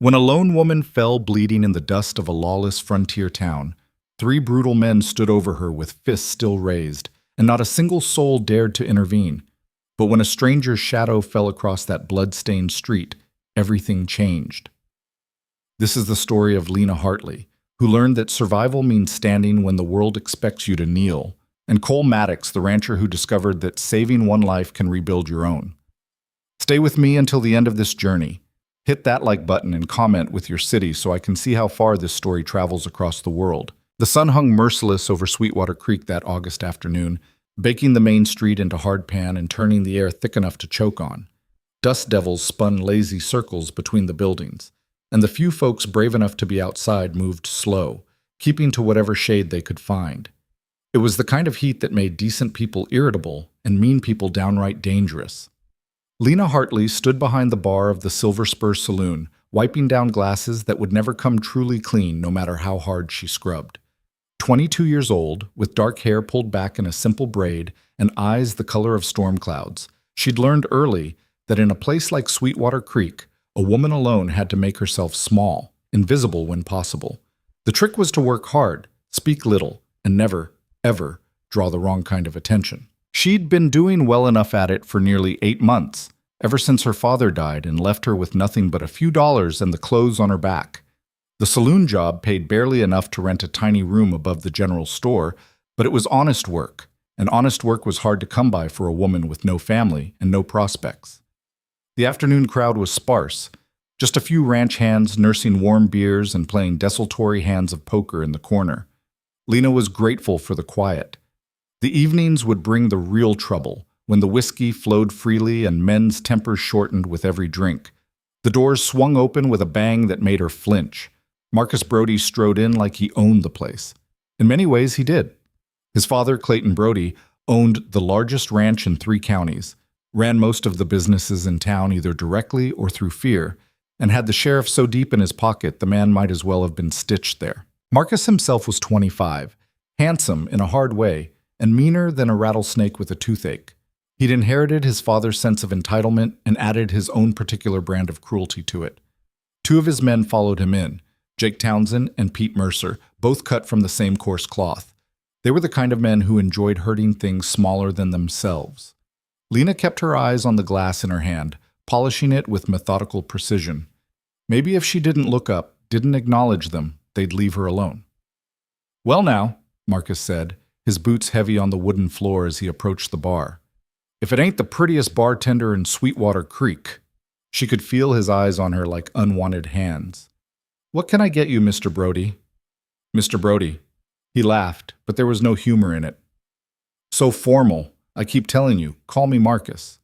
When a lone woman fell bleeding in the dust of a lawless frontier town, three brutal men stood over her with fists still raised, and not a single soul dared to intervene. But when a stranger's shadow fell across that blood-stained street, everything changed. This is the story of Lena Hartley, who learned that survival means standing when the world expects you to kneel, and Cole Maddox, the rancher who discovered that saving one life can rebuild your own. Stay with me until the end of this journey. Hit that like button and comment with your city so I can see how far this story travels across the world. The sun hung merciless over Sweetwater Creek that August afternoon, baking the main street into hardpan and turning the air thick enough to choke on. Dust devils spun lazy circles between the buildings, and the few folks brave enough to be outside moved slow, keeping to whatever shade they could find. It was the kind of heat that made decent people irritable and mean people downright dangerous. Lena Hartley stood behind the bar of the Silver Spur Saloon, wiping down glasses that would never come truly clean no matter how hard she scrubbed. 22 years old, with dark hair pulled back in a simple braid and eyes the color of storm clouds, she'd learned early that in a place like Sweetwater Creek, a woman alone had to make herself small, invisible when possible. The trick was to work hard, speak little, and never, ever draw the wrong kind of attention. She'd been doing well enough at it for nearly 8 months, ever since her father died and left her with nothing but a few dollars and the clothes on her back. The saloon job paid barely enough to rent a tiny room above the general store, but it was honest work, and honest work was hard to come by for a woman with no family and no prospects. The afternoon crowd was sparse, just a few ranch hands nursing warm beers and playing desultory hands of poker in the corner. Lena was grateful for the quiet. The evenings would bring the real trouble, when the whiskey flowed freely and men's tempers shortened with every drink. The doors swung open with a bang that made her flinch. Marcus Brody strode in like he owned the place. In many ways, he did. His father, Clayton Brody, owned the largest ranch in 3 counties, ran most of the businesses in town either directly or through fear, and had the sheriff so deep in his pocket the man might as well have been stitched there. Marcus himself was 25, handsome in a hard way, and meaner than a rattlesnake with a toothache. He'd inherited his father's sense of entitlement and added his own particular brand of cruelty to it. 2 of his men followed him in, Jake Townsend and Pete Mercer, both cut from the same coarse cloth. They were the kind of men who enjoyed hurting things smaller than themselves. Lena kept her eyes on the glass in her hand, polishing it with methodical precision. Maybe if she didn't look up, didn't acknowledge them, they'd leave her alone. "Well now," Marcus said, his boots heavy on the wooden floor as he approached the bar. "If it ain't the prettiest bartender in Sweetwater Creek." She could feel his eyes on her like unwanted hands. "What can I get you, Mr. Brody?" "Mr. Brody." He laughed, but there was no humor in it. "So formal. I keep telling you, call me Marcus."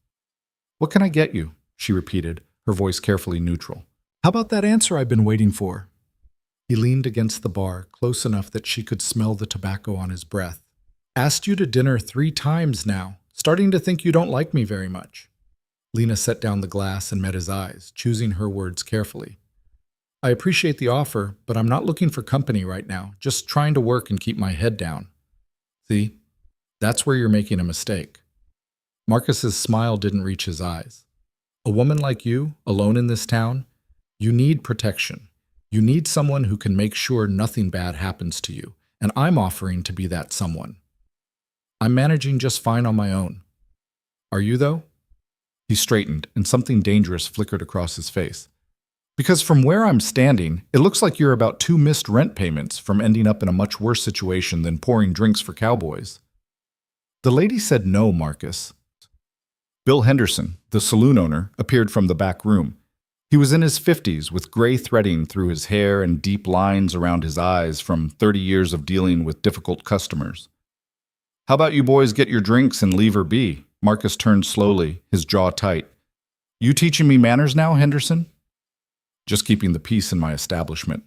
"What can I get you?" she repeated, her voice carefully neutral. "How about that answer I've been waiting for?" He leaned against the bar, close enough that she could smell the tobacco on his breath. "Asked you to dinner 3 times now. Starting to think you don't like me very much." Lena set down the glass and met his eyes, choosing her words carefully. "I appreciate the offer, but I'm not looking for company right now, just trying to work and keep my head down." "See? That's where you're making a mistake." Marcus's smile didn't reach his eyes. "A woman like you, alone in this town, you need protection. You need someone who can make sure nothing bad happens to you, and I'm offering to be that someone. I'm managing just fine on my own. Are you, though?" He straightened, and something dangerous flickered across his face. "Because from where I'm standing, it looks like you're about 2 missed rent payments from ending up in a much worse situation than pouring drinks for cowboys." The lady said no, Marcus. Bill Henderson, the saloon owner, appeared from the back room. He was in his 50s, with gray threading through his hair and deep lines around his eyes from 30 years of dealing with difficult customers. "How about you boys get your drinks and leave her be?" Marcus turned slowly, his jaw tight. "You teaching me manners now, Henderson?" "Just keeping the peace in my establishment."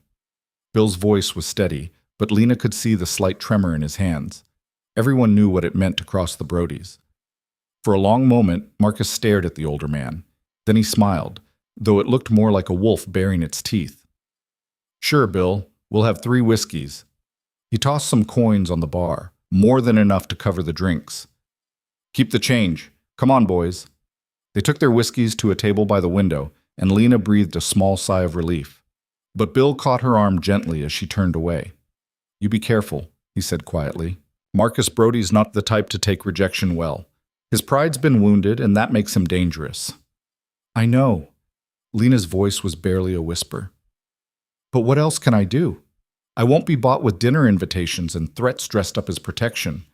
Bill's voice was steady, but Lena could see the slight tremor in his hands. Everyone knew what it meant to cross the Brodys. For a long moment, Marcus stared at the older man. Then he smiled, though it looked more like a wolf baring its teeth. "Sure, Bill. We'll have 3 whiskeys." He tossed some coins on the bar, more than enough to cover the drinks. "Keep the change. Come on, boys." They took their whiskeys to a table by the window, and Lena breathed a small sigh of relief. But Bill caught her arm gently as she turned away. "You be careful," he said quietly. "Marcus Brody's not the type to take rejection well. His pride's been wounded, and that makes him dangerous." "I know." Lena's voice was barely a whisper. "But what else can I do? I won't be bought with dinner invitations and threats dressed up as protection."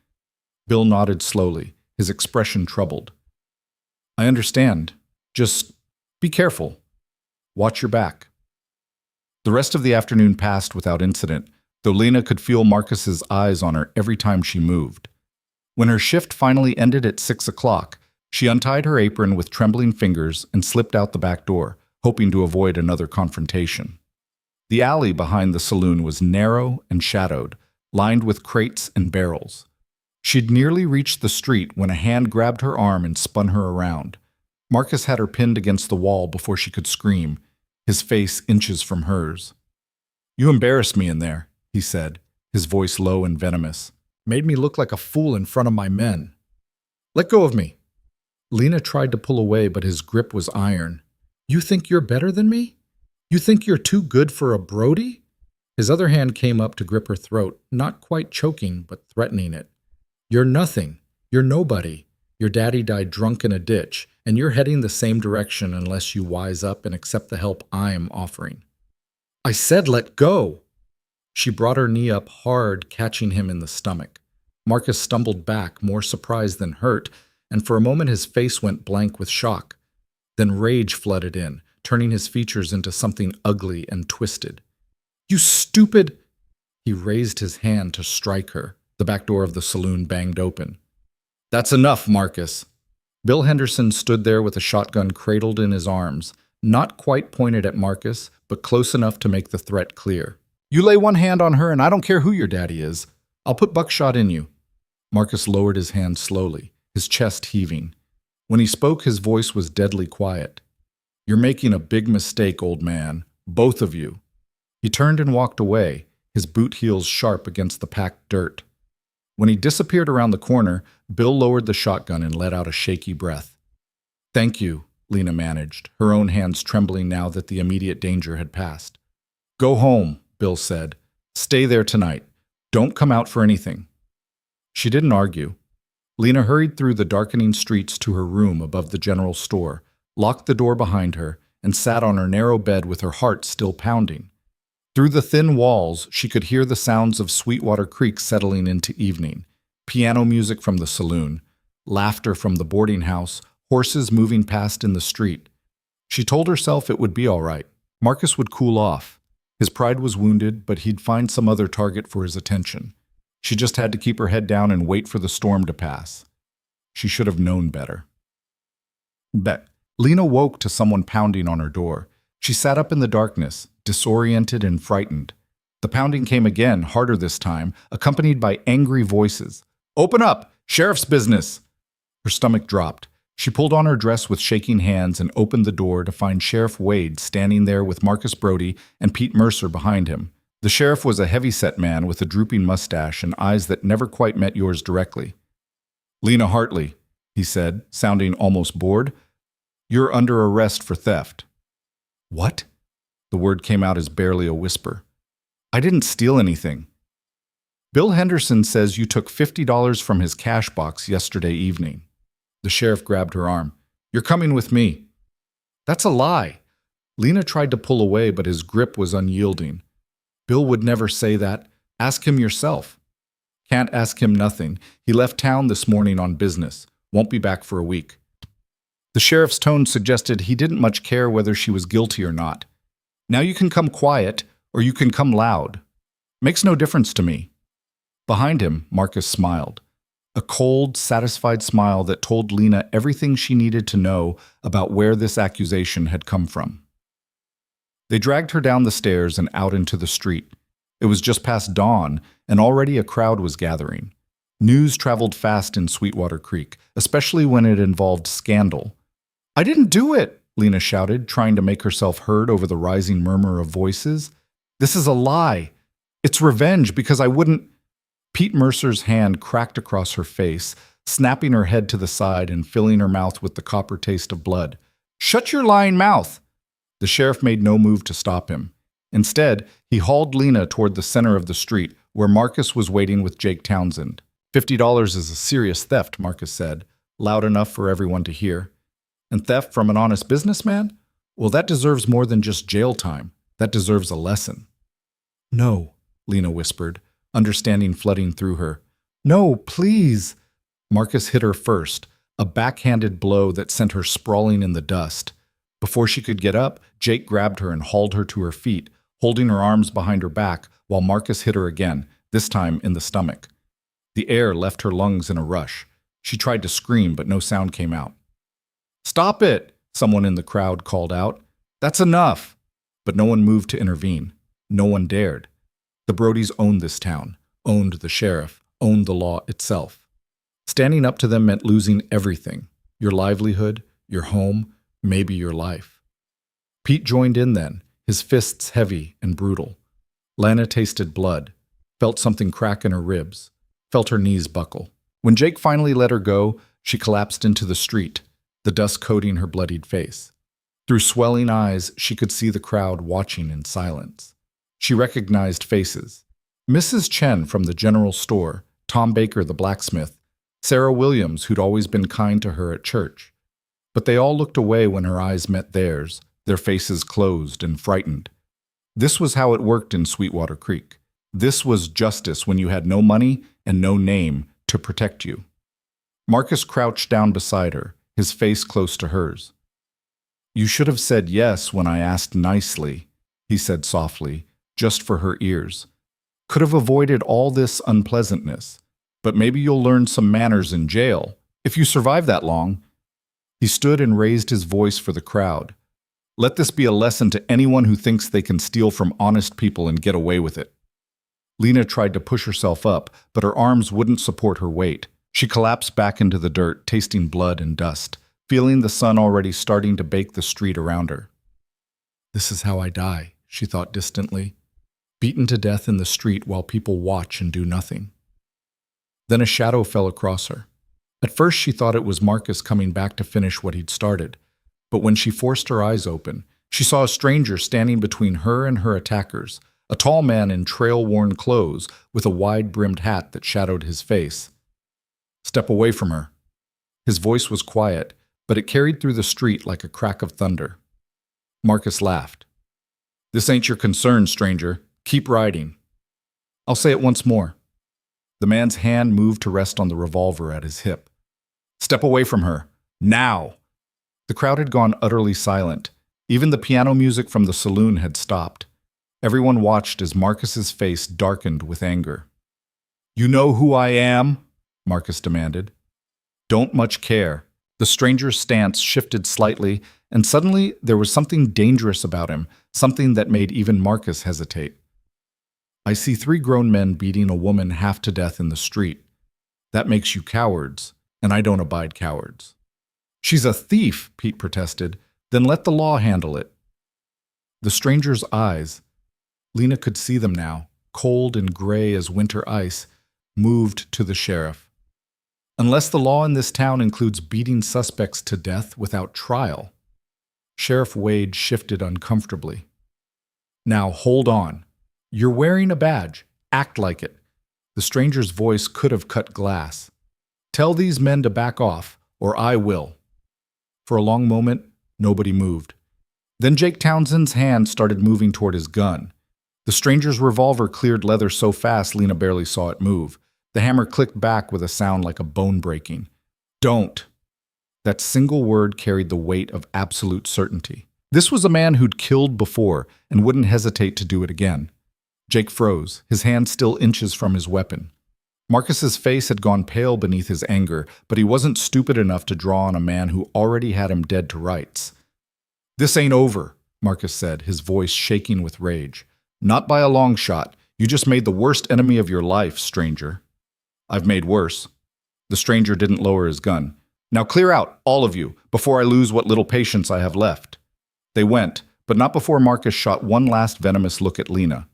Bill nodded slowly, his expression troubled. "I understand. Just be careful. Watch your back." The rest of the afternoon passed without incident, though Lena could feel Marcus's eyes on her every time she moved. When her shift finally ended at 6 o'clock, she untied her apron with trembling fingers and slipped out the back door, hoping to avoid another confrontation. The alley behind the saloon was narrow and shadowed, lined with crates and barrels. She'd nearly reached the street when a hand grabbed her arm and spun her around. Marcus had her pinned against the wall before she could scream, his face inches from hers. "You embarrassed me in there," he said, his voice low and venomous. "Made me look like a fool in front of my men. Let go of me." Lena tried to pull away, but his grip was iron. "You think you're better than me? You think you're too good for a Brody?" His other hand came up to grip her throat, not quite choking, but threatening it. "You're nothing. You're nobody. Your daddy died drunk in a ditch, and you're heading the same direction unless you wise up and accept the help I'm offering." "I said let go!" She brought her knee up hard, catching him in the stomach. Marcus stumbled back, more surprised than hurt, and for a moment his face went blank with shock. Then rage flooded in, turning his features into something ugly and twisted. "You stupid—" He raised his hand to strike her. The back door of the saloon banged open. "That's enough, Marcus." Bill Henderson stood there with a shotgun cradled in his arms, not quite pointed at Marcus, but close enough to make the threat clear. "You lay one hand on her and I don't care who your daddy is. I'll put buckshot in you." Marcus lowered his hand slowly, his chest heaving. When he spoke, his voice was deadly quiet. "You're making a big mistake, old man. Both of you." He turned and walked away, his boot heels sharp against the packed dirt. When he disappeared around the corner, Bill lowered the shotgun and let out a shaky breath. "Thank you," Lena managed, her own hands trembling now that the immediate danger had passed. "Go home," Bill said. "Stay there tonight. Don't come out for anything." She didn't argue. Lena hurried through the darkening streets to her room above the general store, locked the door behind her, and sat on her narrow bed with her heart still pounding. Through the thin walls, she could hear the sounds of Sweetwater Creek settling into evening, piano music from the saloon, laughter from the boarding house, horses moving past in the street. She told herself it would be all right. Marcus would cool off. His pride was wounded, but he'd find some other target for his attention. She just had to keep her head down and wait for the storm to pass. She should have known better. Lena woke to someone pounding on her door. She sat up in the darkness, disoriented and frightened. The pounding came again, harder this time, accompanied by angry voices. "Open up! Sheriff's business!" Her stomach dropped. She pulled on her dress with shaking hands and opened the door to find Sheriff Wade standing there with Marcus Brody and Pete Mercer behind him. The sheriff was a heavy-set man with a drooping mustache and eyes that never quite met yours directly. "Lena Hartley," he said, sounding almost bored, "you're under arrest for theft." "What?" The word came out as barely a whisper. "I didn't steal anything." "Bill Henderson says you took $50 from his cash box yesterday evening." The sheriff grabbed her arm. "You're coming with me." "That's a lie." Lena tried to pull away, but his grip was unyielding. "Bill would never say that. Ask him yourself." "Can't ask him nothing. He left town this morning on business. Won't be back for a week." The sheriff's tone suggested he didn't much care whether she was guilty or not. "Now you can come quiet, or you can come loud. Makes no difference to me." Behind him, Marcus smiled. A cold, satisfied smile that told Lena everything she needed to know about where this accusation had come from. They dragged her down the stairs and out into the street. It was just past dawn, and already a crowd was gathering. News traveled fast in Sweetwater Creek, especially when it involved scandal. "I didn't do it!" Lena shouted, trying to make herself heard over the rising murmur of voices. "This is a lie. It's revenge because I wouldn't—" Pete Mercer's hand cracked across her face, snapping her head to the side and filling her mouth with the copper taste of blood. "Shut your lying mouth!" The sheriff made no move to stop him. Instead, he hauled Lena toward the center of the street, where Marcus was waiting with Jake Townsend. $50 is a serious theft, Marcus said, loud enough for everyone to hear. And theft from an honest businessman? Well, that deserves more than just jail time. That deserves a lesson. No, Lena whispered, understanding flooding through her. No, please. Marcus hit her first, a backhanded blow that sent her sprawling in the dust. Before she could get up, Jake grabbed her and hauled her to her feet, holding her arms behind her back while Marcus hit her again, this time in the stomach. The air left her lungs in a rush. She tried to scream, but no sound came out. Stop it, someone in the crowd called out. That's enough. But no one moved to intervene. No one dared. The Brodies owned this town, owned the sheriff, owned the law itself. Standing up to them meant losing everything, your livelihood, your home, maybe your life. Pete joined in then, his fists heavy and brutal. Lana tasted blood, felt something crack in her ribs, felt her knees buckle. When Jake finally let her go, she collapsed into the street, the dust coating her bloodied face. Through swelling eyes, she could see the crowd watching in silence. She recognized faces. Mrs. Chen from the general store, Tom Baker the blacksmith, Sarah Williams, who'd always been kind to her at church. But they all looked away when her eyes met theirs, their faces closed and frightened. This was how it worked in Sweetwater Creek. This was justice when you had no money and no name to protect you. Marcus crouched down beside her, his face close to hers. You should have said yes when I asked nicely, he said softly, just for her ears. Could have avoided all this unpleasantness, but maybe you'll learn some manners in jail, if you survive that long. He stood and raised his voice for the crowd. Let this be a lesson to anyone who thinks they can steal from honest people and get away with it. Lena tried to push herself up, but her arms wouldn't support her weight. She collapsed back into the dirt, tasting blood and dust, feeling the sun already starting to bake the street around her. This is how I die, she thought distantly, beaten to death in the street while people watch and do nothing. Then a shadow fell across her. At first she thought it was Marcus coming back to finish what he'd started, but when she forced her eyes open, she saw a stranger standing between her and her attackers, a tall man in trail-worn clothes with a wide-brimmed hat that shadowed his face. Step away from her. His voice was quiet, but it carried through the street like a crack of thunder. Marcus laughed. This ain't your concern, stranger. Keep riding. I'll say it once more. The man's hand moved to rest on the revolver at his hip. Step away from her. Now! The crowd had gone utterly silent. Even the piano music from the saloon had stopped. Everyone watched as Marcus's face darkened with anger. You know who I am? Marcus demanded. Don't much care. The stranger's stance shifted slightly, and suddenly there was something dangerous about him, something that made even Marcus hesitate. I see 3 grown men beating a woman half to death in the street. That makes you cowards, and I don't abide cowards. She's a thief, Pete protested. Then let the law handle it. The stranger's eyes, Lena could see them now, cold and gray as winter ice, moved to the sheriff. Unless the law in this town includes beating suspects to death without trial. Sheriff Wade shifted uncomfortably. Now hold on. You're wearing a badge. Act like it. The stranger's voice could have cut glass. Tell these men to back off, or I will. For a long moment, nobody moved. Then Jake Townsend's hand started moving toward his gun. The stranger's revolver cleared leather so fast Lena barely saw it move. The hammer clicked back with a sound like a bone breaking. Don't. That single word carried the weight of absolute certainty. This was a man who'd killed before and wouldn't hesitate to do it again. Jake froze, his hand still inches from his weapon. Marcus's face had gone pale beneath his anger, but he wasn't stupid enough to draw on a man who already had him dead to rights. This ain't over, Marcus said, his voice shaking with rage. Not by a long shot. You just made the worst enemy of your life, stranger. I've made worse. The stranger didn't lower his gun. Now clear out, all of you, before I lose what little patience I have left. They went, but not before Marcus shot one last venomous look at Lena.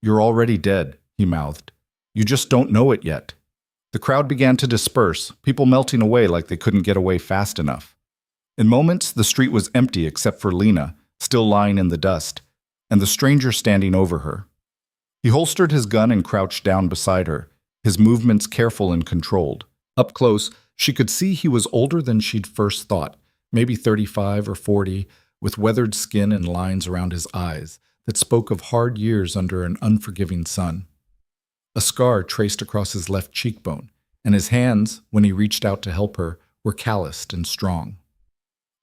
You're already dead, he mouthed. You just don't know it yet. The crowd began to disperse, people melting away like they couldn't get away fast enough. In moments, the street was empty except for Lena, still lying in the dust. and the stranger standing over her. He holstered his gun and crouched down beside her, his movements careful and controlled. Up close, she could see he was older than she'd first thought, maybe 35 or 40, with weathered skin and lines around his eyes that spoke of hard years under an unforgiving sun. A scar traced across his left cheekbone, and his hands, when he reached out to help her, were calloused and strong.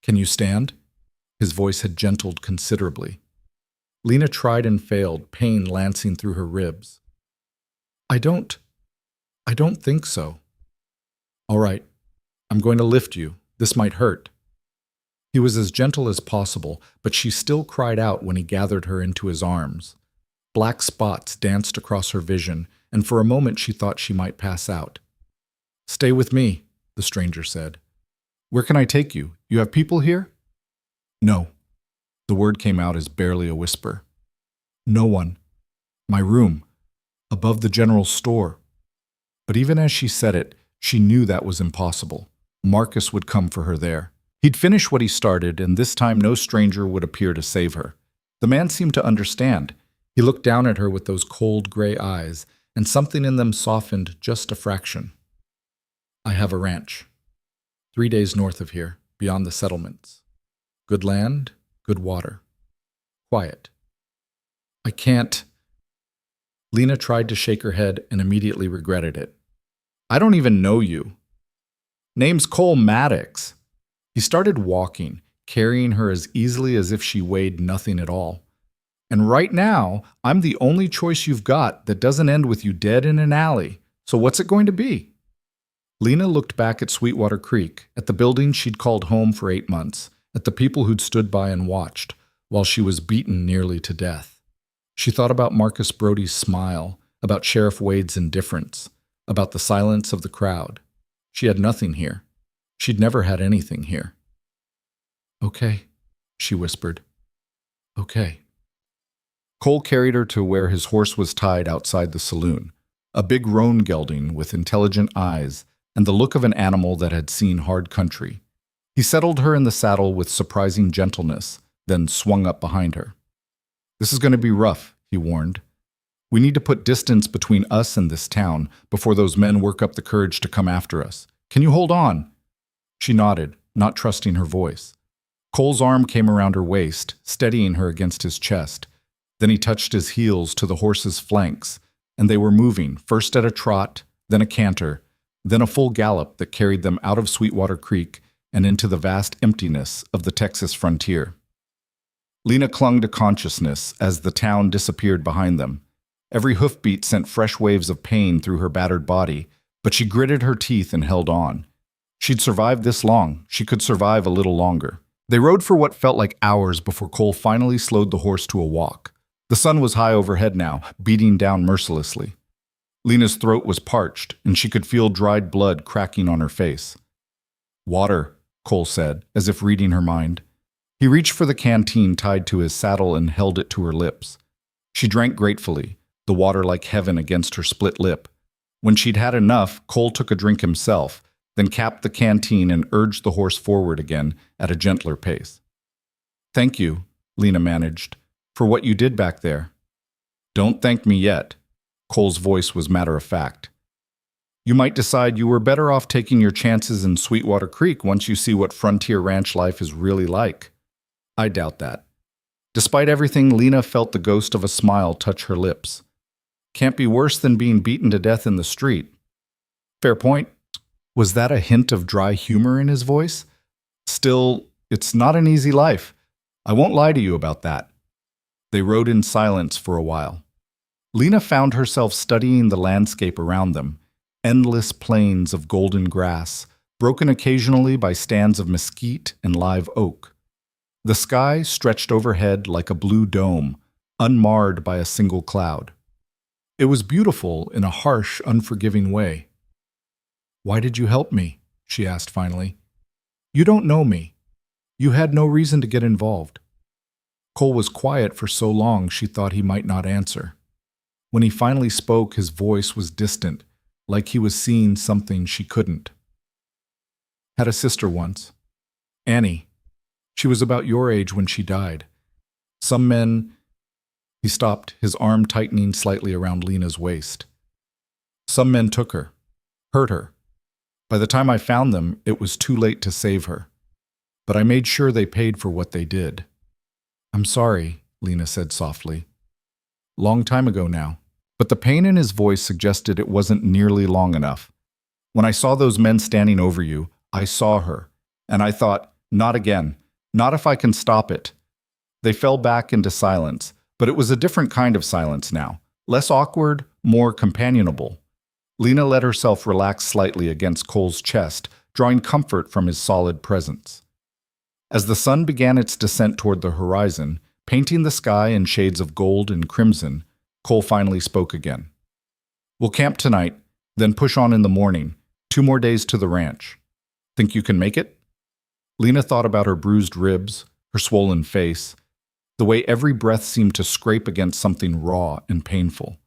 "Can you stand?" His voice had gentled considerably. Lena tried and failed, pain lancing through her ribs. I don't think so." "All right, I'm going to lift you. This might hurt." He was as gentle as possible, but she still cried out when he gathered her into his arms. Black spots danced across her vision, and for a moment she thought she might pass out. "Stay with me," the stranger said. "Where can I take you? You have people here?" "No." The word came out as barely a whisper. "No one. My room. Above the general store." But even as she said it, she knew that was impossible. Marcus would come for her there. He'd finish what he started, and this time no stranger would appear to save her. The man seemed to understand. He looked down at her with those cold gray eyes, and something in them softened just a fraction. "I have a ranch. 3 days north of here, beyond the settlements. Good land, good water. Quiet. I can't." Lena tried to shake her head and immediately regretted it. "I don't even know you." "Name's Cole Maddox." He started walking, carrying her as easily as if she weighed nothing at all. "And right now, I'm the only choice you've got that doesn't end with you dead in an alley. So what's it going to be?" Lena looked back at Sweetwater Creek, at the building she'd called home for 8 months, at the people who'd stood by and watched, while she was beaten nearly to death. She thought about Marcus Brody's smile, about Sheriff Wade's indifference, about the silence of the crowd. She had nothing here. She'd never had anything here. "Okay," she whispered. "Okay." Cole carried her to where his horse was tied outside the saloon, a big roan gelding with intelligent eyes and the look of an animal that had seen hard country. He settled her in the saddle with surprising gentleness, then swung up behind her. "This is going to be rough," he warned. "We need to put distance between us and this town before those men work up the courage to come after us. Can you hold on?" She nodded, not trusting her voice. Cole's arm came around her waist, steadying her against his chest. Then he touched his heels to the horse's flanks, and they were moving, first at a trot, then a canter, then a full gallop that carried them out of Sweetwater Creek and into the vast emptiness of the Texas frontier. Lena clung to consciousness as the town disappeared behind them. Every hoofbeat sent fresh waves of pain through her battered body, but she gritted her teeth and held on. She'd survived this long. She could survive a little longer. They rode for what felt like hours before Cole finally slowed the horse to a walk. The sun was high overhead now, beating down mercilessly. Lena's throat was parched, and she could feel dried blood cracking on her face. "Water," Cole said, as if reading her mind. He reached for the canteen tied to his saddle and held it to her lips. She drank gratefully, the water like heaven against her split lip. When she'd had enough, Cole took a drink himself, then capped the canteen and urged the horse forward again at a gentler pace. "Thank you," Lena managed, "for what you did back there." "Don't thank me yet." Cole's voice was matter-of-fact. "You might decide you were better off taking your chances in Sweetwater Creek once you see what frontier ranch life is really like." "I doubt that." Despite everything, Lena felt the ghost of a smile touch her lips. "Can't be worse than being beaten to death in the street." "Fair point." Was that a hint of dry humor in his voice? "Still, it's not an easy life. I won't lie to you about that." They rode in silence for a while. Lena found herself studying the landscape around them, endless plains of golden grass, broken occasionally by stands of mesquite and live oak. The sky stretched overhead like a blue dome, unmarred by a single cloud. It was beautiful in a harsh, unforgiving way. "Why did you help me?" she asked finally. "You don't know me. You had no reason to get involved." Cole was quiet for so long she thought he might not answer. When he finally spoke, his voice was distant, like he was seeing something she couldn't. "Had a sister once. Annie. She was about your age when she died. Some men, He stopped, his arm tightening slightly around Lena's waist. Some men took her, hurt her. By the time I found them, it was too late to save her. But I made sure they paid for what they did. I'm sorry, Lena said softly. Long time ago now. But the pain in his voice suggested it wasn't nearly long enough. When I saw those men standing over you, I saw her. And I thought, not again. Not if I can stop it. They fell back into silence, but it was a different kind of silence now. Less awkward, more companionable. Lena let herself relax slightly against Cole's chest, drawing comfort from his solid presence. As the sun began its descent toward the horizon, painting the sky in shades of gold and crimson, Cole finally spoke again. We'll camp tonight, then push on in the morning. 2 more days to the ranch. Think you can make it? Lena thought about her bruised ribs, her swollen face, the way every breath seemed to scrape against something raw and painful.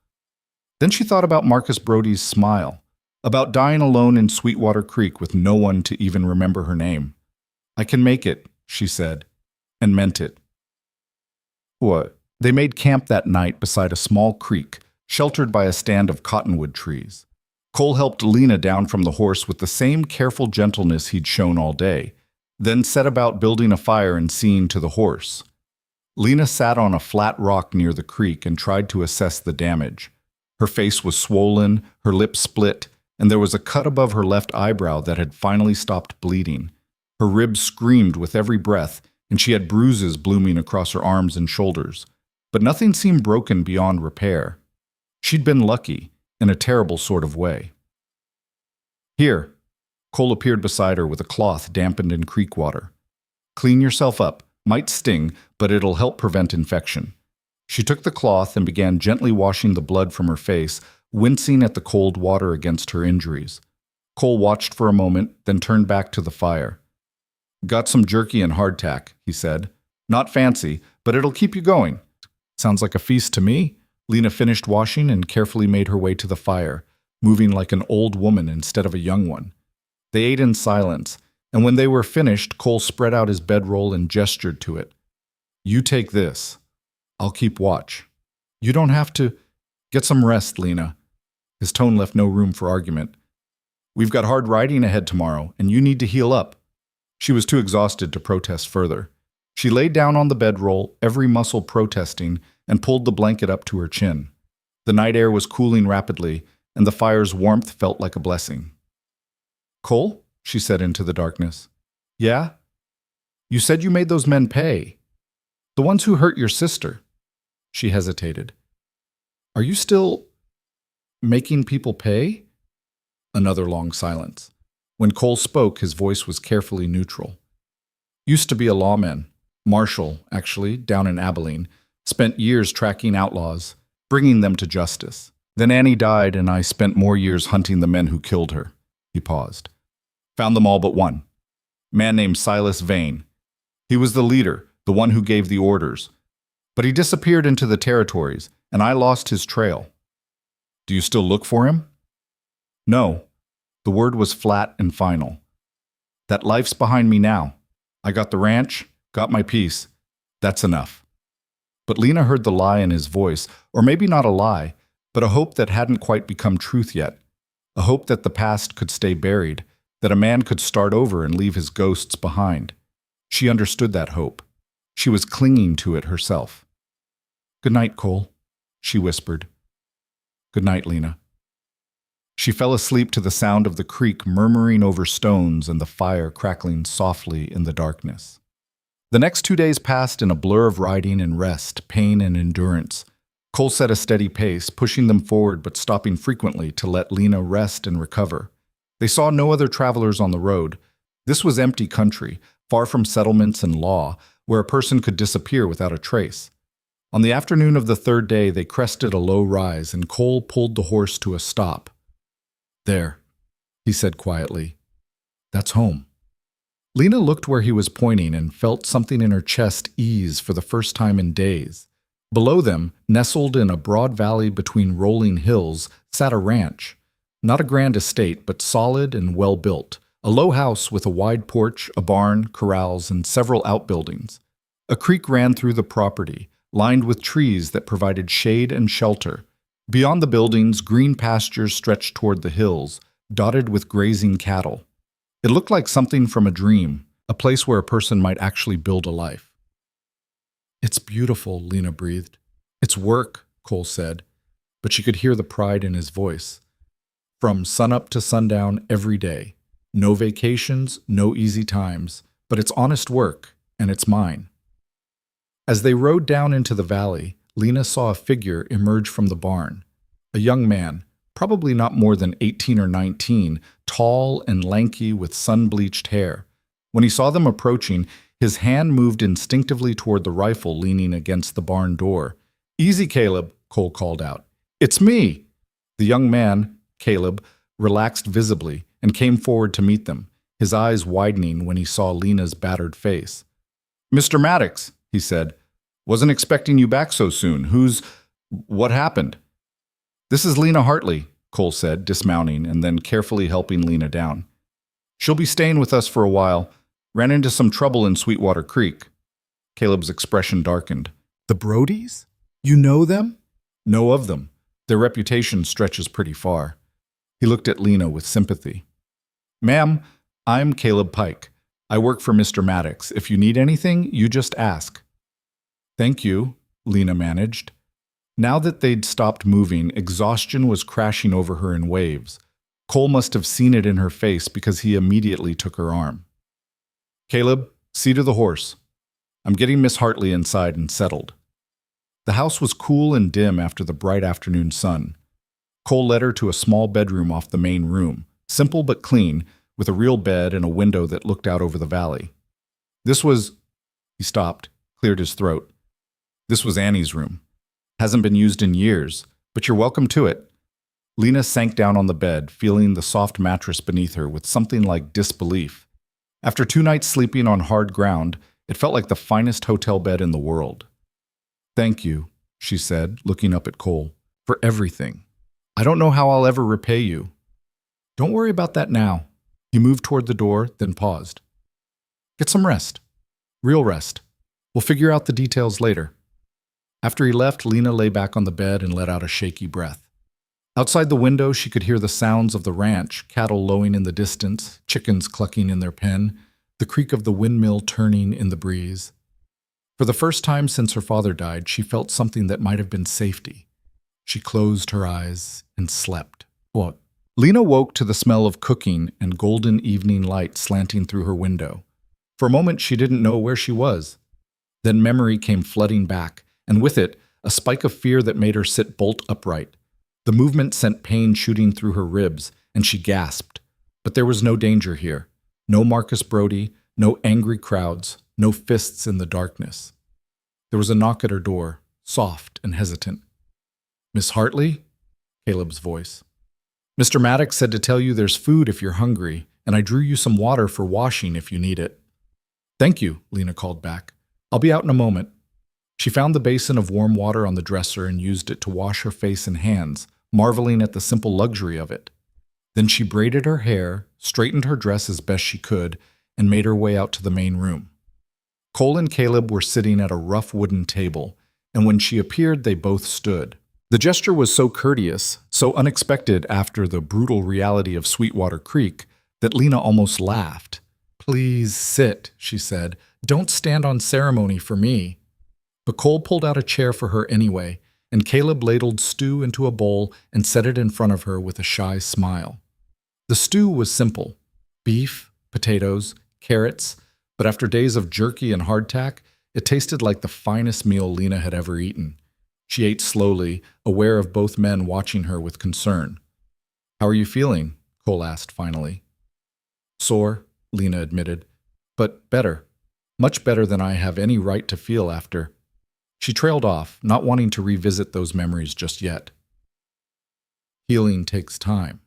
Then she thought about Marcus Brody's smile, about dying alone in Sweetwater Creek with no one to even remember her name. I can make it, she said, and meant it. What? They made camp that night beside a small creek, sheltered by a stand of cottonwood trees. Cole helped Lena down from the horse with the same careful gentleness he'd shown all day, then set about building a fire and seeing to the horse. Lena sat on a flat rock near the creek and tried to assess the damage. Her face was swollen, her lips split, and there was a cut above her left eyebrow that had finally stopped bleeding. Her ribs screamed with every breath, and she had bruises blooming across her arms and shoulders. But nothing seemed broken beyond repair. She'd been lucky, in a terrible sort of way. Here, Cole appeared beside her with a cloth dampened in creek water. Clean yourself up. Might sting, but it'll help prevent infection. She took the cloth and began gently washing the blood from her face, wincing at the cold water against her injuries. Cole watched for a moment, then turned back to the fire. Got some jerky and hardtack, he said. Not fancy, but it'll keep you going. Sounds like a feast to me. Lena finished washing and carefully made her way to the fire, moving like an old woman instead of a young one. They ate in silence, and when they were finished, Cole spread out his bedroll and gestured to it. You take this. I'll keep watch. You don't have to. Get some rest, Lena. His tone left no room for argument. We've got hard riding ahead tomorrow, and you need to heal up. She was too exhausted to protest further. She laid down on the bedroll, every muscle protesting, and pulled the blanket up to her chin. The night air was cooling rapidly, and the fire's warmth felt like a blessing. Cole? She said into the darkness. Yeah? You said you made those men pay. The ones who hurt your sister. She hesitated. Are you still making people pay? Another long silence. When Cole spoke, his voice was carefully neutral. Used to be a lawman. Marshal, actually, down in Abilene. Spent years tracking outlaws, bringing them to justice. Then Annie died, and I spent more years hunting the men who killed her. He paused. Found them all but one. Man named Silas Vane. He was the leader, the one who gave the orders. But he disappeared into the territories, and I lost his trail. Do you still look for him? No. The word was flat and final. That life's behind me now. I got the ranch, got my peace. That's enough. But Lena heard the lie in his voice, or maybe not a lie, but a hope that hadn't quite become truth yet. A hope that the past could stay buried, that a man could start over and leave his ghosts behind. She understood that hope. She was clinging to it herself. Good night, Cole, she whispered. Good night, Lena. She fell asleep to the sound of the creek murmuring over stones and the fire crackling softly in the darkness. The next 2 days passed in a blur of riding and rest, pain and endurance. Cole set a steady pace, pushing them forward but stopping frequently to let Lena rest and recover. They saw no other travelers on the road. This was empty country, far from settlements and law, where a person could disappear without a trace. On the afternoon of the 3rd day, they crested a low rise, and Cole pulled the horse to a stop. There, he said quietly. That's home. Lena looked where he was pointing and felt something in her chest ease for the first time in days. Below them, nestled in a broad valley between rolling hills, sat a ranch. Not a grand estate, but solid and well-built. A low house with a wide porch, a barn, corrals, and several outbuildings. A creek ran through the property, lined with trees that provided shade and shelter. Beyond the buildings, green pastures stretched toward the hills, dotted with grazing cattle. It looked like something from a dream, a place where a person might actually build a life. "It's beautiful," Lena breathed. "It's work," Cole said, but she could hear the pride in his voice. "From sunup to sundown every day. No vacations, no easy times, but it's honest work, and it's mine." As they rode down into the valley, Lena saw a figure emerge from the barn. A young man, probably not more than 18 or 19, tall and lanky with sun-bleached hair. When he saw them approaching, his hand moved instinctively toward the rifle leaning against the barn door. "Easy, Caleb," Cole called out. "It's me!" The young man, Caleb, relaxed visibly and came forward to meet them, his eyes widening when he saw Lena's battered face. "Mr. Maddox," he said, "wasn't expecting you back so soon. What happened?" "This is Lena Hartley," Cole said, dismounting and then carefully helping Lena down. "She'll be staying with us for a while. Ran into some trouble in Sweetwater Creek." Caleb's expression darkened. "The Brodies? You know them?" "Know of them. Their reputation stretches pretty far." He looked at Lena with sympathy. "Ma'am, I'm Caleb Pike. I work for Mr. Maddox. If you need anything, you just ask." "Thank you," Lena managed. Now that they'd stopped moving, exhaustion was crashing over her in waves. Cole must have seen it in her face because he immediately took her arm. "Caleb, see to the horse. I'm getting Miss Hartley inside and settled." The house was cool and dim after the bright afternoon sun. Cole led her to a small bedroom off the main room, simple but clean, with a real bed and a window that looked out over the valley. This was... He stopped, cleared his throat. "This was Annie's room. Hasn't been used in years, but you're welcome to it." Lena sank down on the bed, feeling the soft mattress beneath her with something like disbelief. After 2 nights sleeping on hard ground, it felt like the finest hotel bed in the world. "Thank you," she said, looking up at Cole, "for everything. I don't know how I'll ever repay you." "Don't worry about that now." He moved toward the door, then paused. "Get some rest. Real rest. We'll figure out the details later." After he left, Lena lay back on the bed and let out a shaky breath. Outside the window, she could hear the sounds of the ranch, cattle lowing in the distance, chickens clucking in their pen, the creak of the windmill turning in the breeze. For the first time since her father died, she felt something that might have been safety. She closed her eyes and slept. What? Lena woke to the smell of cooking and golden evening light slanting through her window. For a moment, she didn't know where she was. Then memory came flooding back, and with it, a spike of fear that made her sit bolt upright. The movement sent pain shooting through her ribs, and she gasped. But there was no danger here. No Marcus Brody, no angry crowds, no fists in the darkness. There was a knock at her door, soft and hesitant. "Miss Hartley?" Caleb's voice. "Mr. Maddox said to tell you there's food if you're hungry, and I drew you some water for washing if you need it." "Thank you," Lena called back. "I'll be out in a moment." She found the basin of warm water on the dresser and used it to wash her face and hands, marveling at the simple luxury of it. Then she braided her hair, straightened her dress as best she could, and made her way out to the main room. Cole and Caleb were sitting at a rough wooden table, and when she appeared, they both stood. The gesture was so courteous, so unexpected after the brutal reality of Sweetwater Creek, that Lena almost laughed. "Please sit," she said. "Don't stand on ceremony for me." But Cole pulled out a chair for her anyway, and Caleb ladled stew into a bowl and set it in front of her with a shy smile. The stew was simple: beef, potatoes, carrots, but after days of jerky and hardtack, it tasted like the finest meal Lena had ever eaten. She ate slowly, aware of both men watching her with concern. "How are you feeling?" Cole asked finally. "Sore," Lena admitted, "but better. Much better than I have any right to feel after." She trailed off, not wanting to revisit those memories just yet. "Healing takes time."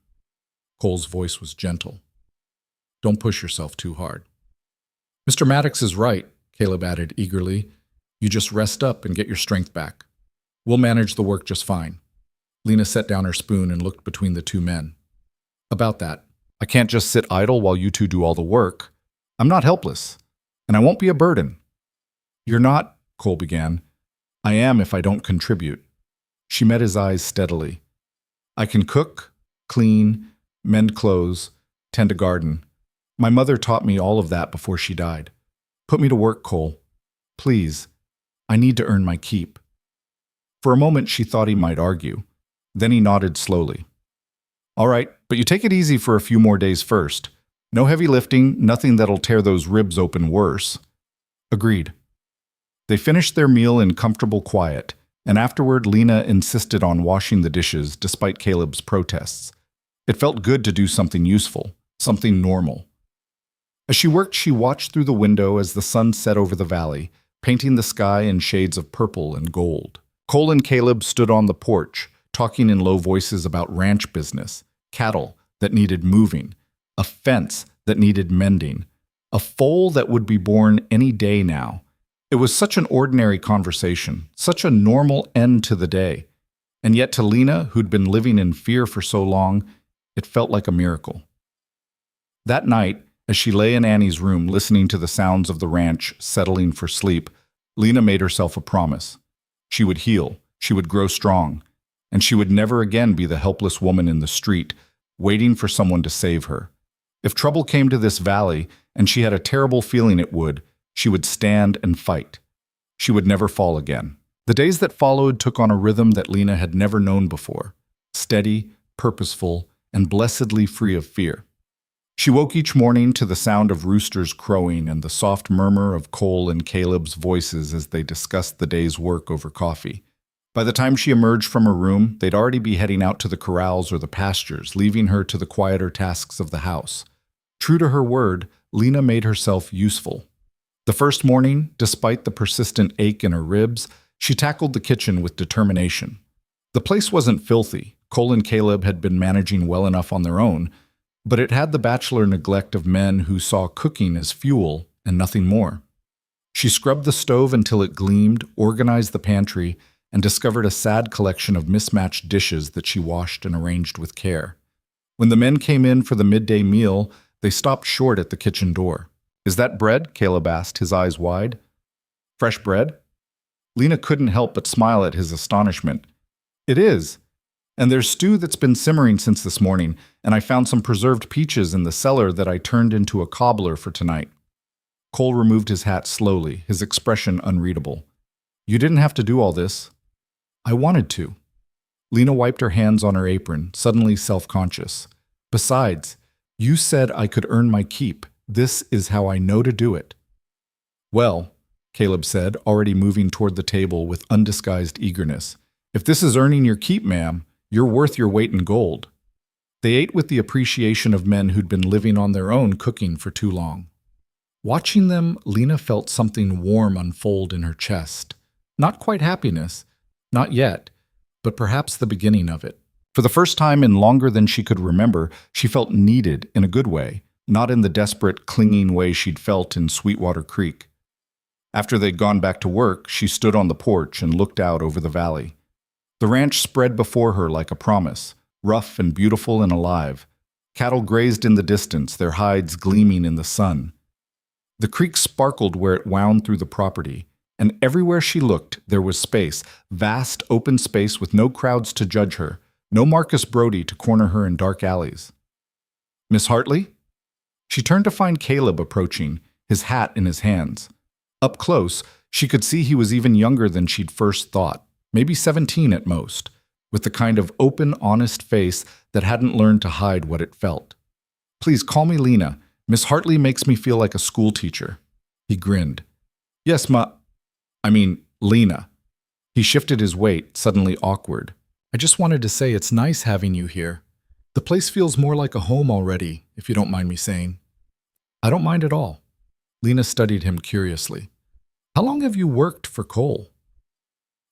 Cole's voice was gentle. "Don't push yourself too hard." "Mr. Maddox is right," Caleb added eagerly. "You just rest up and get your strength back. We'll manage the work just fine." Lena set down her spoon and looked between the two men. "About that, I can't just sit idle while you two do all the work. I'm not helpless, and I won't be a burden." "You're not," Cole began. I am if I don't contribute. She met his eyes steadily. I can cook, clean, mend clothes, tend a garden. My mother taught me all of that before she died. Put me to work, Cole. Please. I need to earn my keep. For a moment she thought he might argue. Then he nodded slowly. All right, but you take it easy for a few more days first. No heavy lifting, nothing that'll tear those ribs open worse. Agreed. They finished their meal in comfortable quiet, and afterward Lena insisted on washing the dishes despite Caleb's protests. It felt good to do something useful, something normal. As she worked, she watched through the window as the sun set over the valley, painting the sky in shades of purple and gold. Cole and Caleb stood on the porch, talking in low voices about ranch business, cattle that needed moving, a fence that needed mending, a foal that would be born any day now. It was such an ordinary conversation, such a normal end to the day. And yet to Lena, who'd been living in fear for so long, it felt like a miracle. That night, as she lay in Annie's room listening to the sounds of the ranch settling for sleep, Lena made herself a promise. She would heal, she would grow strong, and she would never again be the helpless woman in the street, waiting for someone to save her. If trouble came to this valley, and she had a terrible feeling it would, she would stand and fight. She would never fall again. The days that followed took on a rhythm that Lena had never known before, steady, purposeful, and blessedly free of fear. She woke each morning to the sound of roosters crowing and the soft murmur of Cole and Caleb's voices as they discussed the day's work over coffee. By the time she emerged from her room, they'd already be heading out to the corrals or the pastures, leaving her to the quieter tasks of the house. True to her word, Lena made herself useful. The first morning, despite the persistent ache in her ribs, she tackled the kitchen with determination. The place wasn't filthy. Cole and Caleb had been managing well enough on their own, but it had the bachelor neglect of men who saw cooking as fuel and nothing more. She scrubbed the stove until it gleamed, organized the pantry, and discovered a sad collection of mismatched dishes that she washed and arranged with care. When the men came in for the midday meal, they stopped short at the kitchen door. Is that bread? Caleb asked, his eyes wide. Fresh bread? Lena couldn't help but smile at his astonishment. It is. And there's stew that's been simmering since this morning, and I found some preserved peaches in the cellar that I turned into a cobbler for tonight. Cole removed his hat slowly, his expression unreadable. You didn't have to do all this. I wanted to. Lena wiped her hands on her apron, suddenly self-conscious. Besides, you said I could earn my keep. This is how I know to do it. Well, Caleb said, already moving toward the table with undisguised eagerness. If this is earning your keep, ma'am, you're worth your weight in gold. They ate with the appreciation of men who'd been living on their own cooking for too long. Watching them, Lena felt something warm unfold in her chest. Not quite happiness, not yet, but perhaps the beginning of it. For the first time in longer than she could remember, she felt needed in a good way, not in the desperate, clinging way she'd felt in Sweetwater Creek. After they'd gone back to work, she stood on the porch and looked out over the valley. The ranch spread before her like a promise, rough and beautiful and alive. Cattle grazed in the distance, their hides gleaming in the sun. The creek sparkled where it wound through the property, and everywhere she looked there was space, vast open space with no crowds to judge her, no Marcus Brody to corner her in dark alleys. Miss Hartley? She turned to find Caleb approaching, his hat in his hands. Up close, she could see he was even younger than she'd first thought. Maybe 17 at most, with the kind of open, honest face that hadn't learned to hide what it felt. Please call me Lena. Miss Hartley makes me feel like a school teacher. He grinned. Yes, Lena. He shifted his weight, suddenly awkward. I just wanted to say it's nice having you here. The place feels more like a home already, if you don't mind me saying. I don't mind at all. Lena studied him curiously. How long have you worked for Cole?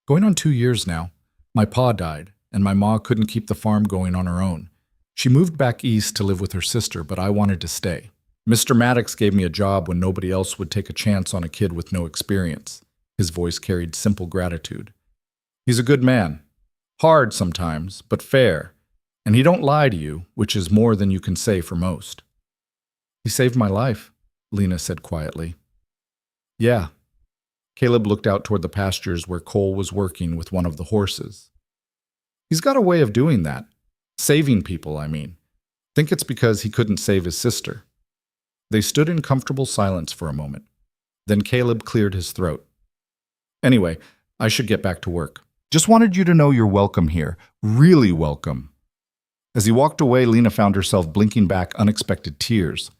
Going on 2 years now. My pa died, and my ma couldn't keep the farm going on her own. She moved back east to live with her sister, but I wanted to stay. Mr. Maddox gave me a job when nobody else would take a chance on a kid with no experience. His voice carried simple gratitude. He's a good man. Hard sometimes, but fair. And he don't lie to you, which is more than you can say for most. He saved my life, Lena said quietly. Yeah. Caleb looked out toward the pastures where Cole was working with one of the horses. He's got a way of doing that. Saving people, I mean. Think it's because he couldn't save his sister. They stood in comfortable silence for a moment. Then Caleb cleared his throat. Anyway, I should get back to work. Just wanted you to know you're welcome here. Really welcome. As he walked away, Lena found herself blinking back unexpected tears.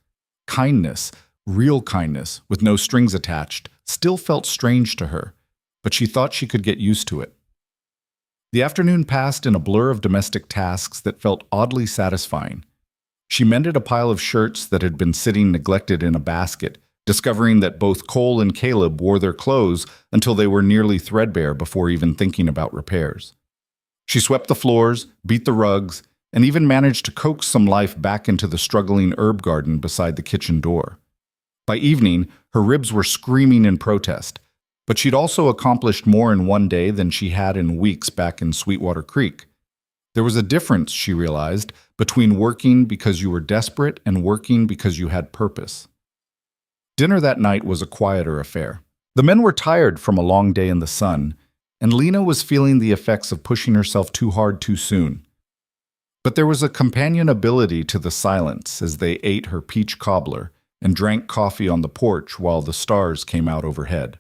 Kindness, real kindness, with no strings attached, still felt strange to her, but she thought she could get used to it. The afternoon passed in a blur of domestic tasks that felt oddly satisfying. She mended a pile of shirts that had been sitting neglected in a basket, discovering that both Cole and Caleb wore their clothes until they were nearly threadbare before even thinking about repairs. She swept the floors, beat the rugs, and even managed to coax some life back into the struggling herb garden beside the kitchen door. By evening, her ribs were screaming in protest, but she'd also accomplished more in one day than she had in weeks back in Sweetwater Creek. There was a difference, she realized, between working because you were desperate and working because you had purpose. Dinner that night was a quieter affair. The men were tired from a long day in the sun, and Lena was feeling the effects of pushing herself too hard too soon. But there was a companionability to the silence as they ate her peach cobbler and drank coffee on the porch while the stars came out overhead.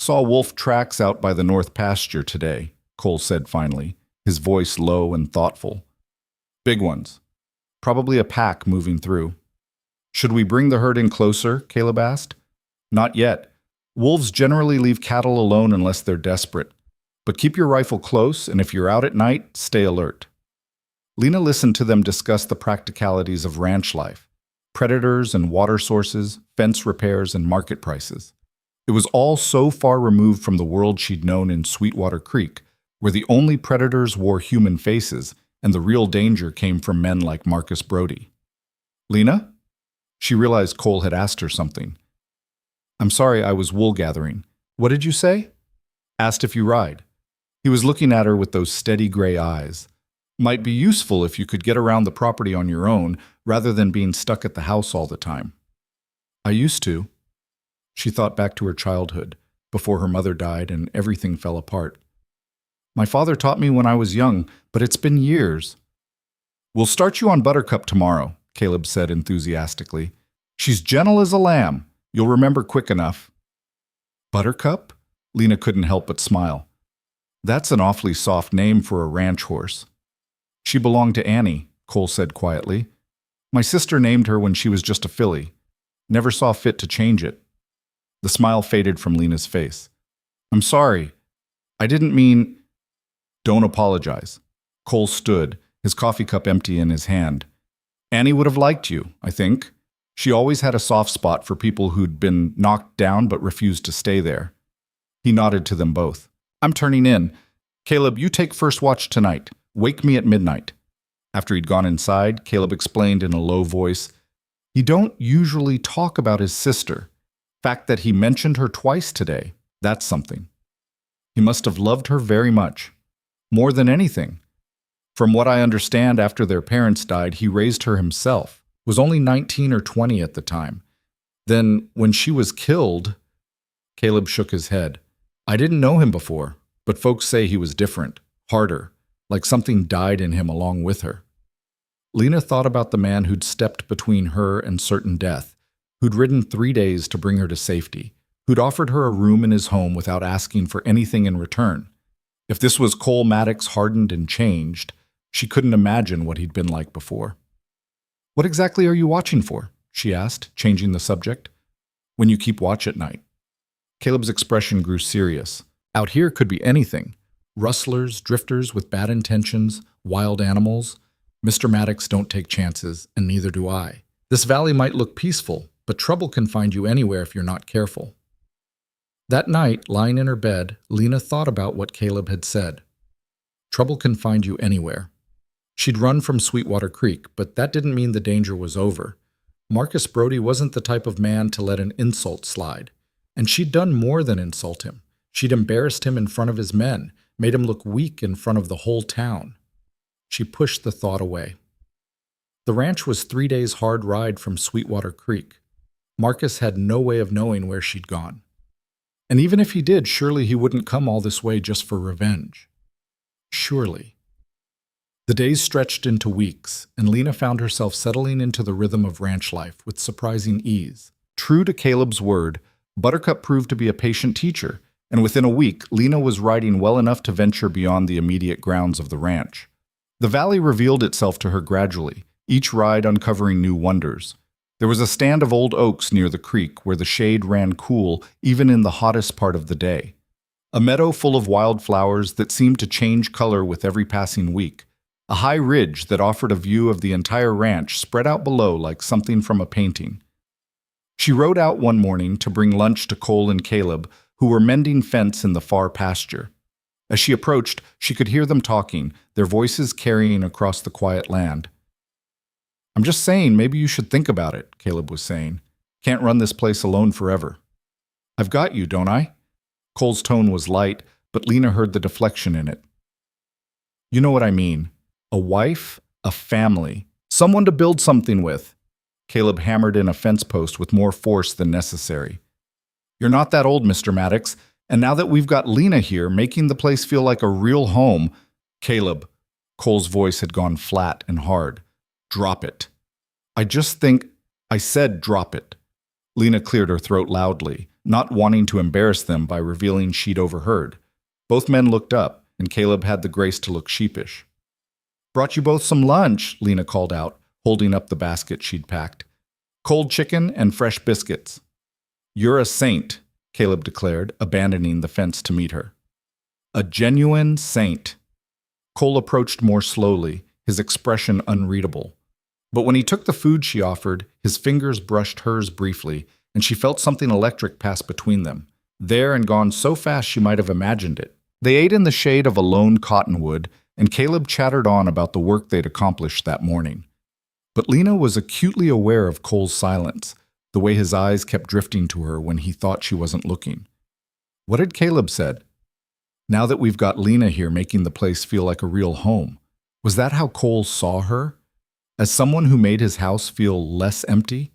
Saw wolf tracks out by the north pasture today, Cole said finally, his voice low and thoughtful. Big ones. Probably a pack moving through. Should we bring the herd in closer? Caleb asked. Not yet. Wolves generally leave cattle alone unless they're desperate. But keep your rifle close, and if you're out at night, stay alert. Lena listened to them discuss the practicalities of ranch life, predators and water sources, fence repairs, and market prices. It was all so far removed from the world she'd known in Sweetwater Creek, where the only predators wore human faces, and the real danger came from men like Marcus Brody. Lena? She realized Cole had asked her something. I'm sorry, I was wool gathering. What did you say? Asked if you ride. He was looking at her with those steady gray eyes. Might be useful if you could get around the property on your own, rather than being stuck at the house all the time. I used to. She thought back to her childhood, before her mother died and everything fell apart. My father taught me when I was young, but it's been years. We'll start you on Buttercup tomorrow, Caleb said enthusiastically. She's gentle as a lamb. You'll remember quick enough. Buttercup? Lena couldn't help but smile. That's an awfully soft name for a ranch horse. She belonged to Annie, Cole said quietly. My sister named her when she was just a filly. Never saw fit to change it. The smile faded from Lena's face. I'm sorry. I didn't mean... Don't apologize. Cole stood, his coffee cup empty in his hand. Annie would have liked you, I think. She always had a soft spot for people who'd been knocked down but refused to stay there. He nodded to them both. I'm turning in. Caleb, you take first watch tonight. Wake me at midnight. After he'd gone inside, Caleb explained in a low voice, he don't usually talk about his sister. Fact that he mentioned her twice today, that's something. He must have loved her very much. More than anything. From what I understand, after their parents died, he raised her himself. Was only 19 or 20 at the time. Then, when she was killed... Caleb shook his head. I didn't know him before, but folks say he was different, harder, like something died in him along with her. Lena thought about the man who'd stepped between her and certain death, who'd ridden 3 days to bring her to safety, who'd offered her a room in his home without asking for anything in return. If this was Cole Maddox hardened and changed, she couldn't imagine what he'd been like before. What exactly are you watching for? She asked, changing the subject. When you keep watch at night. Caleb's expression grew serious. Out here could be anything. Rustlers, drifters with bad intentions, wild animals. Mr. Maddox don't take chances, and neither do I. This valley might look peaceful, but trouble can find you anywhere if you're not careful. That night, lying in her bed, Lena thought about what Caleb had said. Trouble can find you anywhere. She'd run from Sweetwater Creek, but that didn't mean the danger was over. Marcus Brody wasn't the type of man to let an insult slide. And she'd done more than insult him. She'd embarrassed him in front of his men, made him look weak in front of the whole town. She pushed the thought away. The ranch was 3 days' hard ride from Sweetwater Creek. Marcus had no way of knowing where she'd gone. And even if he did, surely he wouldn't come all this way just for revenge. Surely. The days stretched into weeks, and Lena found herself settling into the rhythm of ranch life with surprising ease. True to Caleb's word, Buttercup proved to be a patient teacher, and within a week, Lena was riding well enough to venture beyond the immediate grounds of the ranch. The valley revealed itself to her gradually, each ride uncovering new wonders. There was a stand of old oaks near the creek where the shade ran cool even in the hottest part of the day. A meadow full of wildflowers that seemed to change color with every passing week. A high ridge that offered a view of the entire ranch spread out below like something from a painting. She rode out one morning to bring lunch to Cole and Caleb, who were mending fence in the far pasture. As she approached, she could hear them talking, their voices carrying across the quiet land. "I'm just saying, maybe you should think about it," Caleb was saying. "Can't run this place alone forever." "I've got you, don't I?" Cole's tone was light, but Lena heard the deflection in it. "You know what I mean. A wife, a family, someone to build something with." Caleb hammered in a fence post with more force than necessary. "You're not that old, Mr. Maddox, and now that we've got Lena here, making the place feel like a real home—" "Caleb," Cole's voice had gone flat and hard. "Drop it." "I just think—" "I said drop it." Lena cleared her throat loudly, not wanting to embarrass them by revealing she'd overheard. Both men looked up, and Caleb had the grace to look sheepish. "Brought you both some lunch," Lena called out, holding up the basket she'd packed. "Cold chicken and fresh biscuits." "You're a saint," Caleb declared, abandoning the fence to meet her. "A genuine saint." Cole approached more slowly, his expression unreadable. But when he took the food she offered, his fingers brushed hers briefly, and she felt something electric pass between them, there and gone so fast she might have imagined it. They ate in the shade of a lone cottonwood, and Caleb chattered on about the work they'd accomplished that morning. But Lena was acutely aware of Cole's silence, the way his eyes kept drifting to her when he thought she wasn't looking. What had Caleb said? "Now that we've got Lena here making the place feel like a real home." Was that how Cole saw her? As someone who made his house feel less empty?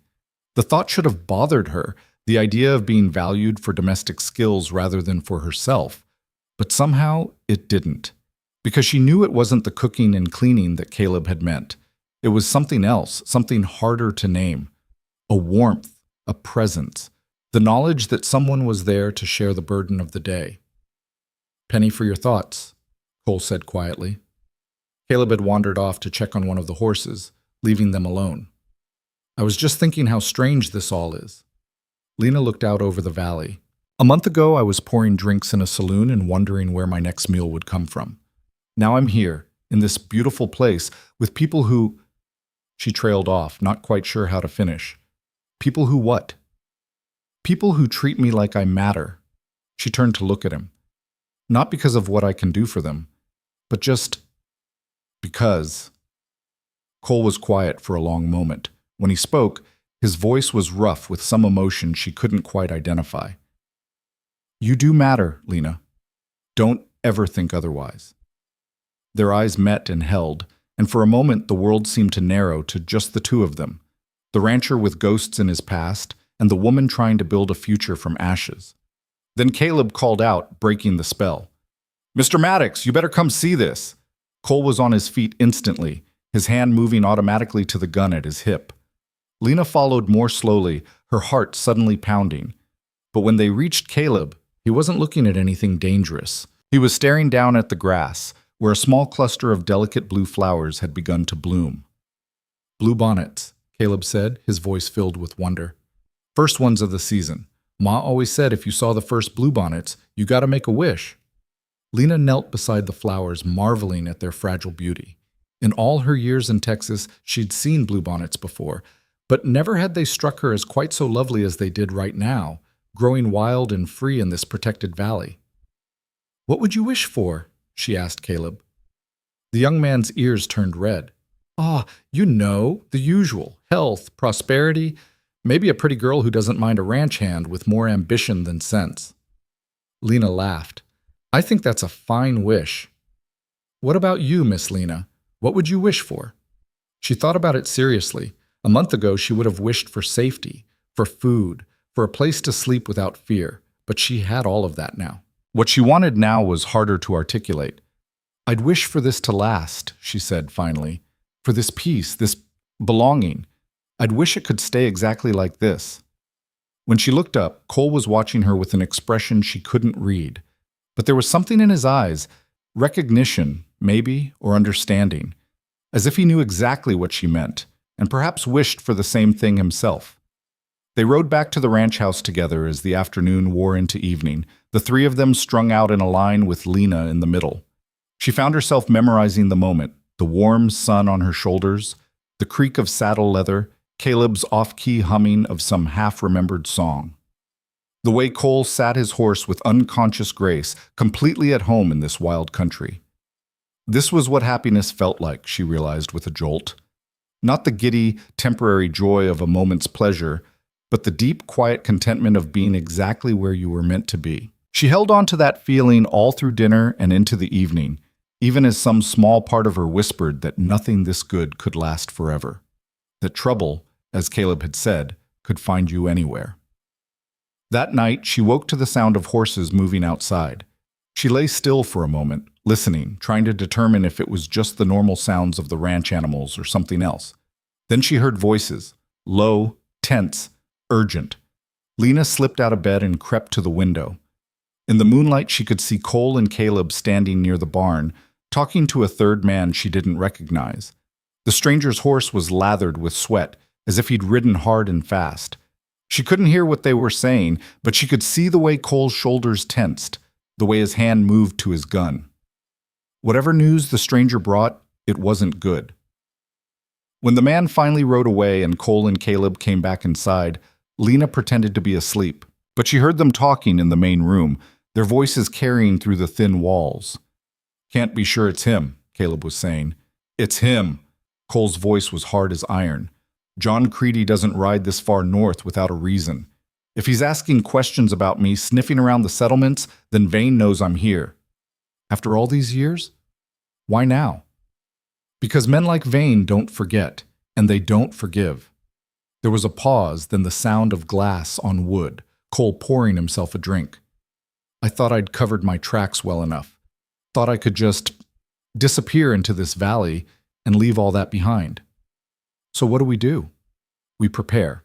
The thought should have bothered her, the idea of being valued for domestic skills rather than for herself. But somehow it didn't. Because she knew it wasn't the cooking and cleaning that Caleb had meant. It was something else, something harder to name. A warmth, a presence, the knowledge that someone was there to share the burden of the day. "Penny for your thoughts," Cole said quietly. Caleb had wandered off to check on one of the horses, leaving them alone. "I was just thinking how strange this all is." Lena looked out over the valley. "A month ago, I was pouring drinks in a saloon and wondering where my next meal would come from. Now I'm here, in this beautiful place, with people who—" She trailed off, not quite sure how to finish. "People who what?" "People who treat me like I matter." She turned to look at him. "Not because of what I can do for them, but just because." Cole was quiet for a long moment. When he spoke, his voice was rough with some emotion she couldn't quite identify. "You do matter, Lena. Don't ever think otherwise." Their eyes met and held, and for a moment the world seemed to narrow to just the two of them, the rancher with ghosts in his past, and the woman trying to build a future from ashes. Then Caleb called out, breaking the spell. "Mr. Maddox, you better come see this." Cole was on his feet instantly, his hand moving automatically to the gun at his hip. Lena followed more slowly, her heart suddenly pounding. But when they reached Caleb, he wasn't looking at anything dangerous. He was staring down at the grass, where a small cluster of delicate blue flowers had begun to bloom. "Blue bonnets," Caleb said, his voice filled with wonder. "First ones of the season. Ma always said if you saw the first bluebonnets, you gotta make a wish." Lena knelt beside the flowers, marveling at their fragile beauty. In all her years in Texas, she'd seen bluebonnets before, but never had they struck her as quite so lovely as they did right now, growing wild and free in this protected valley. "What would you wish for?" she asked Caleb. The young man's ears turned red. "Ah, you know, the usual. Health, prosperity, maybe a pretty girl who doesn't mind a ranch hand with more ambition than sense." Lena laughed. "I think that's a fine wish." "What about you, Miss Lena? What would you wish for?" She thought about it seriously. A month ago, she would have wished for safety, for food, for a place to sleep without fear. but she had all of that now. What she wanted now was harder to articulate. "I'd wish for this to last," she said finally. "For this peace, this belonging. I'd wish it could stay exactly like this." When she looked up, Cole was watching her with an expression she couldn't read. But there was something in his eyes, recognition, maybe, or understanding, as if he knew exactly what she meant, and perhaps wished for the same thing himself. They rode back to the ranch house together as the afternoon wore into evening, the three of them strung out in a line with Lena in the middle. She found herself memorizing the moment, the warm sun on her shoulders, the creak of saddle leather, Caleb's off-key humming of some half-remembered song. The way Cole sat his horse with unconscious grace, completely at home in this wild country. This was what happiness felt like, she realized with a jolt. Not the giddy, temporary joy of a moment's pleasure, but the deep, quiet contentment of being exactly where you were meant to be. She held on to that feeling all through dinner and into the evening, even as some small part of her whispered that nothing this good could last forever. That trouble, as Caleb had said, could find you anywhere. That night, she woke to the sound of horses moving outside. She lay still for a moment, listening, trying to determine if it was just the normal sounds of the ranch animals or something else. Then she heard voices, low, tense, urgent. Lena slipped out of bed and crept to the window. In the moonlight, she could see Cole and Caleb standing near the barn, talking to a third man she didn't recognize. The stranger's horse was lathered with sweat, as if he'd ridden hard and fast. She couldn't hear what they were saying, but she could see the way Cole's shoulders tensed, the way his hand moved to his gun. Whatever news the stranger brought, it wasn't good. When the man finally rode away and Cole and Caleb came back inside, Lena pretended to be asleep, but she heard them talking in the main room, their voices carrying through the thin walls. "Can't be sure it's him," Caleb was saying. "It's him." Cole's voice was hard as iron. "John Creedy doesn't ride this far north without a reason. If he's asking questions about me, sniffing around the settlements, then Vane knows I'm here. After all these years? Why now? Because men like Vane don't forget, and they don't forgive." There was a pause, then the sound of glass on wood, Cole pouring himself a drink. "I thought I'd covered my tracks well enough. Thought I could just disappear into this valley and leave all that behind. So what do? We prepare.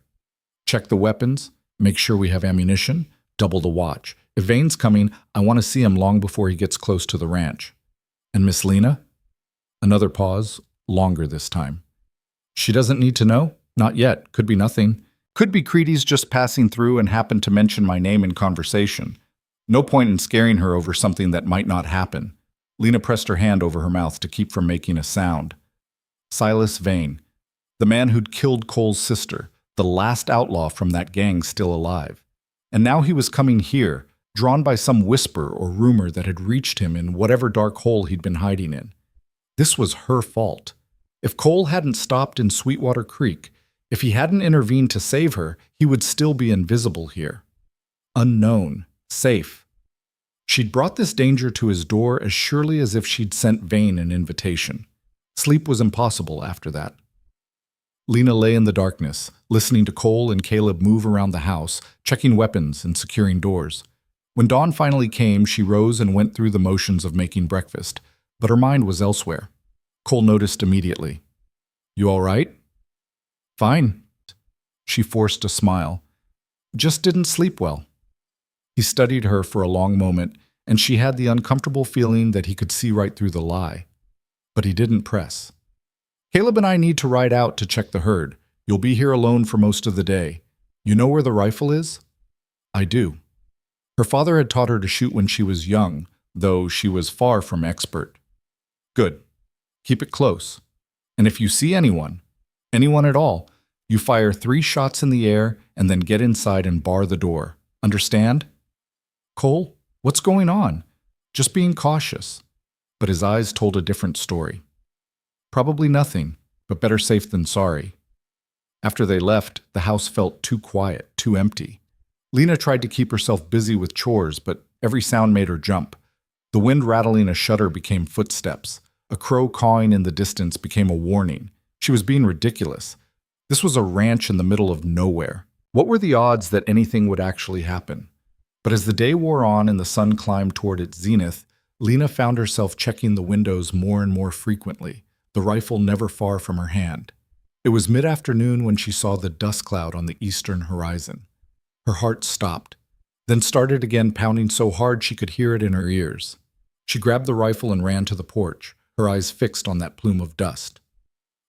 Check the weapons, make sure we have ammunition, double the watch. If Vane's coming, I want to see him long before he gets close to the ranch. And Miss Lena?" Another pause, longer this time. "She doesn't need to know? Not yet. Could be nothing. Could be Creedy's just passing through and happened to mention my name in conversation. No point in scaring her over something that might not happen." Lena pressed her hand over her mouth to keep from making a sound. Silas Vane, the man who'd killed Cole's sister, the last outlaw from that gang still alive. And now he was coming here, drawn by some whisper or rumor that had reached him in whatever dark hole he'd been hiding in. This was her fault. If Cole hadn't stopped in Sweetwater Creek, if he hadn't intervened to save her, he would still be invisible here. Unknown, safe. She'd brought this danger to his door as surely as if she'd sent Vane an invitation. Sleep was impossible after that. Lena lay in the darkness, listening to Cole and Caleb move around the house, checking weapons and securing doors. When dawn finally came, she rose and went through the motions of making breakfast, but her mind was elsewhere. Cole noticed immediately. "You all right?" "Fine." She forced a smile. "Just didn't sleep well." He studied her for a long moment, and she had the uncomfortable feeling that he could see right through the lie. But he didn't press. "Caleb and I need to ride out to check the herd. You'll be here alone for most of the day. You know where the rifle is?" "I do." Her father had taught her to shoot when she was young, though she was far from expert. "Good. Keep it close. And if you see anyone at all, you fire 3 shots in the air and then get inside and bar the door. Understand?" "Cole, what's going on?" "Just being cautious." But his eyes told a different story. "Probably nothing, but better safe than sorry." After they left, the house felt too quiet, too empty. Lena tried to keep herself busy with chores, but every sound made her jump. The wind rattling a shutter became footsteps. A crow cawing in the distance became a warning. She was being ridiculous. This was a ranch in the middle of nowhere. What were the odds that anything would actually happen? But as the day wore on and the sun climbed toward its zenith, Lena found herself checking the windows more and more frequently, the rifle never far from her hand. It was mid-afternoon when she saw the dust cloud on the eastern horizon. Her heart stopped, then started again, pounding so hard she could hear it in her ears. She grabbed the rifle and ran to the porch, her eyes fixed on that plume of dust.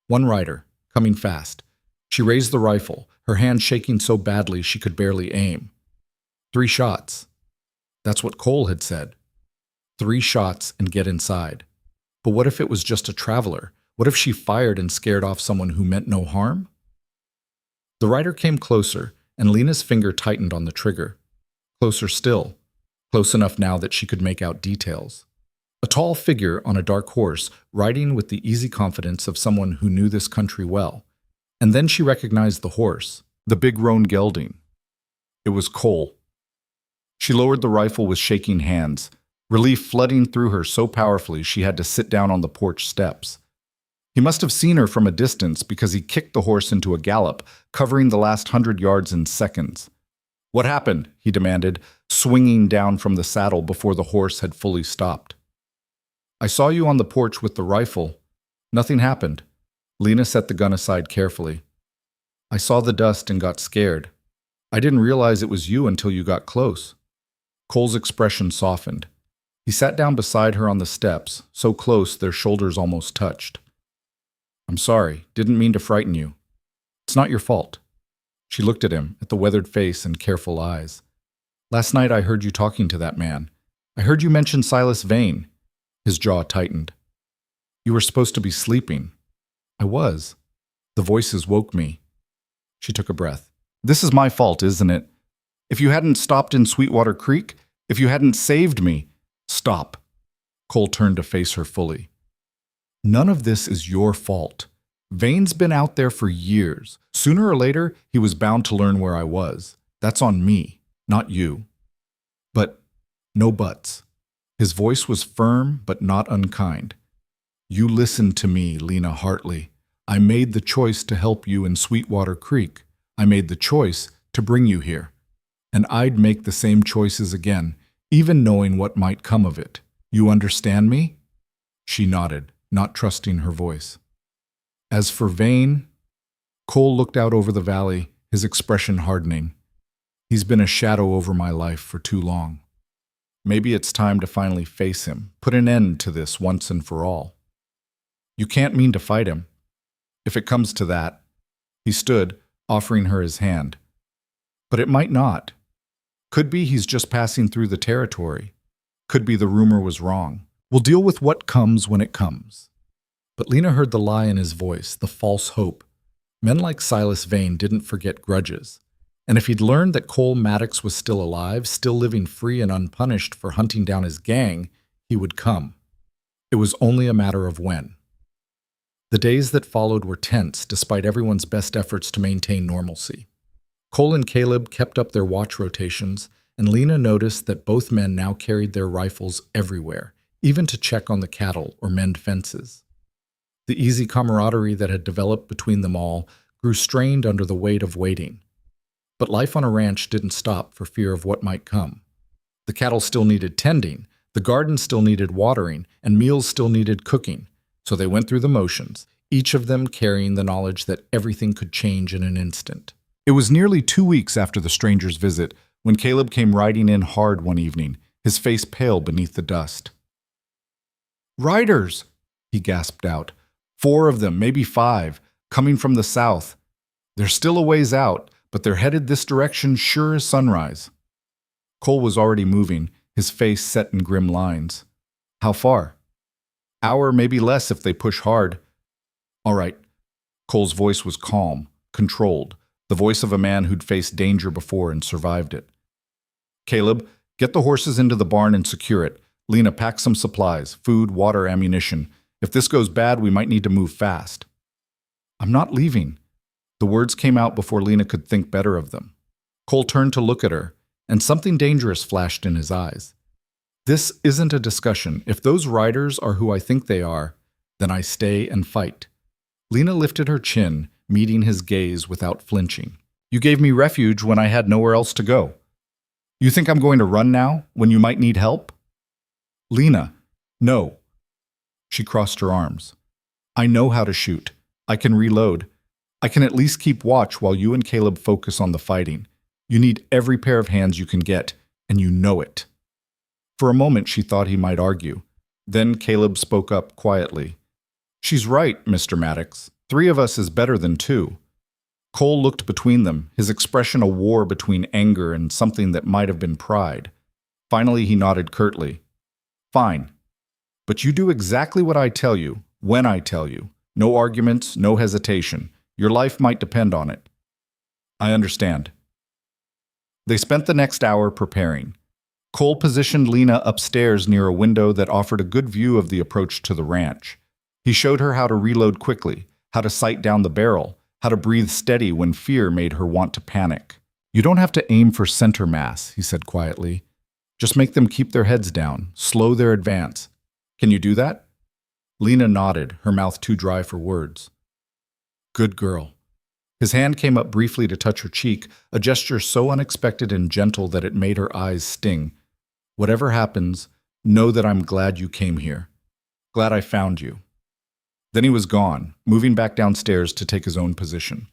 One rider, coming fast. She raised the rifle, her hand shaking so badly she could barely aim. 3 shots. That's what Cole had said. 3 shots and get inside. But what if it was just a traveler? What if she fired and scared off someone who meant no harm? The rider came closer, and Lena's finger tightened on the trigger. Closer still, close enough now that she could make out details. A tall figure on a dark horse, riding with the easy confidence of someone who knew this country well. And then she recognized the horse, the big roan gelding. It was Cole. She lowered the rifle with shaking hands, relief flooding through her so powerfully she had to sit down on the porch steps. He must have seen her from a distance because he kicked the horse into a gallop, covering the last 100 yards in seconds. "What happened?" he demanded, swinging down from the saddle before the horse had fully stopped. "I saw you on the porch with the rifle. Nothing happened." Lena set the gun aside carefully. "I saw the dust and got scared. I didn't realize it was you until you got close." Cole's expression softened. He sat down beside her on the steps, so close their shoulders almost touched. "I'm sorry, didn't mean to frighten you. It's not your fault." She looked at him, at the weathered face and careful eyes. "Last night I heard you talking to that man. I heard you mention Silas Vane." His jaw tightened. "You were supposed to be sleeping." "I was. The voices woke me." She took a breath. "This is my fault, isn't it? If you hadn't stopped in Sweetwater Creek, if you hadn't saved me—" "Stop." Cole turned to face her fully. "None of this is your fault. Vane's been out there for years. Sooner or later, he was bound to learn where I was. That's on me, not you." "But no buts." His voice was firm but not unkind. "You listened to me, Lena Hartley. I made the choice to help you in Sweetwater Creek. I made the choice to bring you here. And I'd make the same choices again, even knowing what might come of it. You understand me?" She nodded, not trusting her voice. "As for Vane," Cole looked out over the valley, his expression hardening. "He's been a shadow over my life for too long. Maybe it's time to finally face him, put an end to this once and for all. You can't mean to fight him. If it comes to that." He stood, offering her his hand. "But it might not. Could be he's just passing through the territory. Could be the rumor was wrong. We'll deal with what comes when it comes." But Lena heard the lie in his voice, the false hope. Men like Silas Vane didn't forget grudges. And if he'd learned that Cole Maddox was still alive, still living free and unpunished for hunting down his gang, he would come. It was only a matter of when. The days that followed were tense, despite everyone's best efforts to maintain normalcy. Cole and Caleb kept up their watch rotations, and Lena noticed that both men now carried their rifles everywhere, even to check on the cattle or mend fences. The easy camaraderie that had developed between them all grew strained under the weight of waiting. But life on a ranch didn't stop for fear of what might come. The cattle still needed tending, the garden still needed watering, and meals still needed cooking. So they went through the motions, each of them carrying the knowledge that everything could change in an instant. It was nearly 2 weeks after the stranger's visit when Caleb came riding in hard one evening, his face pale beneath the dust. "Riders!" he gasped out. 4 of them, maybe 5, coming from the south. They're still a ways out, but they're headed this direction sure as sunrise." Cole was already moving, his face set in grim lines. "How far?" "Hour, maybe less if they push hard." "All right." Cole's voice was calm, controlled, the voice of a man who'd faced danger before and survived it. "Caleb, get the horses into the barn and secure it. Lena, pack some supplies, food, water, ammunition. If this goes bad, we might need to move fast." "I'm not leaving." The words came out before Lena could think better of them. Cole turned to look at her, and something dangerous flashed in his eyes. "This isn't a discussion. If those riders are who I think they are, then I stay and fight." Lena lifted her chin, meeting his gaze without flinching. "You gave me refuge when I had nowhere else to go." You think I'm going to run now, when you might need help? Lena, no. She crossed her arms. I know how to shoot. I can reload. I can at least keep watch while you and Caleb focus on the fighting. You need every pair of hands you can get, and you know it. For a moment, she thought he might argue. Then Caleb spoke up quietly. She's right, Mr. Maddox. 3 of us is better than 2. Cole looked between them, his expression a war between anger and something that might have been pride. Finally, he nodded curtly. Fine. But you do exactly what I tell you, when I tell you. No arguments, no hesitation. Your life might depend on it. I understand. They spent the next hour preparing. Cole positioned Lena upstairs near a window that offered a good view of the approach to the ranch. He showed her how to reload quickly, how to sight down the barrel, how to breathe steady when fear made her want to panic. You don't have to aim for center mass, he said quietly. Just make them keep their heads down, slow their advance. Can you do that? Lena nodded, her mouth too dry for words. Good girl. His hand came up briefly to touch her cheek, a gesture so unexpected and gentle that it made her eyes sting. Whatever happens, know that I'm glad you came here. Glad I found you. Then he was gone, moving back downstairs to take his own position.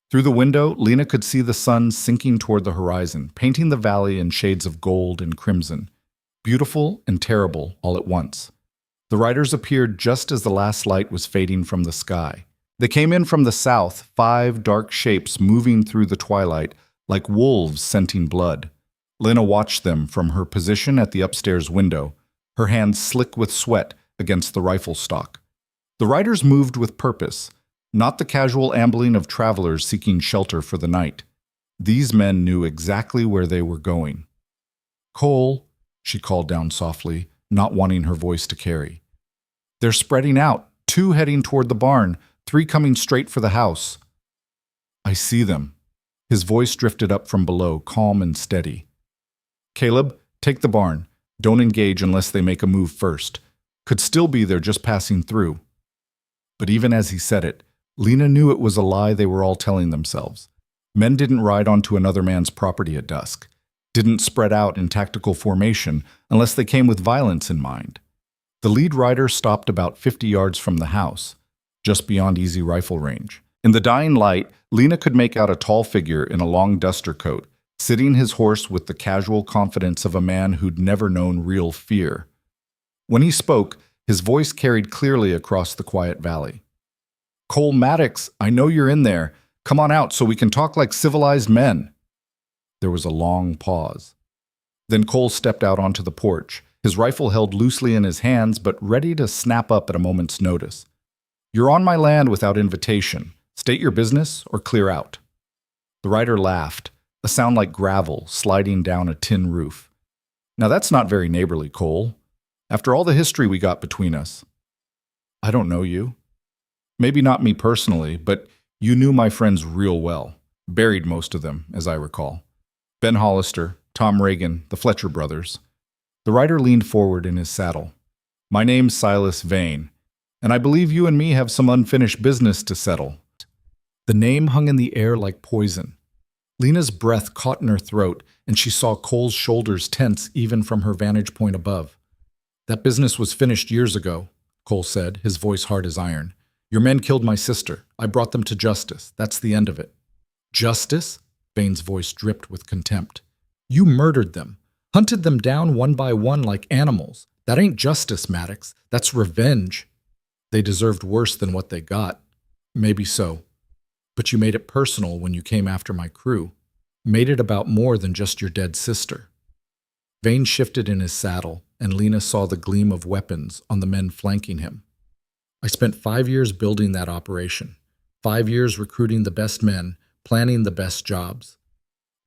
Through the window, Lena could see the sun sinking toward the horizon, painting the valley in shades of gold and crimson. Beautiful and terrible all at once. The riders appeared just as the last light was fading from the sky. They came in from the south, 5 dark shapes moving through the twilight, like wolves scenting blood. Lena watched them from her position at the upstairs window, her hands slick with sweat against the rifle stock. The riders moved with purpose, not the casual ambling of travelers seeking shelter for the night. These men knew exactly where they were going. Cole, she called down softly, not wanting her voice to carry. They're spreading out, 2 heading toward the barn, 3 coming straight for the house. I see them. His voice drifted up from below, calm and steady. Caleb, take the barn. Don't engage unless they make a move first. Could still be there just passing through. But even as he said it, Lena knew it was a lie they were all telling themselves. Men didn't ride onto another man's property at dusk, didn't spread out in tactical formation unless they came with violence in mind. The lead rider stopped about 50 yards from the house, just beyond easy rifle range. In the dying light, Lena could make out a tall figure in a long duster coat, sitting his horse with the casual confidence of a man who'd never known real fear. When he spoke, his voice carried clearly across the quiet valley. Cole Maddox, I know you're in there. Come on out so we can talk like civilized men. There was a long pause. Then Cole stepped out onto the porch, his rifle held loosely in his hands but ready to snap up at a moment's notice. You're on my land without invitation. State your business or clear out. The rider laughed, a sound like gravel sliding down a tin roof. Now that's not very neighborly, Cole. After all the history we got between us. I don't know you. Maybe not me personally, but you knew my friends real well. Buried most of them, as I recall. Ben Hollister, Tom Reagan, the Fletcher brothers. The rider leaned forward in his saddle. My name's Silas Vane, and I believe you and me have some unfinished business to settle. The name hung in the air like poison. Lena's breath caught in her throat, and she saw Cole's shoulders tense even from her vantage point above. That business was finished years ago, Cole said, his voice hard as iron. Your men killed my sister. I brought them to justice. That's the end of it. Justice? Vane's voice dripped with contempt. You murdered them. Hunted them down one by one like animals. That ain't justice, Maddox. That's revenge. They deserved worse than what they got. Maybe so. But you made it personal when you came after my crew. Made it about more than just your dead sister. Vane shifted in his saddle, and Lena saw the gleam of weapons on the men flanking him. I spent 5 years building that operation. 5 years recruiting the best men, planning the best jobs.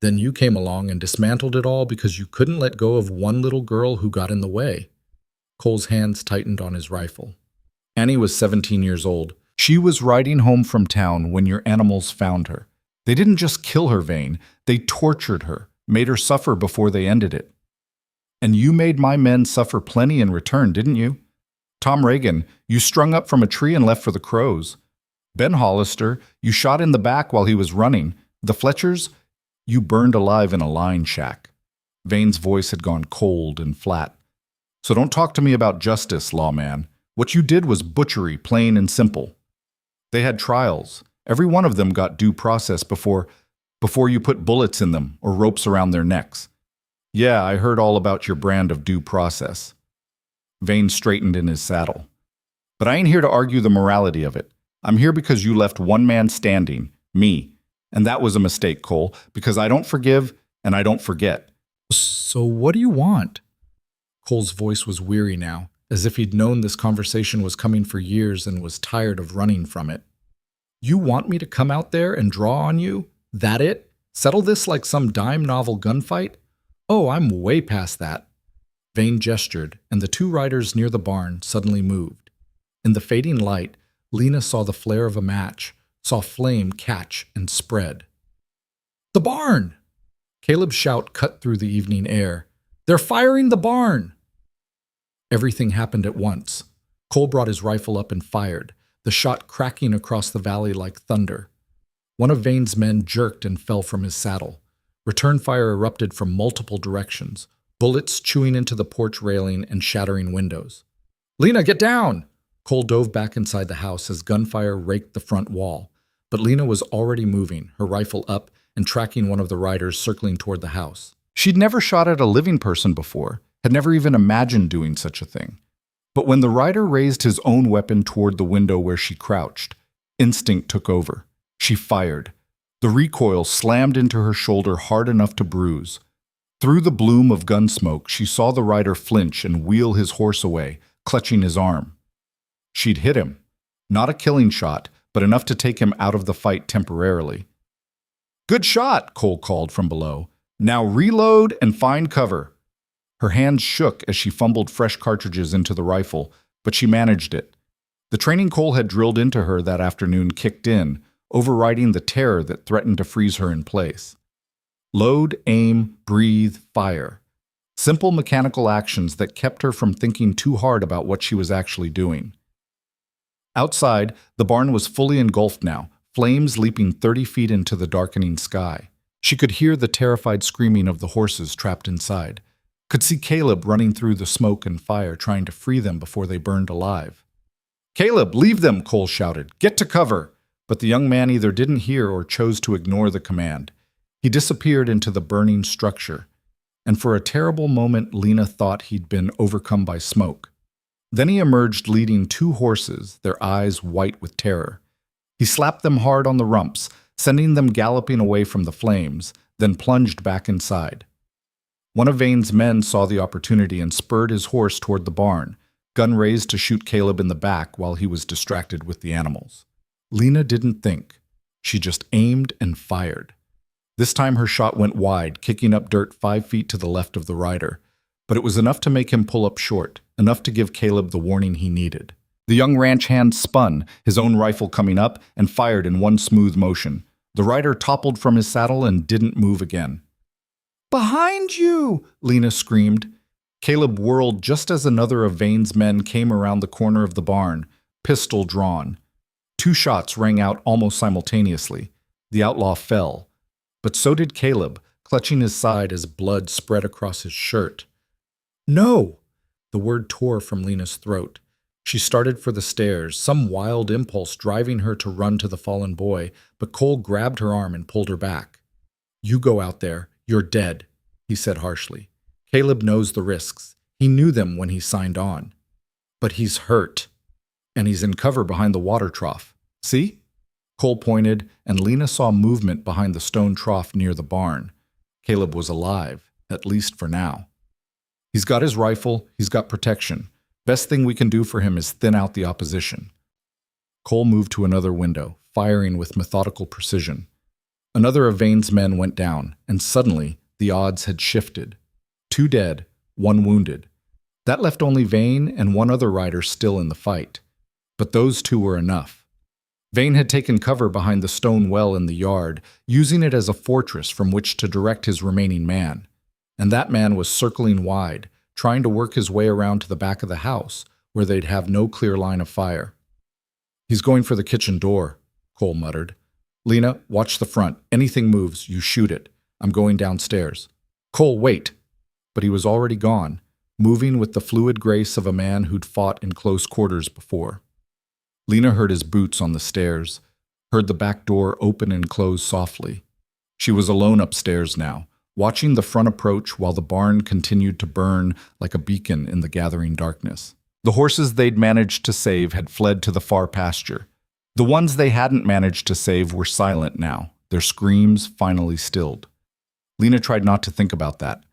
Then you came along and dismantled it all because you couldn't let go of one little girl who got in the way. Cole's hands tightened on his rifle. Annie was 17 years old. She was riding home from town when your animals found her. They didn't just kill her, Vane. They tortured her, made her suffer before they ended it. And you made my men suffer plenty in return, didn't you? Tom Reagan, you strung up from a tree and left for the crows. Ben Hollister, you shot in the back while he was running. The Fletchers, you burned alive in a line shack. Vane's voice had gone cold and flat. So don't talk to me about justice, lawman. What you did was butchery, plain and simple. They had trials. Every one of them got due process before you put bullets in them or ropes around their necks. Yeah, I heard all about your brand of due process. Vane straightened in his saddle. But I ain't here to argue the morality of it. I'm here because you left one man standing, me. And that was a mistake, Cole, because I don't forgive and I don't forget. So what do you want? Cole's voice was weary now, as if he'd known this conversation was coming for years and was tired of running from it. You want me to come out there and draw on you? That it? Settle this like some dime novel gunfight? Oh, I'm way past that. Vane gestured, and the two riders near the barn suddenly moved. In the fading light, Lena saw the flare of a match, saw flame catch and spread. The barn! Caleb's shout cut through the evening air. They're firing the barn! Everything happened at once. Cole brought his rifle up and fired, the shot cracking across the valley like thunder. One of Vane's men jerked and fell from his saddle. Return fire erupted from multiple directions, bullets chewing into the porch railing and shattering windows. Lena, get down! Cole dove back inside the house as gunfire raked the front wall, but Lena was already moving, her rifle up and tracking one of the riders circling toward the house. She'd never shot at a living person before, had never even imagined doing such a thing. But when the rider raised his own weapon toward the window where she crouched, instinct took over. She fired. The recoil slammed into her shoulder hard enough to bruise. Through the bloom of gun smoke, she saw the rider flinch and wheel his horse away, clutching his arm. She'd hit him. Not a killing shot, but enough to take him out of the fight temporarily. Good shot, Cole called from below. Now reload and find cover. Her hands shook as she fumbled fresh cartridges into the rifle, but she managed it. The training Cole had drilled into her that afternoon kicked in, overriding the terror that threatened to freeze her in place. Load, aim, breathe, fire. Simple mechanical actions that kept her from thinking too hard about what she was actually doing. Outside, the barn was fully engulfed now, flames leaping 30 feet into the darkening sky. She could hear the terrified screaming of the horses trapped inside, could see Caleb running through the smoke and fire trying to free them before they burned alive. Caleb, leave them, Cole shouted. Get to cover. But the young man either didn't hear or chose to ignore the command. He disappeared into the burning structure, and for a terrible moment Lena thought he'd been overcome by smoke. Then he emerged leading two horses, their eyes white with terror. He slapped them hard on the rumps, sending them galloping away from the flames, then plunged back inside. One of Vane's men saw the opportunity and spurred his horse toward the barn, gun raised to shoot Caleb in the back while he was distracted with the animals. Lena didn't think. She just aimed and fired. This time her shot went wide, kicking up dirt 5 feet to the left of the rider, but it was enough to make him pull up short, enough to give Caleb the warning he needed. The young ranch hand spun, his own rifle coming up, and fired in one smooth motion. The rider toppled from his saddle and didn't move again. Behind you! Lena screamed. Caleb whirled just as another of Vane's men came around the corner of the barn, pistol drawn. 2 shots rang out almost simultaneously. The outlaw fell. But so did Caleb, clutching his side as blood spread across his shirt. No! The word tore from Lena's throat. She started for the stairs, some wild impulse driving her to run to the fallen boy, but Cole grabbed her arm and pulled her back. You go out there. You're dead, he said harshly. Caleb knows the risks. He knew them when he signed on. But he's hurt. And he's in cover behind the water trough. See? Cole pointed, and Lena saw movement behind the stone trough near the barn. Caleb was alive, at least for now. He's got his rifle, he's got protection. Best thing we can do for him is thin out the opposition. Cole moved to another window, firing with methodical precision. Another of Vane's men went down, and suddenly the odds had shifted. 2 dead, 1 wounded. That left only Vane and 1 other rider still in the fight. But those 2 were enough. Vane had taken cover behind the stone well in the yard, using it as a fortress from which to direct his remaining man. And that man was circling wide, trying to work his way around to the back of the house, where they'd have no clear line of fire. He's going for the kitchen door, Cole muttered. Lena, watch the front. Anything moves, you shoot it. I'm going downstairs. Cole, wait. but he was already gone, moving with the fluid grace of a man who'd fought in close quarters before. Lena heard his boots on the stairs, heard the back door open and close softly. She was alone upstairs now, watching the front approach while the barn continued to burn like a beacon in the gathering darkness. The horses they'd managed to save had fled to the far pasture. The ones they hadn't managed to save were silent now, their screams finally stilled. Lena tried not to think about that,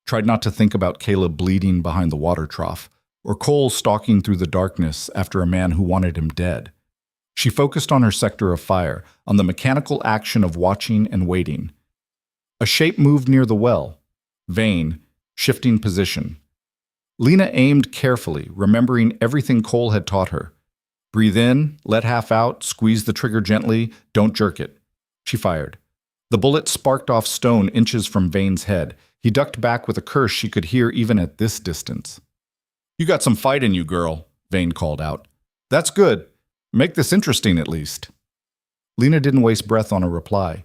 tried not to think about Caleb bleeding behind the water trough, or Cole stalking through the darkness after a man who wanted him dead. She focused on her sector of fire, on the mechanical action of watching and waiting. A shape moved near the well, Vane, shifting position. Lena aimed carefully, remembering everything Cole had taught her. Breathe in, let half out, squeeze the trigger gently, don't jerk it. She fired. The bullet sparked off stone inches from Vane's head. He ducked back with a curse she could hear even at this distance. "You got some fight in you, girl," Vane called out. "That's good. Make this interesting at least." Lena didn't waste breath on a reply.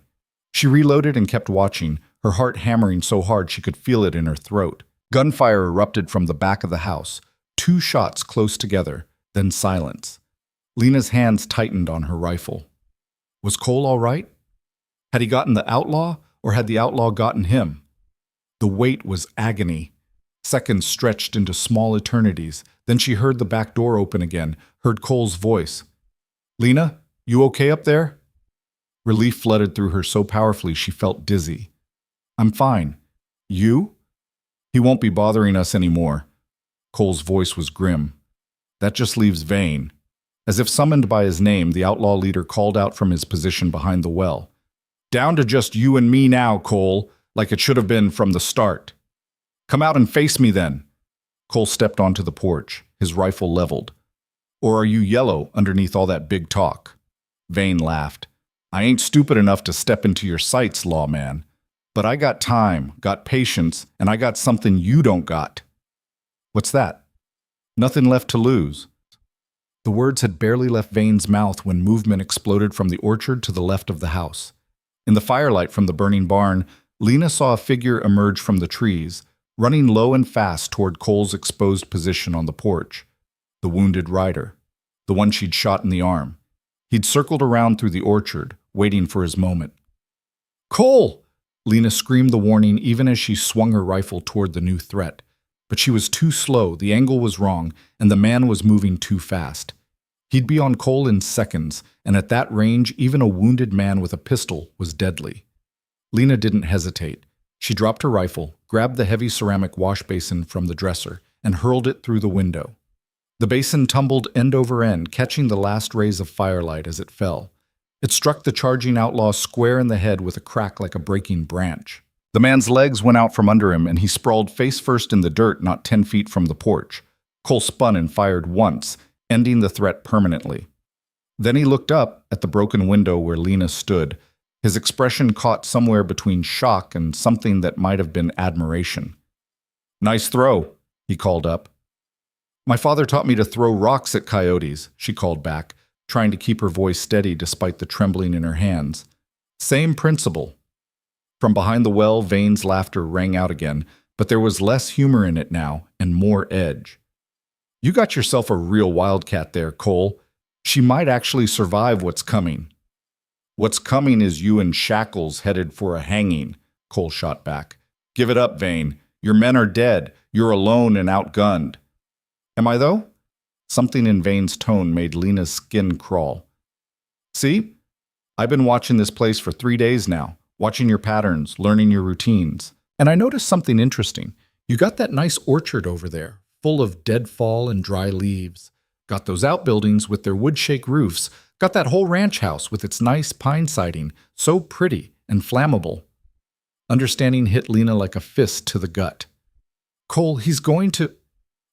She reloaded and kept watching, her heart hammering so hard she could feel it in her throat. Gunfire erupted from the back of the house, 2 shots close together, then silence. Lena's hands tightened on her rifle. Was Cole all right? Had he gotten the outlaw, or had the outlaw gotten him? The wait was agony. Seconds stretched into small eternities. Then she heard the back door open again, heard Cole's voice. "Lena, you okay up there?" Relief flooded through her so powerfully she felt dizzy. "I'm fine. You?" "He won't be bothering us anymore." Cole's voice was grim. "That just leaves Vane." As if summoned by his name, the outlaw leader called out from his position behind the well. "Down to just you and me now, Cole, like it should have been from the start." "Come out and face me then." Cole stepped onto the porch, his rifle leveled. "Or are you yellow underneath all that big talk?" Vane laughed. "I ain't stupid enough to step into your sights, lawman. But I got time, got patience, and I got something you don't got." "What's that?" "Nothing left to lose." The words had barely left Vane's mouth when movement exploded from the orchard to the left of the house. In the firelight from the burning barn, Lena saw a figure emerge from the trees, running low and fast toward Cole's exposed position on the porch. The wounded rider, the one she'd shot in the arm. He'd circled around through the orchard, waiting for his moment. "Cole!" Lena screamed the warning even as she swung her rifle toward the new threat. But she was too slow, the angle was wrong, and the man was moving too fast. He'd be on Cole in seconds, and at that range, even a wounded man with a pistol was deadly. Lena didn't hesitate. She dropped her rifle, grabbed the heavy ceramic wash basin from the dresser, and hurled it through the window. The basin tumbled end over end, catching the last rays of firelight as it fell. It struck the charging outlaw square in the head with a crack like a breaking branch. The man's legs went out from under him, and he sprawled face first in the dirt not 10 feet from the porch. Cole spun and fired once, ending the threat permanently. Then he looked up at the broken window where Lena stood, his expression caught somewhere between shock and something that might have been admiration. "Nice throw," he called up. "My father taught me to throw rocks at coyotes," she called back, trying to keep her voice steady despite the trembling in her hands. "Same principle." From behind the well, Vane's laughter rang out again, but there was less humor in it now and more edge. "You got yourself a real wildcat there, Cole. She might actually survive what's coming." "What's coming is you in shackles headed for a hanging," Cole shot back. "Give it up, Vane. Your men are dead. You're alone and outgunned." "Am I, though?" Something in Vane's tone made Lena's skin crawl. "See? I've been watching this place for 3 days now, watching your patterns, learning your routines. And I noticed something interesting. You got that nice orchard over there, full of deadfall and dry leaves. Got those outbuildings with their wood-shake roofs. Got that whole ranch house with its nice pine siding, so pretty and flammable." Understanding hit Lena like a fist to the gut. "Cole, he's going to—"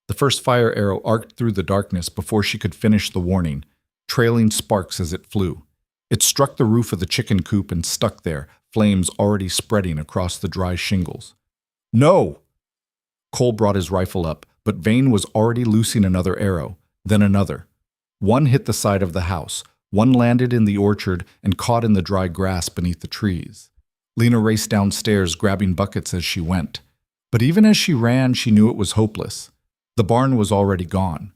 The first fire arrow arced through the darkness before she could finish the warning, trailing sparks as it flew. It struck the roof of the chicken coop and stuck there, flames already spreading across the dry shingles. "No!" Cole brought his rifle up, but Vane was already loosing another arrow, then another. One hit the side of the house, one landed in the orchard and caught in the dry grass beneath the trees. Lena raced downstairs, grabbing buckets as she went. But even as she ran, she knew it was hopeless. The barn was already gone.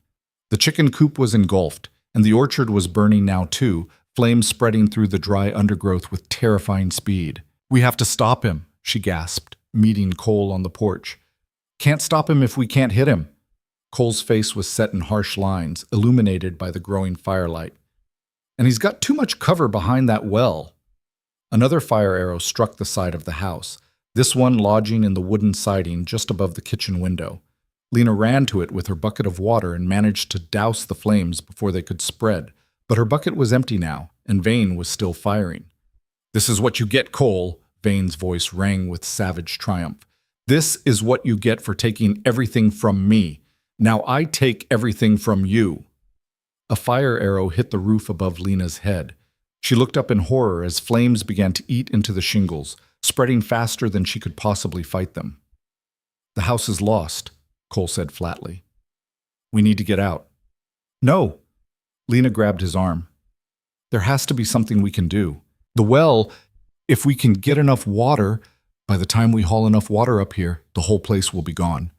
The chicken coop was engulfed, and the orchard was burning now too, flames spreading through the dry undergrowth with terrifying speed. "We have to stop him," she gasped, meeting Cole on the porch. "Can't stop him if we can't hit him." Cole's face was set in harsh lines, illuminated by the growing firelight. "And he's got too much cover behind that well." Another fire arrow struck the side of the house, this one lodging in the wooden siding just above the kitchen window. Lena ran to it with her bucket of water and managed to douse the flames before they could spread, but her bucket was empty now, and Vane was still firing. "This is what you get, Cole," Vane's voice rang with savage triumph. "This is what you get for taking everything from me. Now I take everything from you." A fire arrow hit the roof above Lena's head. She looked up in horror as flames began to eat into the shingles, spreading faster than she could possibly fight them. "The house is lost," Cole said flatly. "We need to get out." "No." Lena grabbed his arm. "There has to be something we can do. The well, if we can get enough water, by the time we haul enough water up here, the whole place will be gone."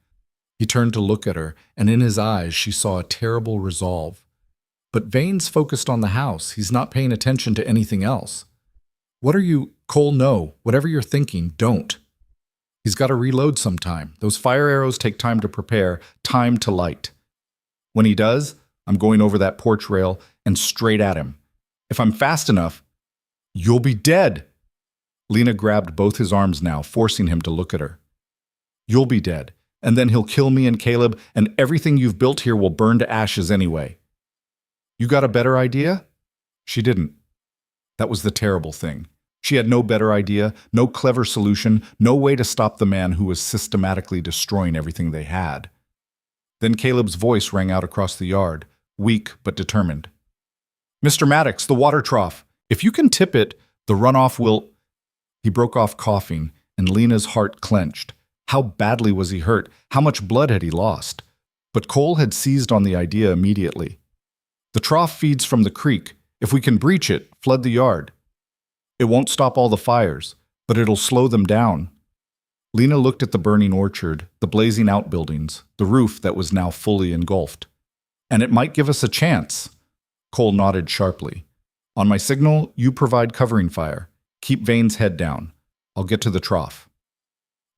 He turned to look at her, and in his eyes she saw a terrible resolve. "But Vane's focused on the house. He's not paying attention to anything else." "What are you—" "Cole, no. Whatever you're thinking, don't. He's got to reload sometime. Those fire arrows take time to prepare, time to light. When he does, I'm going over that porch rail and straight at him. If I'm fast enough, you'll be dead." Lena grabbed both his arms now, forcing him to look at her. "You'll be dead, and then he'll kill me and Caleb, and everything you've built here will burn to ashes anyway. You got a better idea?" She didn't. That was the terrible thing. She had no better idea, no clever solution, no way to stop the man who was systematically destroying everything they had. Then Caleb's voice rang out across the yard, weak but determined. "Mr. Maddox, the water trough. If you can tip it, the runoff will—" He broke off coughing, and Lena's heart clenched. How badly was he hurt? How much blood had he lost? But Cole had seized on the idea immediately. "The trough feeds from the creek. If we can breach it, flood the yard. It won't stop all the fires, but it'll slow them down." Lena looked at the burning orchard, the blazing outbuildings, the roof that was now fully engulfed. "And it might give us a chance." Cole nodded sharply. "On my signal, you provide covering fire. Keep Vane's head down. I'll get to the trough."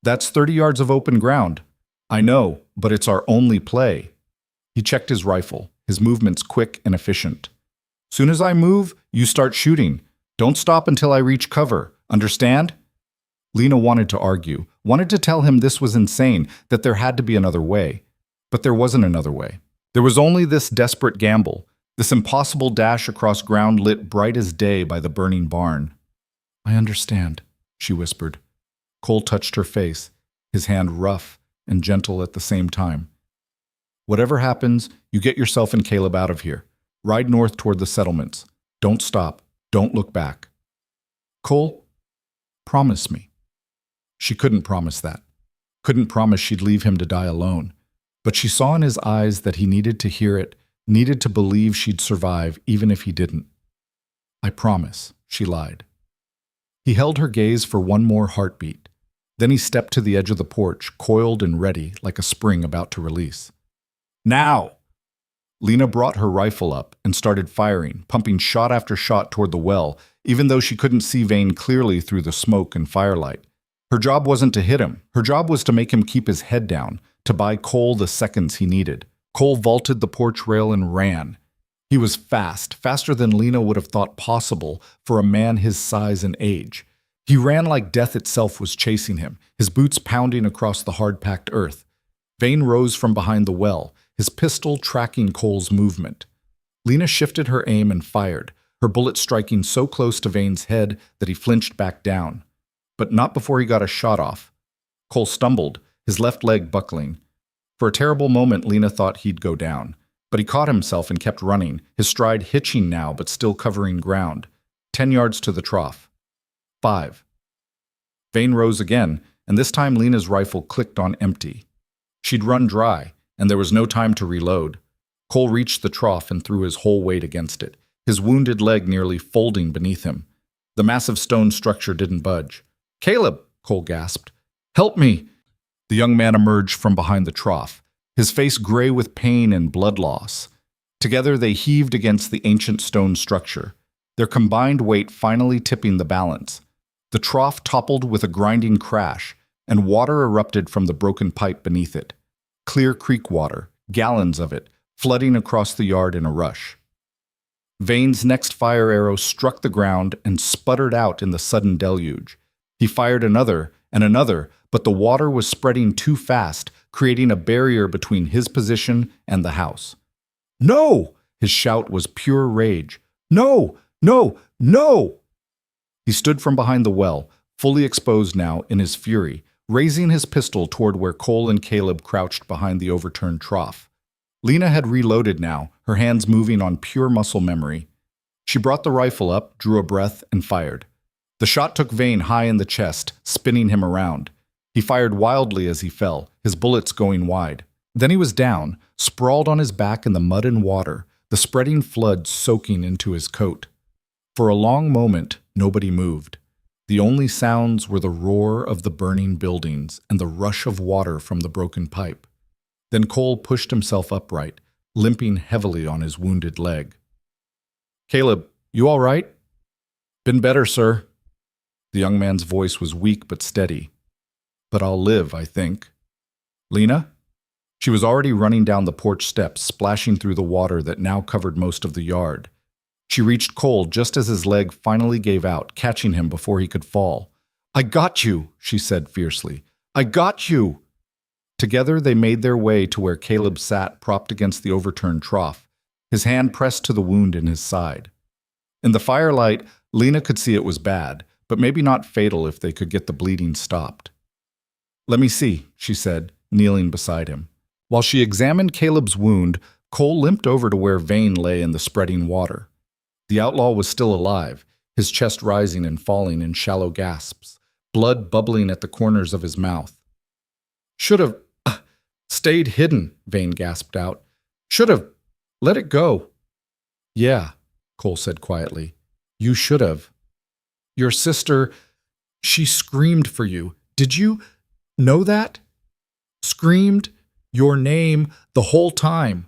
"That's 30 yards of open ground." "I know, but it's our only play." He checked his rifle, his movements quick and efficient. "Soon as I move, you start shooting. Don't stop until I reach cover. Understand?" Lena wanted to argue, wanted to tell him this was insane, that there had to be another way. But there wasn't another way. There was only this desperate gamble, this impossible dash across ground lit bright as day by the burning barn. "I understand," she whispered. Cole touched her face, his hand rough and gentle at the same time. "Whatever happens, you get yourself and Caleb out of here. Ride north toward the settlements. Don't stop. Don't look back." "Cole, promise me." She couldn't promise that. Couldn't promise she'd leave him to die alone. But she saw in his eyes that he needed to hear it, needed to believe she'd survive even if he didn't. "I promise," she lied. He held her gaze for one more heartbeat. Then he stepped to the edge of the porch, coiled and ready, like a spring about to release. "Now!" Lena brought her rifle up and started firing, pumping shot after shot toward the well, even though she couldn't see Vane clearly through the smoke and firelight. Her job wasn't to hit him. Her job was to make him keep his head down, to buy Cole the seconds he needed. Cole vaulted the porch rail and ran. He was fast, faster than Lena would have thought possible for a man his size and age. He ran like death itself was chasing him, his boots pounding across the hard-packed earth. Vane rose from behind the well, his pistol tracking Cole's movement. Lena shifted her aim and fired, her bullet striking so close to Vane's head that he flinched back down. But not before he got a shot off. Cole stumbled, his left leg buckling. For a terrible moment, Lena thought he'd go down. But he caught himself and kept running, his stride hitching now but still covering ground. 10 yards to the trough. 5. Vane rose again, and this time Lena's rifle clicked on empty. She'd run dry, and there was no time to reload. Cole reached the trough and threw his whole weight against it, his wounded leg nearly folding beneath him. The massive stone structure didn't budge. "Caleb!" Cole gasped. "Help me!" The young man emerged from behind the trough, his face gray with pain and blood loss. Together they heaved against the ancient stone structure, their combined weight finally tipping the balance. The trough toppled with a grinding crash, and water erupted from the broken pipe beneath it. Clear creek water, gallons of it, flooding across the yard in a rush. Vane's next fire arrow struck the ground and sputtered out in the sudden deluge. He fired another and another, but the water was spreading too fast, creating a barrier between his position and the house. "No!" His shout was pure rage. "No! No! No!" He stood from behind the well, fully exposed now in his fury, raising his pistol toward where Cole and Caleb crouched behind the overturned trough. Lena had reloaded now, her hands moving on pure muscle memory. She brought the rifle up, drew a breath, and fired. The shot took Vane high in the chest, spinning him around. He fired wildly as he fell, his bullets going wide. Then he was down, sprawled on his back in the mud and water, the spreading flood soaking into his coat. For a long moment, nobody moved. The only sounds were the roar of the burning buildings and the rush of water from the broken pipe. Then Cole pushed himself upright, limping heavily on his wounded leg. "Caleb, you all right?" "Been better, sir." The young man's voice was weak but steady. "But I'll live, I think." "Lena?" She was already running down the porch steps, splashing through the water that now covered most of the yard. She reached Cole just as his leg finally gave out, catching him before he could fall. "I got you," she said fiercely. "I got you." Together they made their way to where Caleb sat propped against the overturned trough, his hand pressed to the wound in his side. In the firelight, Lena could see it was bad, but maybe not fatal if they could get the bleeding stopped. "Let me see," she said, kneeling beside him. While she examined Caleb's wound, Cole limped over to where Vane lay in the spreading water. The outlaw was still alive, his chest rising and falling in shallow gasps, blood bubbling at the corners of his mouth. "Should have stayed hidden," Vane gasped out. "Should have let it go." "Yeah," Cole said quietly. "You should have. Your sister, she screamed for you. Did you know that? Screamed your name the whole time."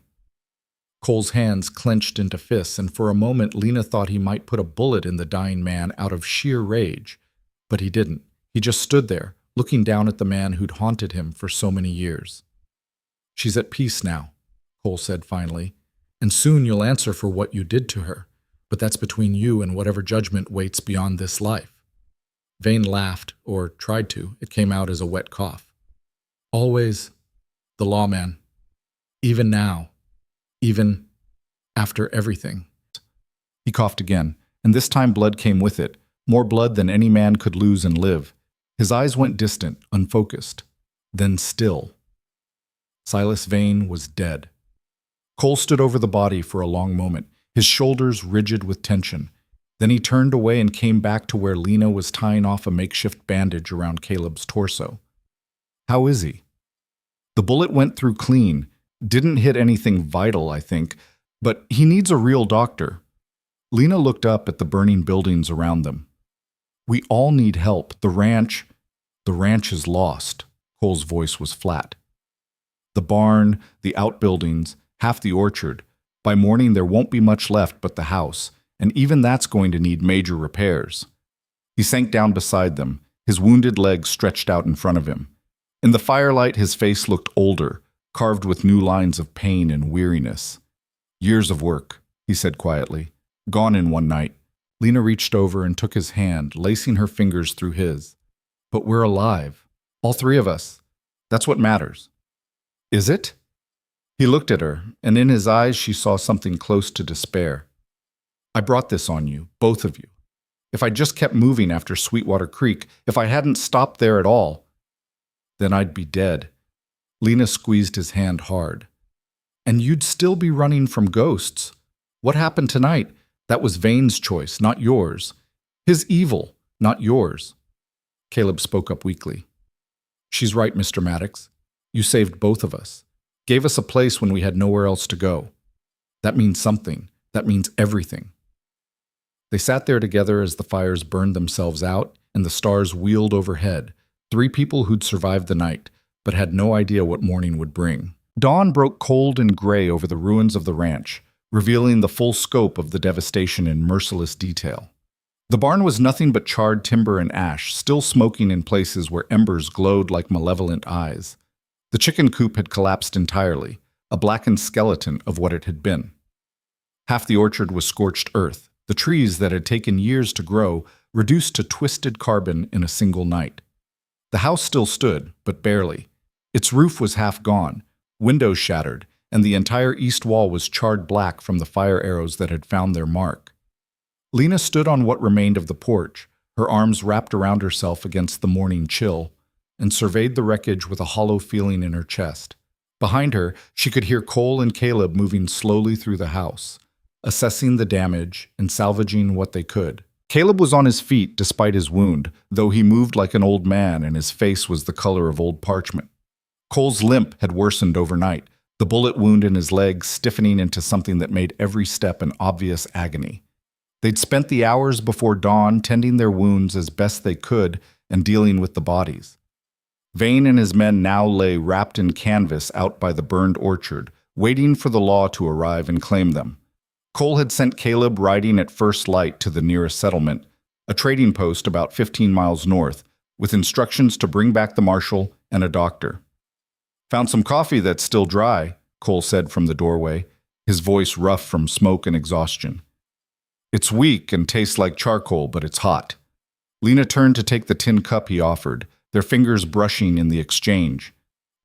Cole's hands clenched into fists, and for a moment Lena thought he might put a bullet in the dying man out of sheer rage. But he didn't. He just stood there, looking down at the man who'd haunted him for so many years. "She's at peace now," Cole said finally, "and soon you'll answer for what you did to her. But that's between you and whatever judgment waits beyond this life." Vane laughed, or tried to. It came out as a wet cough. "Always the lawman. Even now. Even after everything." He coughed again, and this time blood came with it, more blood than any man could lose and live. His eyes went distant, unfocused, then still. Silas Vane was dead. Cole stood over the body for a long moment, his shoulders rigid with tension. Then he turned away and came back to where Lena was tying off a makeshift bandage around Caleb's torso. "How is he?" "The bullet went through clean. Didn't hit anything vital, I think, but he needs a real doctor." Lena looked up at the burning buildings around them. "We all need help. The ranch is lost." Cole's voice was flat. "The barn, the outbuildings, half the orchard. By morning there won't be much left but the house, and even that's going to need major repairs." He sank down beside them, his wounded legs stretched out in front of him. In the firelight his face looked older, carved with new lines of pain and weariness. "Years of work," he said quietly. "Gone in one night." Lena reached over and took his hand, lacing her fingers through his. "But we're alive. All three of us. That's what matters." "Is it?" He looked at her, and in his eyes she saw something close to despair. "I brought this on you, both of you. If I just kept moving after Sweetwater Creek, if I hadn't stopped there at all, then I'd be dead." Lena squeezed his hand hard. "And you'd still be running from ghosts. What happened tonight? That was Vane's choice, not yours. His evil, not yours." Caleb spoke up weakly. "She's right, Mr. Maddox. You saved both of us. Gave us a place when we had nowhere else to go. That means something. That means everything." They sat there together as the fires burned themselves out and the stars wheeled overhead, three people who'd survived the night, but had no idea what morning would bring. Dawn broke cold and gray over the ruins of the ranch, revealing the full scope of the devastation in merciless detail. The barn was nothing but charred timber and ash, still smoking in places where embers glowed like malevolent eyes. The chicken coop had collapsed entirely, a blackened skeleton of what it had been. Half the orchard was scorched earth, the trees that had taken years to grow reduced to twisted carbon in a single night. The house still stood, but barely. Its roof was half gone, windows shattered, and the entire east wall was charred black from the fire arrows that had found their mark. Lena stood on what remained of the porch, her arms wrapped around herself against the morning chill, and surveyed the wreckage with a hollow feeling in her chest. Behind her, she could hear Cole and Caleb moving slowly through the house, assessing the damage and salvaging what they could. Caleb was on his feet despite his wound, though he moved like an old man and his face was the color of old parchment. Cole's limp had worsened overnight, the bullet wound in his leg stiffening into something that made every step an obvious agony. They'd spent the hours before dawn tending their wounds as best they could and dealing with the bodies. Vane and his men now lay wrapped in canvas out by the burned orchard, waiting for the law to arrive and claim them. Cole had sent Caleb riding at first light to the nearest settlement, a trading post about 15 miles north, with instructions to bring back the marshal and a doctor. "Found some coffee that's still dry," Cole said from the doorway, his voice rough from smoke and exhaustion. "It's weak and tastes like charcoal, but it's hot." Lena turned to take the tin cup he offered, their fingers brushing in the exchange.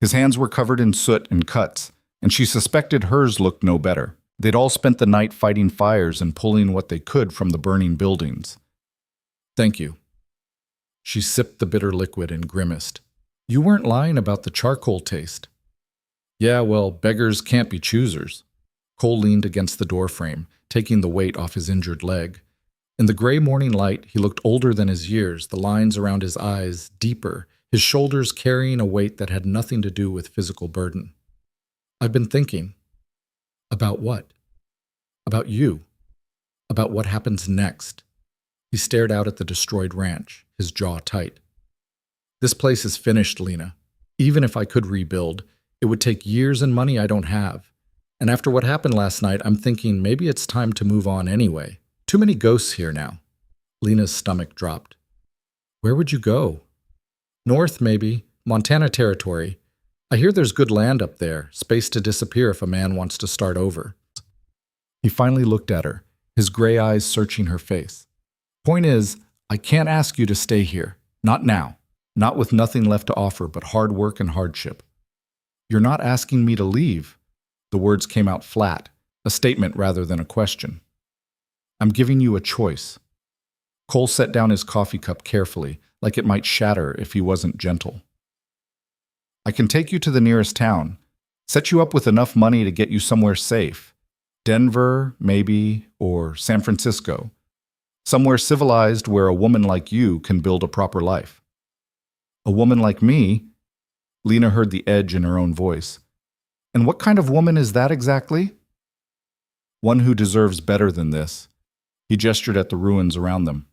His hands were covered in soot and cuts, and she suspected hers looked no better. They'd all spent the night fighting fires and pulling what they could from the burning buildings. "Thank you." She sipped the bitter liquid and grimaced. "You weren't lying about the charcoal taste." "Yeah, well, beggars can't be choosers." Cole leaned against the doorframe, taking the weight off his injured leg. In the gray morning light, he looked older than his years, the lines around his eyes deeper, his shoulders carrying a weight that had nothing to do with physical burden. "I've been thinking." "About what?" "About you. About what happens next." He stared out at the destroyed ranch, his jaw tight. "This place is finished, Lena. Even if I could rebuild, it would take years and money I don't have. And after what happened last night, I'm thinking maybe it's time to move on anyway. Too many ghosts here now." Lena's stomach dropped. "Where would you go?" "North, maybe. Montana territory. I hear there's good land up there, space to disappear if a man wants to start over." He finally looked at her, his gray eyes searching her face. "Point is, I can't ask you to stay here. Not now. Not with nothing left to offer but hard work and hardship." "You're not asking me to leave." The words came out flat, a statement rather than a question. "I'm giving you a choice." Cole set down his coffee cup carefully, like it might shatter if he wasn't gentle. "I can take you to the nearest town, set you up with enough money to get you somewhere safe. Denver, maybe, or San Francisco. Somewhere civilized where a woman like you can build a proper life." "A woman like me?" Lena heard the edge in her own voice. "And what kind of woman is that exactly?" "One who deserves better than this." He gestured at the ruins around them.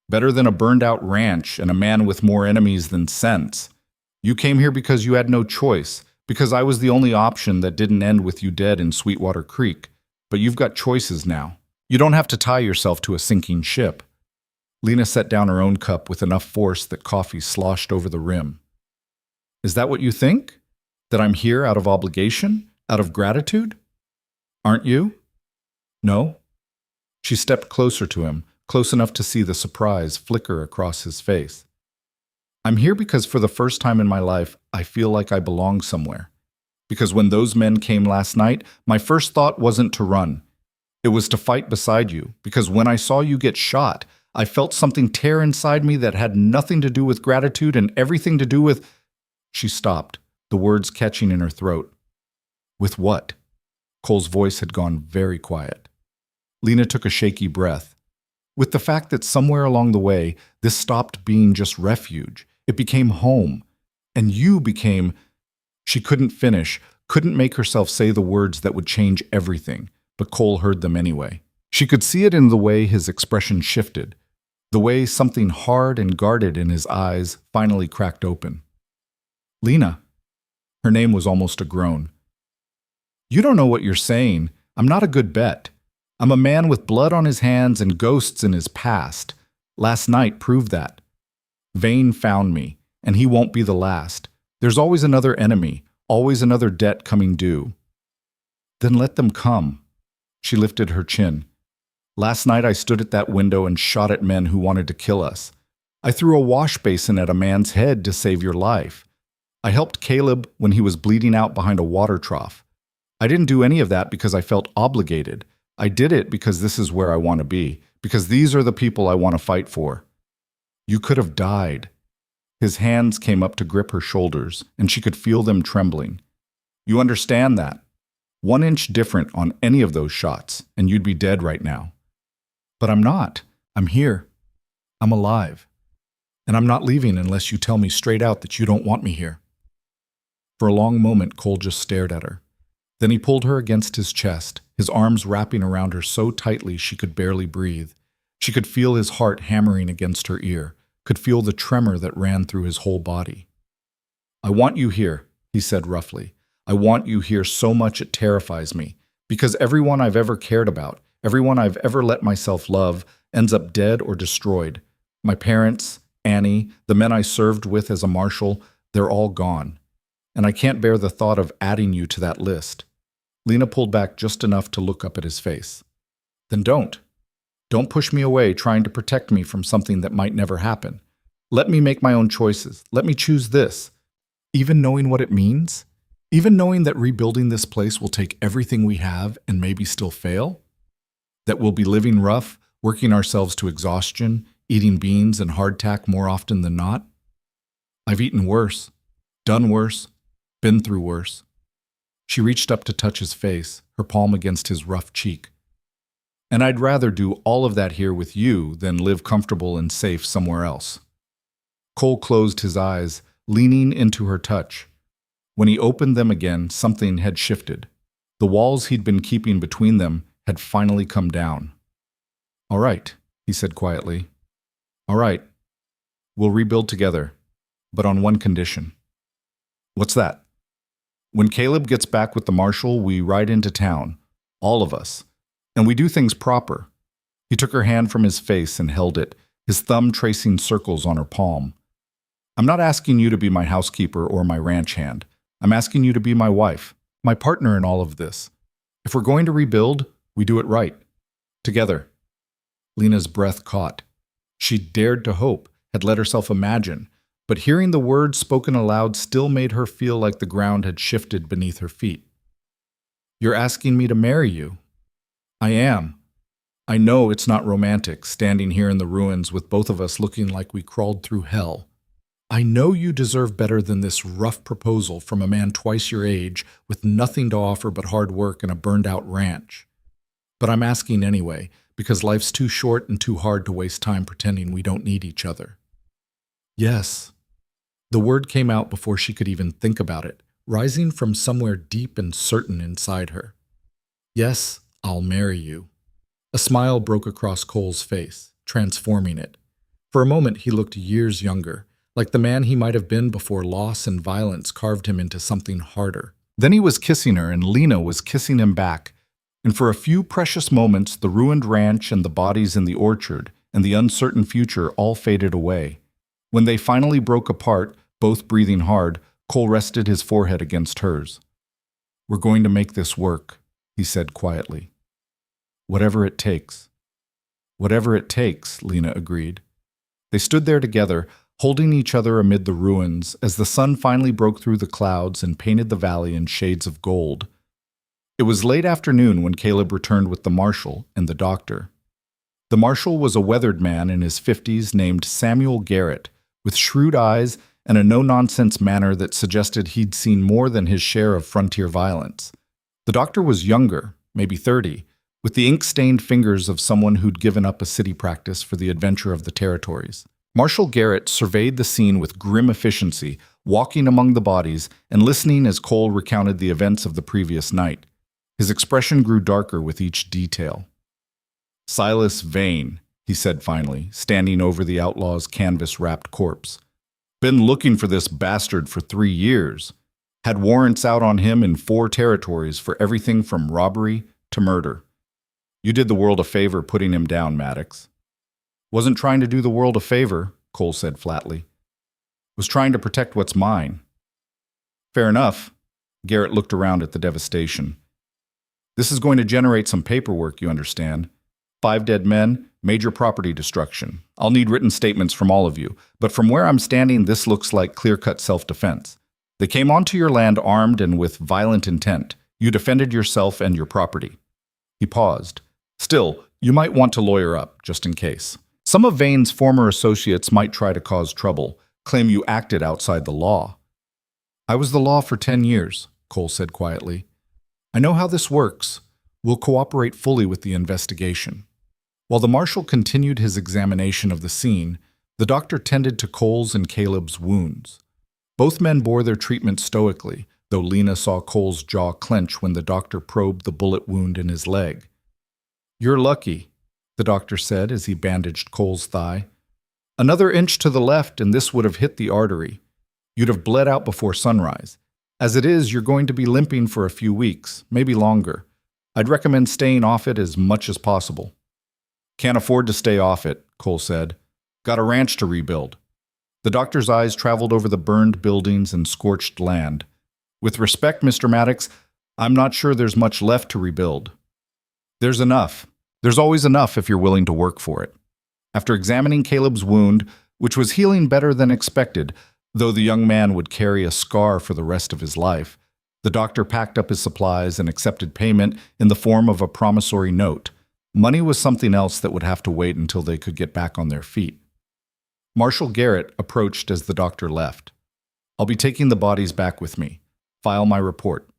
"Better than a burned-out ranch and a man with more enemies than sense. You came here because you had no choice, because I was the only option that didn't end with you dead in Sweetwater Creek. But you've got choices now. You don't have to tie yourself to a sinking ship." Lena set down her own cup with enough force that coffee sloshed over the rim. "Is that what you think? That I'm here out of obligation? Out of gratitude?" "Aren't you?" "No." She stepped closer to him, close enough to see the surprise flicker across his face. "I'm here because for the first time in my life, I feel like I belong somewhere. Because when those men came last night, my first thought wasn't to run. It was to fight beside you, because when I saw you get shot, I felt something tear inside me that had nothing to do with gratitude and everything to do with—" She stopped, the words catching in her throat. "With what?" Cole's voice had gone very quiet. Lena took a shaky breath. "With the fact that somewhere along the way, this stopped being just refuge. It became home. And you became—" She couldn't finish, couldn't make herself say the words that would change everything, but Cole heard them anyway. She could see it in the way his expression shifted, the way something hard and guarded in his eyes finally cracked open. "Lena," Her name was almost a groan. You don't know what you're saying. I'm not a good bet. I'm a man with blood on his hands and ghosts in his past. Last night proved that. Vane found me, and he won't be the last. There's always another enemy, always another debt coming due. Then let them come. She lifted her chin. Last night I stood at that window and shot at men who wanted to kill us. I threw a wash basin at a man's head to save your life. I helped Caleb when he was bleeding out behind a water trough. I didn't do any of that because I felt obligated. I did it because this is where I want to be, because these are the people I want to fight for. You could have died. His hands came up to grip her shoulders, and she could feel them trembling. You understand that? 1 inch different on any of those shots, and you'd be dead right now. But I'm not. I'm here. I'm alive. And I'm not leaving unless you tell me straight out that you don't want me here. For a long moment, Cole just stared at her. Then he pulled her against his chest, his arms wrapping around her so tightly she could barely breathe. She could feel his heart hammering against her ear, could feel the tremor that ran through his whole body. I want you here, he said roughly. I want you here so much it terrifies me, because everyone I've ever cared about, everyone I've ever let myself love, ends up dead or destroyed. My parents, Annie, the men I served with as a marshal, they're all gone. And I can't bear the thought of adding you to that list. Lena pulled back just enough to look up at his face. Then don't. Don't push me away trying to protect me from something that might never happen. Let me make my own choices. Let me choose this. Even knowing what it means? Even knowing that rebuilding this place will take everything we have and maybe still fail? That we'll be living rough, working ourselves to exhaustion, eating beans and hardtack more often than not? I've eaten worse, done worse, been through worse. She reached up to touch his face, her palm against his rough cheek. And I'd rather do all of that here with you than live comfortable and safe somewhere else. Cole closed his eyes, leaning into her touch. When he opened them again, something had shifted. The walls he'd been keeping between them had finally come down. All right, he said quietly. All right, we'll rebuild together, but on one condition. What's that? When Caleb gets back with the marshal, we ride into town, all of us, and we do things proper. He took her hand from his face and held it, his thumb tracing circles on her palm. I'm not asking you to be my housekeeper or my ranch hand. I'm asking you to be my wife, my partner in all of this. If we're going to rebuild, we do it right. Together. Lena's breath caught. She dared to hope, had let herself imagine, but hearing the words spoken aloud still made her feel like the ground had shifted beneath her feet. You're asking me to marry you? I am. I know it's not romantic, standing here in the ruins with both of us looking like we crawled through hell. I know you deserve better than this rough proposal from a man twice your age with nothing to offer but hard work and a burned-out ranch. But I'm asking anyway, because life's too short and too hard to waste time pretending we don't need each other. Yes. The word came out before she could even think about it, rising from somewhere deep and certain inside her. Yes, I'll marry you. A smile broke across Cole's face, transforming it. For a moment he looked years younger, like the man he might have been before loss and violence carved him into something harder. Then he was kissing her and Lena was kissing him back, and for a few precious moments the ruined ranch and the bodies in the orchard and the uncertain future all faded away. When they finally broke apart, both breathing hard, Cole rested his forehead against hers. We're going to make this work, he said quietly. Whatever it takes. Whatever it takes, Lena agreed. They stood there together, holding each other amid the ruins as the sun finally broke through the clouds and painted the valley in shades of gold. It was late afternoon when Caleb returned with the marshal and the doctor. The marshal was a weathered man in his 50s named Samuel Garrett, with shrewd eyes and a no-nonsense manner that suggested he'd seen more than his share of frontier violence. The doctor was younger, maybe 30, with the ink-stained fingers of someone who'd given up a city practice for the adventure of the territories. Marshal Garrett surveyed the scene with grim efficiency, walking among the bodies and listening as Cole recounted the events of the previous night. His expression grew darker with each detail. Silas Vane, he said finally, standing over the outlaw's canvas-wrapped corpse. Been looking for this bastard for 3 years. Had warrants out on him in 4 territories for everything from robbery to murder. You did the world a favor putting him down, Maddox. Wasn't trying to do the world a favor, Cole said flatly. Was trying to protect what's mine. Fair enough. Garrett looked around at the devastation. This is going to generate some paperwork, you understand. 5 dead men, major property destruction. I'll need written statements from all of you, but from where I'm standing, this looks like clear-cut self-defense. They came onto your land armed and with violent intent. You defended yourself and your property. He paused. Still, you might want to lawyer up, just in case. Some of Vane's former associates might try to cause trouble, claim you acted outside the law. I was the law for 10 years, Cole said quietly. I know how this works. We'll cooperate fully with the investigation. While the marshal continued his examination of the scene, the doctor tended to Cole's and Caleb's wounds. Both men bore their treatment stoically, though Lena saw Cole's jaw clench when the doctor probed the bullet wound in his leg. You're lucky, the doctor said as he bandaged Cole's thigh. Another inch to the left and this would have hit the artery. You'd have bled out before sunrise. As it is, you're going to be limping for a few weeks, maybe longer. I'd recommend staying off it as much as possible. Can't afford to stay off it, Cole said. Got a ranch to rebuild. The doctor's eyes traveled over the burned buildings and scorched land. With respect, Mr. Maddox, I'm not sure there's much left to rebuild. There's enough. There's always enough if you're willing to work for it. After examining Caleb's wound, which was healing better than expected, though the young man would carry a scar for the rest of his life, the doctor packed up his supplies and accepted payment in the form of a promissory note. Money was something else that would have to wait until they could get back on their feet. Marshal Garrett approached as the doctor left. I'll be taking the bodies back with me. File my report.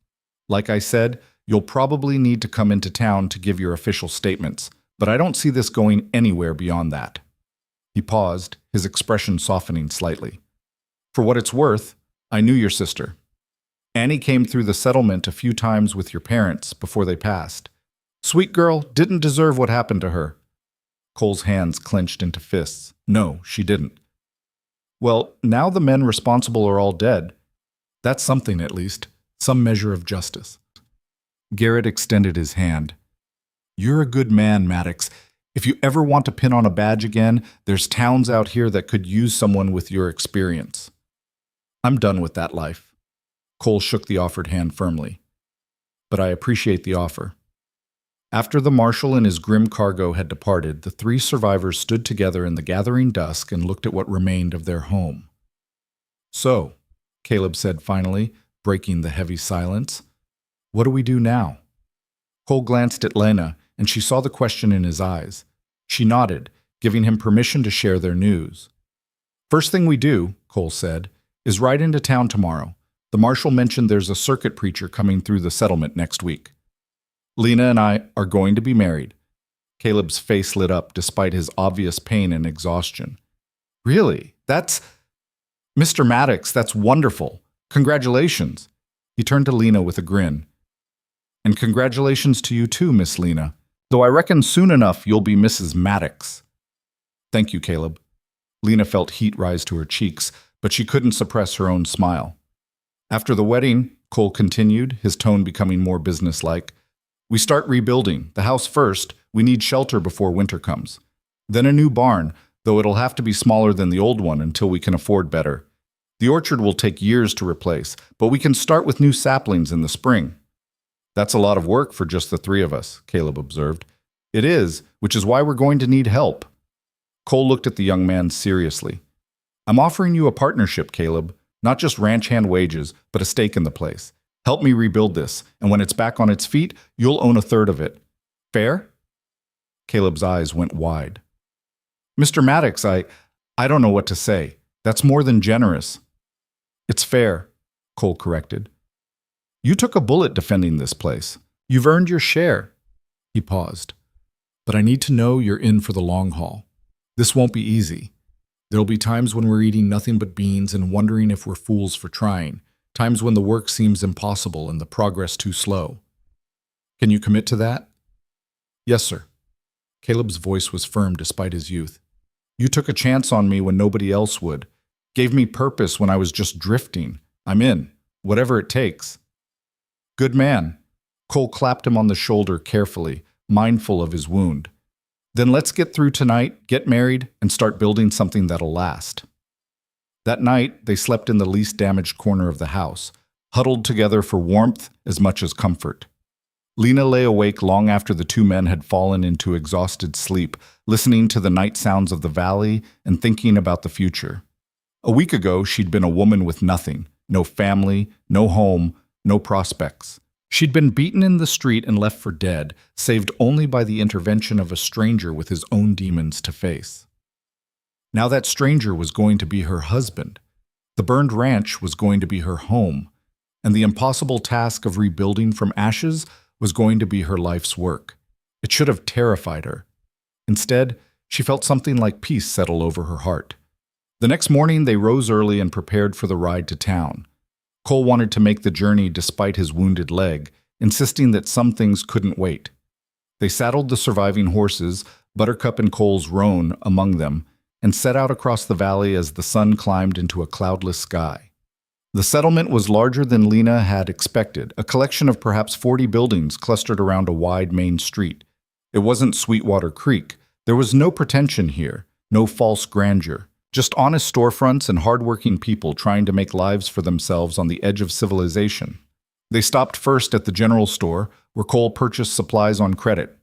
Like I said, you'll probably need to come into town to give your official statements, but I don't see this going anywhere beyond that. He paused, his expression softening slightly. For what it's worth, I knew your sister. Annie came through the settlement a few times with your parents before they passed. Sweet girl didn't deserve what happened to her. Cole's hands clenched into fists. No, she didn't. Well, now the men responsible are all dead. That's something, at least. Some measure of justice. Garrett extended his hand. You're a good man, Maddox. If you ever want to pin on a badge again, there's towns out here that could use someone with your experience. I'm done with that life. Cole shook the offered hand firmly. But I appreciate the offer. After the marshal and his grim cargo had departed, the 3 survivors stood together in the gathering dusk and looked at what remained of their home. So, Caleb said finally, breaking the heavy silence, what do we do now? Cole glanced at Lena, and she saw the question in his eyes. She nodded, giving him permission to share their news. First thing we do, Cole said, is ride into town tomorrow. The marshal mentioned there's a circuit preacher coming through the settlement next week. Lena and I are going to be married. Caleb's face lit up despite his obvious pain and exhaustion. Really? That's... Mr. Maddox, that's wonderful. Congratulations. He turned to Lena with a grin. And congratulations to you too, Miss Lena. Though I reckon soon enough you'll be Mrs. Maddox. Thank you, Caleb. Lena felt heat rise to her cheeks, but she couldn't suppress her own smile. After the wedding, Cole continued, his tone becoming more businesslike, we start rebuilding. The house first. We need shelter before winter comes. Then a new barn, though it'll have to be smaller than the old one until we can afford better. The orchard will take years to replace, but we can start with new saplings in the spring. That's a lot of work for just the 3 of us, Caleb observed. It is, which is why we're going to need help. Cole looked at the young man seriously. I'm offering you a partnership, Caleb. Not just ranch hand wages, but a stake in the place. Help me rebuild this, and when it's back on its feet, you'll own 1/3 of it. Fair? Caleb's eyes went wide. Mr. Maddox, I don't know what to say. That's more than generous. It's fair, Cole corrected. You took a bullet defending this place. You've earned your share. He paused. But I need to know you're in for the long haul. This won't be easy. There'll be times when we're eating nothing but beans and wondering if we're fools for trying. Times when the work seems impossible and the progress too slow. Can you commit to that? Yes, sir. Caleb's voice was firm despite his youth. You took a chance on me when nobody else would. Gave me purpose when I was just drifting. I'm in. Whatever it takes. Good man. Cole clapped him on the shoulder carefully, mindful of his wound. Then let's get through tonight, get married, and start building something that'll last. That night, they slept in the least damaged corner of the house, huddled together for warmth as much as comfort. Lena lay awake long after the two men had fallen into exhausted sleep, listening to the night sounds of the valley and thinking about the future. A week ago, she'd been a woman with nothing, no family, no home, no prospects. She'd been beaten in the street and left for dead, saved only by the intervention of a stranger with his own demons to face. Now that stranger was going to be her husband. The burned ranch was going to be her home, and the impossible task of rebuilding from ashes was going to be her life's work. It should have terrified her. Instead, she felt something like peace settle over her heart. The next morning, they rose early and prepared for the ride to town. Cole wanted to make the journey despite his wounded leg, insisting that some things couldn't wait. They saddled the surviving horses, Buttercup and Cole's roan among them, and set out across the valley as the sun climbed into a cloudless sky. The settlement was larger than Lena had expected, a collection of perhaps 40 buildings clustered around a wide main street. It wasn't Sweetwater Creek. There was no pretension here, no false grandeur. Just honest storefronts and hardworking people trying to make lives for themselves on the edge of civilization. They stopped first at the general store, where Cole purchased supplies on credit.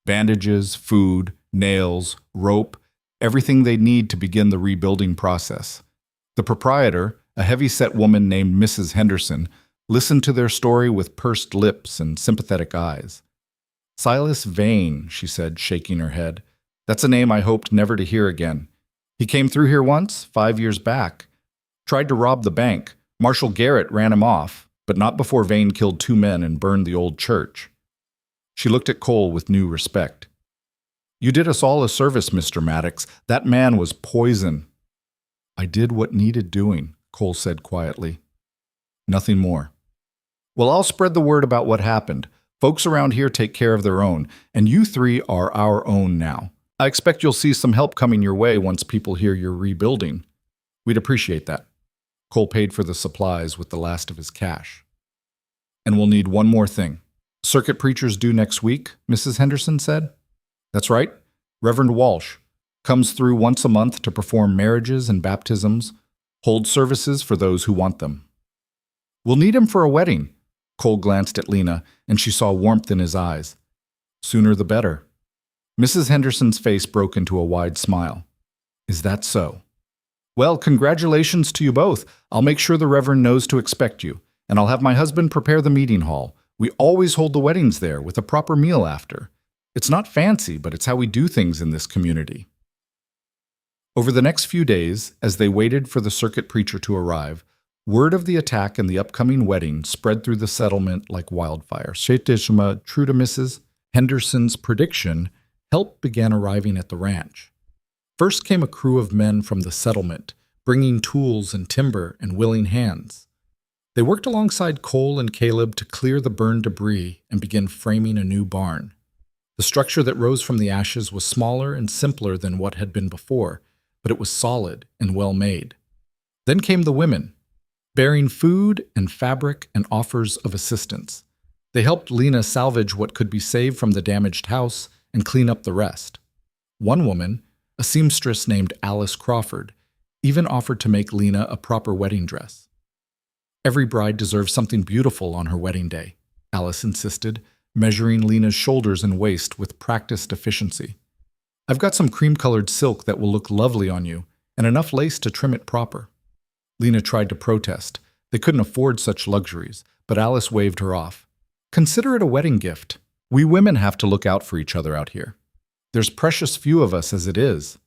Bandages, food, nails, rope, everything they'd need to begin the rebuilding process. The proprietor, a heavy-set woman named Mrs. Henderson, listened to their story with pursed lips and sympathetic eyes. Silas Vane, she said, shaking her head. That's a name I hoped never to hear again. He came through here once, 5 years back. Tried to rob the bank. Marshal Garrett ran him off, but not before Vane killed 2 men and burned the old church. She looked at Cole with new respect. You did us all a service, Mr. Maddox. That man was poison. I did what needed doing, Cole said quietly. Nothing more. Well, I'll spread the word about what happened. Folks around here take care of their own, and you 3 are our own now. I expect you'll see some help coming your way once people hear you're rebuilding. We'd appreciate that. Cole paid for the supplies with the last of his cash. And we'll need one more thing. Circuit preachers due next week, Mrs. Henderson said. That's right. Reverend Walsh comes through once a month to perform marriages and baptisms, hold services for those who want them. We'll need him for a wedding. Cole glanced at Lena, and she saw warmth in his eyes. Sooner the better. Mrs. Henderson's face broke into a wide smile. Is that so? Well, congratulations to you both. I'll make sure the Reverend knows to expect you, and I'll have my husband prepare the meeting hall. We always hold the weddings there with a proper meal after. It's not fancy, but it's how we do things in this community. Over the next few days, as they waited for the circuit preacher to arrive, word of the attack and the upcoming wedding spread through the settlement like wildfire. True to Mrs. Henderson's prediction, help began arriving at the ranch. First came a crew of men from the settlement, bringing tools and timber and willing hands. They worked alongside Cole and Caleb to clear the burned debris and begin framing a new barn. The structure that rose from the ashes was smaller and simpler than what had been before, but it was solid and well made. Then came the women, bearing food and fabric and offers of assistance. They helped Lena salvage what could be saved from the damaged house and clean up the rest. One woman, a seamstress named Alice Crawford, even offered to make Lena a proper wedding dress. Every bride deserves something beautiful on her wedding day, Alice insisted, measuring Lena's shoulders and waist with practiced efficiency. I've got some cream-colored silk that will look lovely on you, and enough lace to trim it proper. Lena tried to protest. They couldn't afford such luxuries, but Alice waved her off. Consider it a wedding gift. We women have to look out for each other out here. There's precious few of us as it is.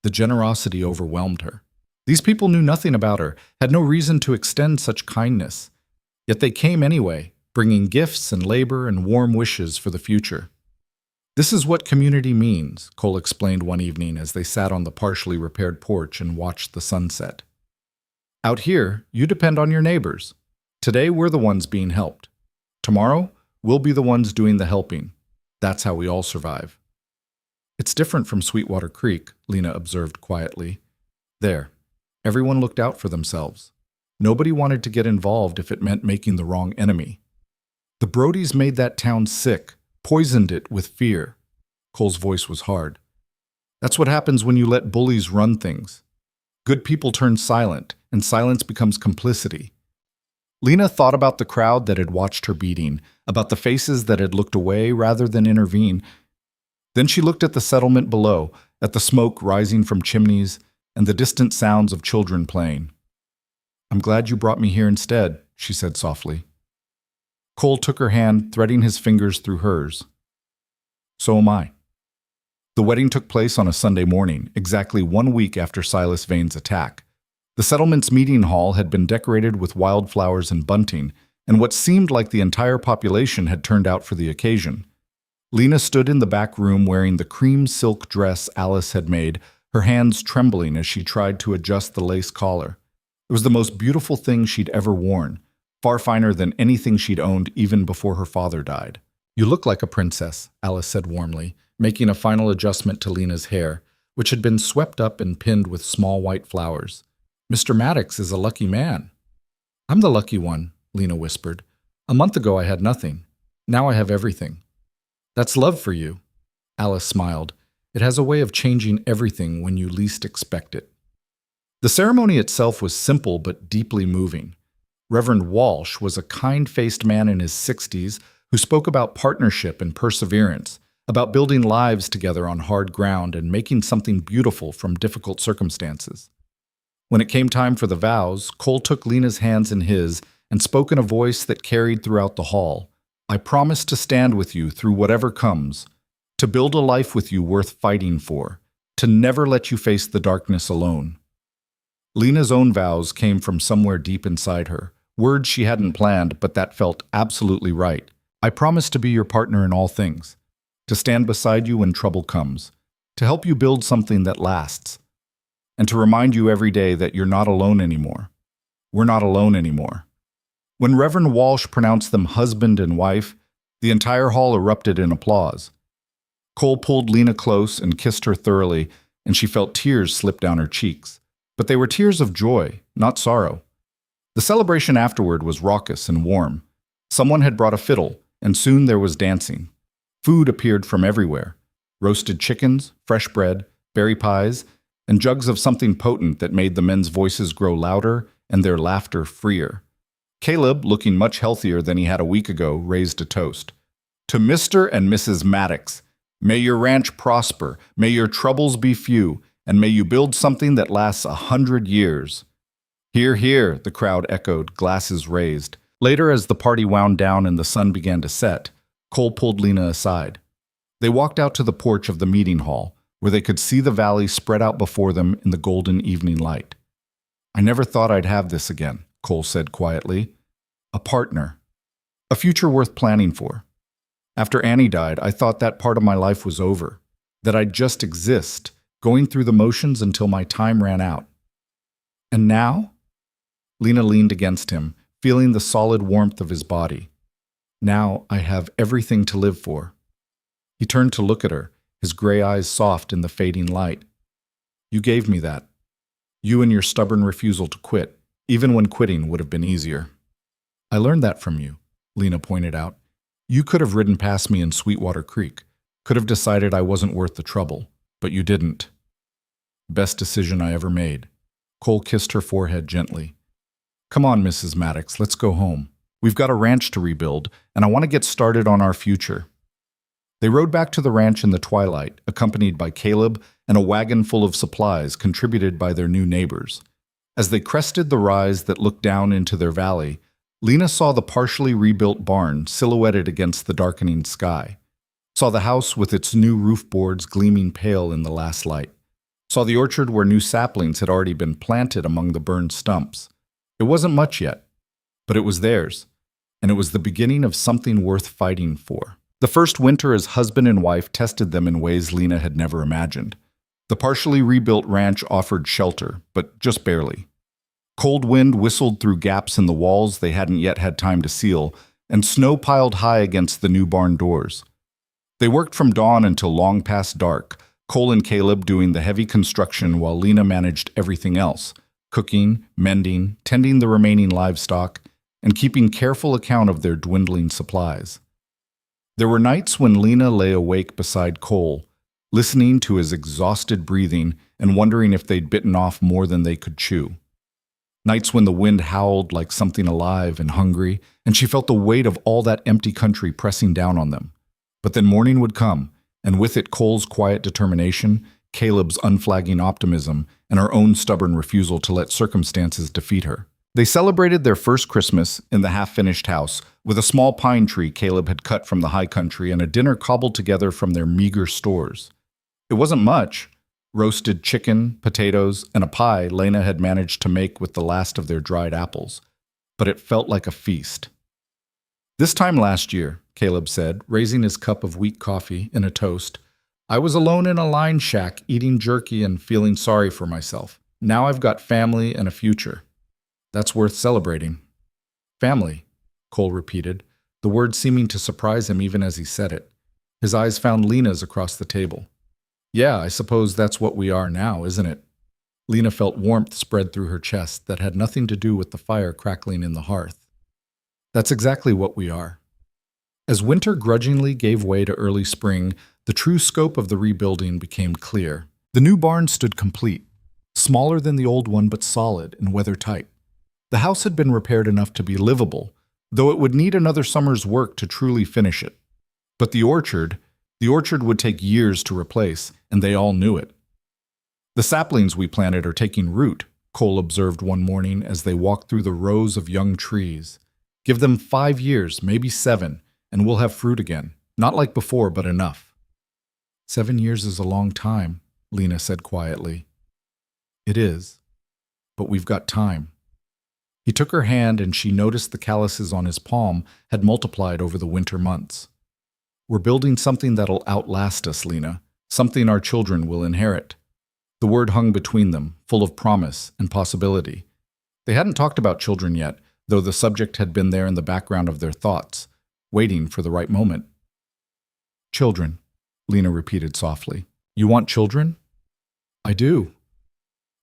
The generosity overwhelmed her. These people knew nothing about her, had no reason to extend such kindness. Yet they came anyway, bringing gifts and labor and warm wishes for the future. This is what community means, Cole explained one evening as they sat on the partially repaired porch and watched the sunset. Out here, you depend on your neighbors. Today, we're the ones being helped. Tomorrow, we'll be the ones doing the helping. That's how we all survive. It's different from Sweetwater Creek, Lena observed quietly. There, everyone looked out for themselves. Nobody wanted to get involved if it meant making the wrong enemy. The Brodies made that town sick, poisoned it with fear. Cole's voice was hard. That's what happens when you let bullies run things. Good people turn silent, and silence becomes complicity. Lena thought about the crowd that had watched her beating, about the faces that had looked away rather than intervene. Then she looked at the settlement below, at the smoke rising from chimneys, and the distant sounds of children playing. "I'm glad you brought me here instead," she said softly. Cole took her hand, threading his fingers through hers. "So am I." The wedding took place on a Sunday morning, exactly 1 week after Silas Vane's attack. The settlement's meeting hall had been decorated with wildflowers and bunting, and what seemed like the entire population had turned out for the occasion. Lena stood in the back room wearing the cream silk dress Alice had made, her hands trembling as she tried to adjust the lace collar. It was the most beautiful thing she'd ever worn, far finer than anything she'd owned even before her father died. "You look like a princess," Alice said warmly, making a final adjustment to Lena's hair, which had been swept up and pinned with small white flowers. "Mr. Maddox is a lucky man." "I'm the lucky one," Lena whispered. "A month ago I had nothing. Now I have everything." "That's love for you." Alice smiled. "It has a way of changing everything when you least expect it." The ceremony itself was simple but deeply moving. Reverend Walsh was a kind-faced man in his 60s who spoke about partnership and perseverance, about building lives together on hard ground and making something beautiful from difficult circumstances. When it came time for the vows, Cole took Lena's hands in his and spoke in a voice that carried throughout the hall. "I promise to stand with you through whatever comes, to build a life with you worth fighting for, to never let you face the darkness alone." Lena's own vows came from somewhere deep inside her, words she hadn't planned but that felt absolutely right. "I promise to be your partner in all things, to stand beside you when trouble comes, to help you build something that lasts, and to remind you every day that you're not alone anymore. We're not alone anymore." When Reverend Walsh pronounced them husband and wife, the entire hall erupted in applause. Cole pulled Lena close and kissed her thoroughly, and she felt tears slip down her cheeks. But they were tears of joy, not sorrow. The celebration afterward was raucous and warm. Someone had brought a fiddle, and soon there was dancing. Food appeared from everywhere: roasted chickens, fresh bread, berry pies, and jugs of something potent that made the men's voices grow louder and their laughter freer. Caleb, looking much healthier than he had a week ago, raised a toast. "To Mr. and Mrs. Maddox, may your ranch prosper, may your troubles be few, and may you build something that lasts 100 years. "Hear, hear," the crowd echoed, glasses raised. Later, as the party wound down and the sun began to set, Cole pulled Lena aside. They walked out to the porch of the meeting hall, where they could see the valley spread out before them in the golden evening light. "I never thought I'd have this again," Cole said quietly. "A partner. A future worth planning for. After Annie died, I thought that part of my life was over, that I'd just exist, going through the motions until my time ran out. And now?" Lena leaned against him, feeling the solid warmth of his body. "Now I have everything to live for." He turned to look at her, his gray eyes soft in the fading light. "You gave me that. You and your stubborn refusal to quit, even when quitting would have been easier." "I learned that from you," Lena pointed out. "You could have ridden past me in Sweetwater Creek, could have decided I wasn't worth the trouble, but you didn't." "Best decision I ever made." Cole kissed her forehead gently. "Come on, Mrs. Maddox, let's go home. We've got a ranch to rebuild, and I want to get started on our future." They rode back to the ranch in the twilight, accompanied by Caleb and a wagon full of supplies contributed by their new neighbors. As they crested the rise that looked down into their valley, Lena saw the partially rebuilt barn silhouetted against the darkening sky, saw the house with its new roof boards gleaming pale in the last light, saw the orchard where new saplings had already been planted among the burned stumps. It wasn't much yet, but it was theirs, and it was the beginning of something worth fighting for. The first winter as husband and wife tested them in ways Lena had never imagined. The partially rebuilt ranch offered shelter, but just barely. Cold wind whistled through gaps in the walls they hadn't yet had time to seal, and snow piled high against the new barn doors. They worked from dawn until long past dark, Cole and Caleb doing the heavy construction while Lena managed everything else: cooking, mending, tending the remaining livestock, and keeping careful account of their dwindling supplies. There were nights when Lena lay awake beside Cole, listening to his exhausted breathing and wondering if they'd bitten off more than they could chew. Nights when the wind howled like something alive and hungry, and she felt the weight of all that empty country pressing down on them. But then morning would come, and with it Cole's quiet determination, Caleb's unflagging optimism, and her own stubborn refusal to let circumstances defeat her. They celebrated their first Christmas in the half-finished house with a small pine tree Caleb had cut from the high country and a dinner cobbled together from their meager stores. It wasn't much. Roasted chicken, potatoes, and a pie Lena had managed to make with the last of their dried apples. But it felt like a feast. This time last year, Caleb said, raising his cup of weak coffee in a toast, I was alone in a line shack eating jerky and feeling sorry for myself. Now I've got family and a future. That's worth celebrating. Family, Cole repeated, the word seeming to surprise him even as he said it. His eyes found Lena's across the table. Yeah, I suppose that's what we are now, isn't it? Lena felt warmth spread through her chest that had nothing to do with the fire crackling in the hearth. That's exactly what we are. As winter grudgingly gave way to early spring, the true scope of the rebuilding became clear. The new barn stood complete, smaller than the old one but solid and weather-tight. The house had been repaired enough to be livable, though it would need another summer's work to truly finish it. But the orchard would take years to replace, and they all knew it. The saplings we planted are taking root, Cole observed one morning as they walked through the rows of young trees. Give them 5 years, maybe 7, and we'll have fruit again. Not like before, but enough. 7 years is a long time, Lena said quietly. It is, but we've got time. He took her hand and she noticed the calluses on his palm had multiplied over the winter months. We're building something that'll outlast us, Lena, something our children will inherit. The word hung between them, full of promise and possibility. They hadn't talked about children yet, though the subject had been there in the background of their thoughts, waiting for the right moment. Children, Lena repeated softly. You want children? I do.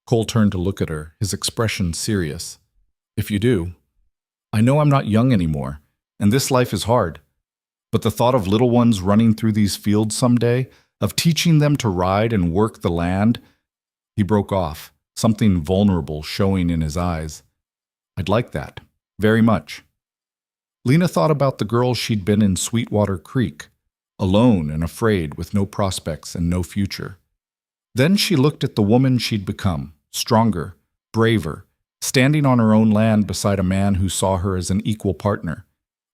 Cole turned to look at her, his expression serious. If you do, I know I'm not young anymore, and this life is hard. But the thought of little ones running through these fields someday, of teaching them to ride and work the land, he broke off, something vulnerable showing in his eyes. I'd like that, very much. Lena thought about the girl she'd been in Sweetwater Creek, alone and afraid with no prospects and no future. Then she looked at the woman she'd become, stronger, braver, standing on her own land beside a man who saw her as an equal partner.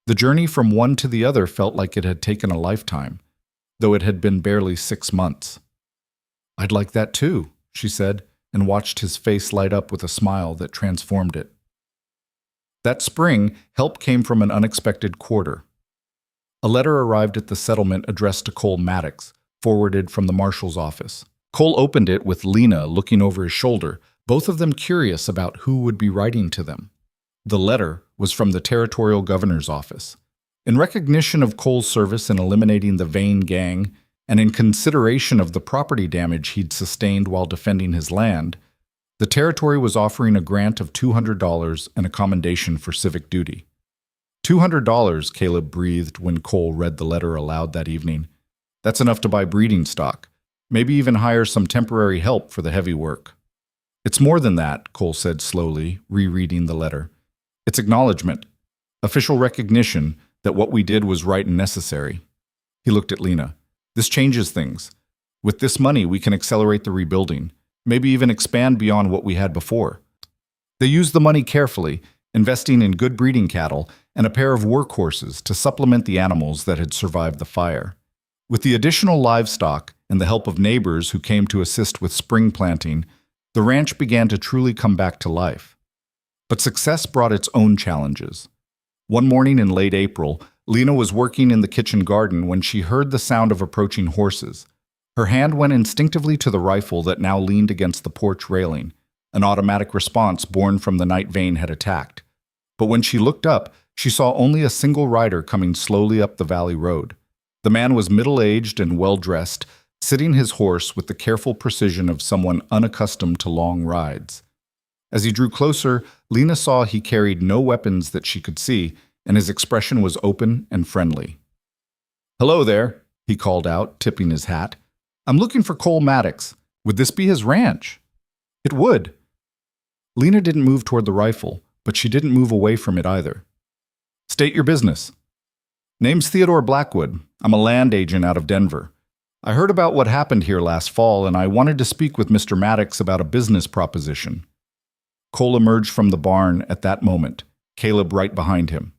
The journey from one to the other felt like it had taken a lifetime, though it had been barely 6 months. I'd like that too, she said, and watched his face light up with a smile that transformed it. That spring, help came from an unexpected quarter. A letter arrived at the settlement addressed to Cole Maddox, forwarded from the marshal's office. Cole opened it with Lena looking over his shoulder, both of them curious about who would be writing to them. The letter was from the territorial governor's office. In recognition of Cole's service in eliminating the Vane gang, and in consideration of the property damage he'd sustained while defending his land, the territory was offering a grant of $200 and a commendation for civic duty. $200, Caleb breathed when Cole read the letter aloud that evening. That's enough to buy breeding stock, maybe even hire some temporary help for the heavy work. It's more than that, Cole said slowly, rereading the letter. It's acknowledgement, official recognition that what we did was right and necessary. He looked at Lena. This changes things. With this money, we can accelerate the rebuilding, maybe even expand beyond what we had before. They used the money carefully, investing in good breeding cattle and a pair of workhorses to supplement the animals that had survived the fire. With the additional livestock and the help of neighbors who came to assist with spring planting, the ranch began to truly come back to life. But success brought its own challenges. One morning in late April, Lena was working in the kitchen garden when she heard the sound of approaching horses. Her hand went instinctively to the rifle that now leaned against the porch railing, an automatic response born from the night Vane had attacked. But when she looked up, she saw only a single rider coming slowly up the valley road. The man was middle-aged and well-dressed, sitting his horse with the careful precision of someone unaccustomed to long rides. As he drew closer, Lena saw he carried no weapons that she could see, and his expression was open and friendly. "Hello there," he called out, tipping his hat. "I'm looking for Cole Maddox. Would this be his ranch?" "It would." Lena didn't move toward the rifle, but she didn't move away from it either. "State your business." "Name's Theodore Blackwood. I'm a land agent out of Denver. I heard about what happened here last fall, and I wanted to speak with Mr. Maddox about a business proposition." Cole emerged from the barn at that moment, Caleb right behind him.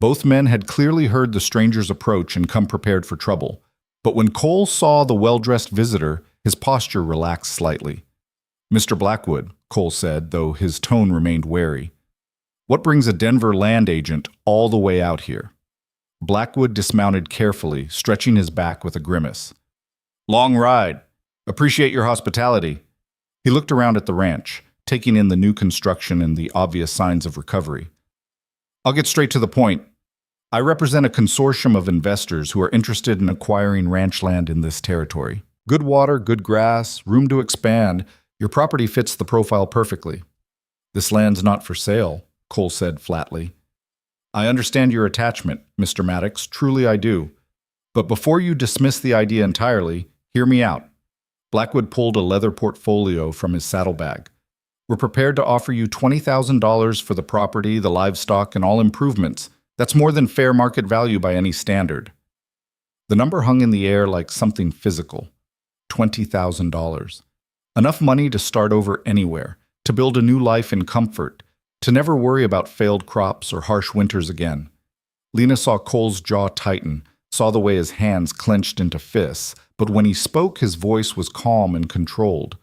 Both men had clearly heard the stranger's approach and come prepared for trouble, but when Cole saw the well-dressed visitor, his posture relaxed slightly. "Mr. Blackwood," Cole said, though his tone remained wary. "What brings a Denver land agent all the way out here?" Blackwood dismounted carefully, stretching his back with a grimace. "Long ride. Appreciate your hospitality." He looked around at the ranch, taking in the new construction and the obvious signs of recovery. "I'll get straight to the point. I represent a consortium of investors who are interested in acquiring ranch land in this territory. Good water, good grass, room to expand. Your property fits the profile perfectly." "This land's not for sale," Cole said flatly. "I understand your attachment, Mr. Maddox, truly I do. But before you dismiss the idea entirely, hear me out." Blackwood pulled a leather portfolio from his saddlebag. "We're prepared to offer you $20,000 for the property, the livestock, and all improvements. That's more than fair market value by any standard." The number hung in the air like something physical. $20,000. Enough money to start over anywhere, to build a new life in comfort, to never worry about failed crops or harsh winters again. Lena saw Cole's jaw tighten, saw the way his hands clenched into fists, but when he spoke, his voice was calm and controlled.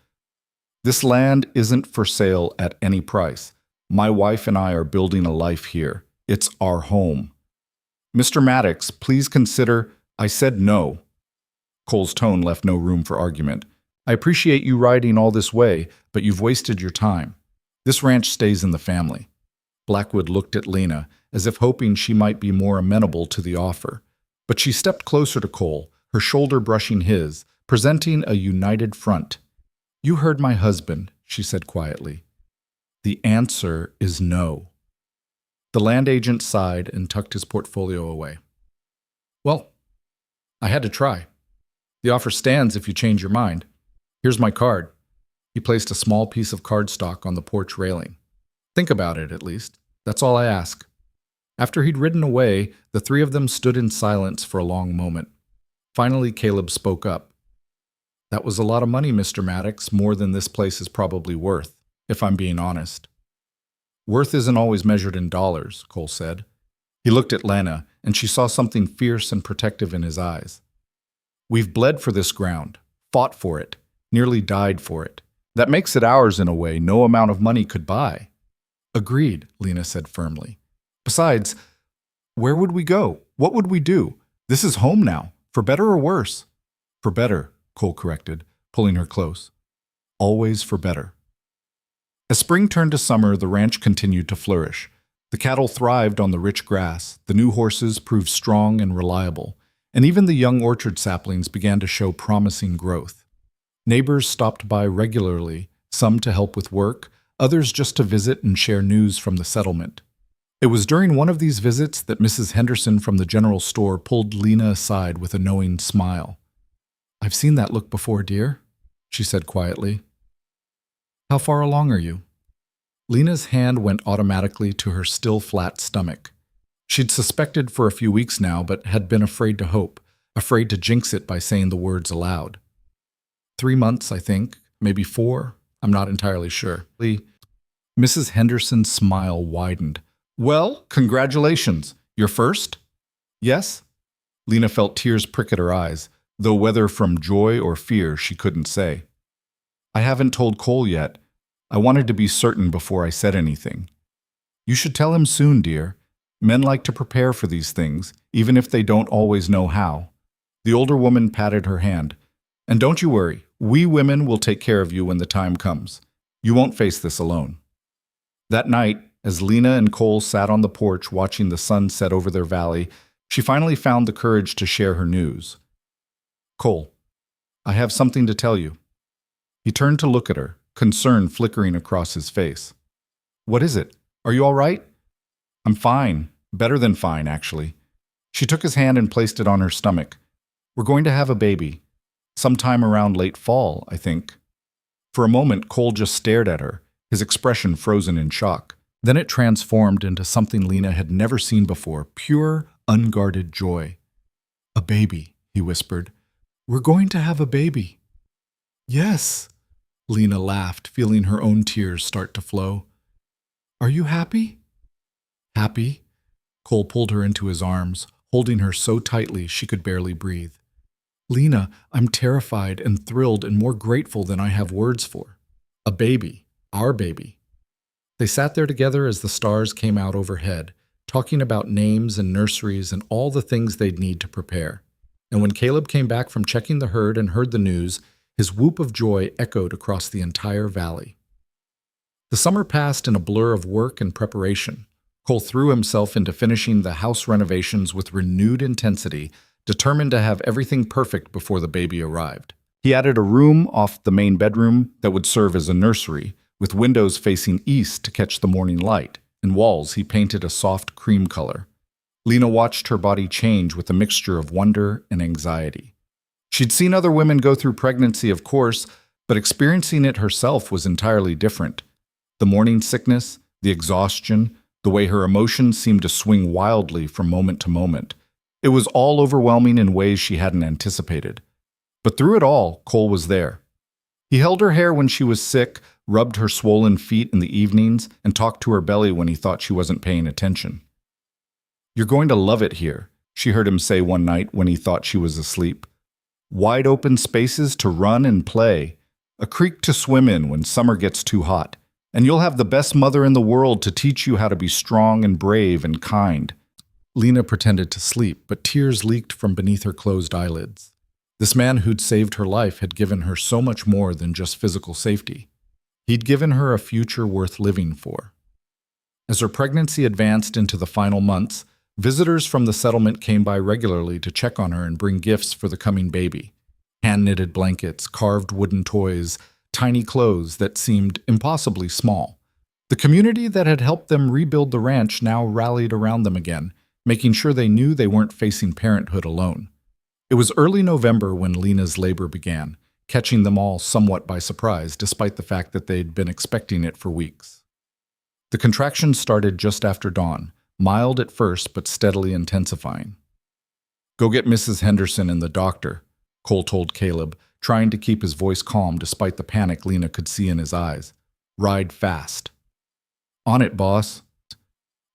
"This land isn't for sale at any price. My wife and I are building a life here. It's our home. Mr. Maddox, please consider—" "I said no." Cole's tone left no room for argument. "I appreciate you riding all this way, but you've wasted your time. This ranch stays in the family." Blackwood looked at Lena, as if hoping she might be more amenable to the offer. But she stepped closer to Cole, her shoulder brushing his, presenting a united front. "You heard my husband," she said quietly. "The answer is no." The land agent sighed and tucked his portfolio away. "Well, I had to try. The offer stands if you change your mind. Here's my card." He placed a small piece of cardstock on the porch railing. "Think about it, at least. That's all I ask." After he'd ridden away, the three of them stood in silence for a long moment. Finally, Caleb spoke up. "That was a lot of money, Mr. Maddox, more than this place is probably worth, if I'm being honest." "Worth isn't always measured in dollars," Cole said. He looked at Lena, and she saw something fierce and protective in his eyes. "We've bled for this ground, fought for it, nearly died for it. That makes it ours in a way no amount of money could buy." "Agreed," Lena said firmly. "Besides, where would we go? What would we do? This is home now, for better or worse." "For better," Cole corrected, pulling her close. "Always for better." As spring turned to summer, the ranch continued to flourish. The cattle thrived on the rich grass, the new horses proved strong and reliable, and even the young orchard saplings began to show promising growth. Neighbors stopped by regularly, some to help with work, others just to visit and share news from the settlement. It was during one of these visits that Mrs. Henderson from the general store pulled Lena aside with a knowing smile. "I've seen that look before, dear," she said quietly. "How far along are you?" Lena's hand went automatically to her still flat stomach. She'd suspected for a few weeks now, but had been afraid to hope, afraid to jinx it by saying the words aloud. 3 months, I think, maybe 4. I'm not entirely sure. Mrs. Henderson's smile widened. "Well, congratulations. Your first?" "Yes." Lena felt tears prick at her eyes, though whether from joy or fear she couldn't say. "I haven't told Cole yet. I wanted to be certain before I said anything." "You should tell him soon, dear. Men like to prepare for these things, even if they don't always know how." The older woman patted her hand. "And don't you worry. We women will take care of you when the time comes. You won't face this alone." That night, as Lena and Cole sat on the porch watching the sun set over their valley, she finally found the courage to share her news. "Cole, I have something to tell you." He turned to look at her, concern flickering across his face. What is it? Are you all right?" "I'm fine. Better than fine, actually." She took his hand and placed it on her stomach. "We're going to have a baby. Sometime around late fall, I think." For a moment, Cole just stared at her, his expression frozen in shock. Then it transformed into something Lena had never seen before, pure, unguarded joy. "A baby," he whispered. "We're going to have a baby." "Yes," Lena laughed, feeling her own tears start to flow. "Are you happy?" "Happy?" Cole pulled her into his arms, holding her so tightly she could barely breathe. "Lena, I'm terrified and thrilled and more grateful than I have words for. A baby. Our baby." They sat there together as the stars came out overhead, talking about names and nurseries and all the things they'd need to prepare. And when Caleb came back from checking the herd and heard the news, his whoop of joy echoed across the entire valley. The summer passed in a blur of work and preparation. Cole threw himself into finishing the house renovations with renewed intensity, determined to have everything perfect before the baby arrived. He added a room off the main bedroom that would serve as a nursery, with windows facing east to catch the morning light, and walls he painted a soft cream color. Lena watched her body change with a mixture of wonder and anxiety. She'd seen other women go through pregnancy, of course, but experiencing it herself was entirely different. The morning sickness, the exhaustion, the way her emotions seemed to swing wildly from moment to moment. It was all overwhelming in ways she hadn't anticipated. But through it all, Cole was there. He held her hair when she was sick, rubbed her swollen feet in the evenings, and talked to her belly when he thought she wasn't paying attention. "You're going to love it here," she heard him say one night when he thought she was asleep. "Wide open spaces to run and play, a creek to swim in when summer gets too hot, and you'll have the best mother in the world to teach you how to be strong and brave and kind." Lena pretended to sleep, but tears leaked from beneath her closed eyelids. This man who'd saved her life had given her so much more than just physical safety. He'd given her a future worth living for. As her pregnancy advanced into the final months, visitors from the settlement came by regularly to check on her and bring gifts for the coming baby. Hand-knitted blankets, carved wooden toys, tiny clothes that seemed impossibly small. The community that had helped them rebuild the ranch now rallied around them again, making sure they knew they weren't facing parenthood alone. It was early November when Lena's labor began, catching them all somewhat by surprise, despite the fact that they'd been expecting it for weeks. The contractions started just after dawn, mild at first but steadily intensifying. "Go get Mrs. Henderson and the doctor," Cole told Caleb, trying to keep his voice calm despite the panic Lena could see in his eyes. "Ride fast." "On it, boss."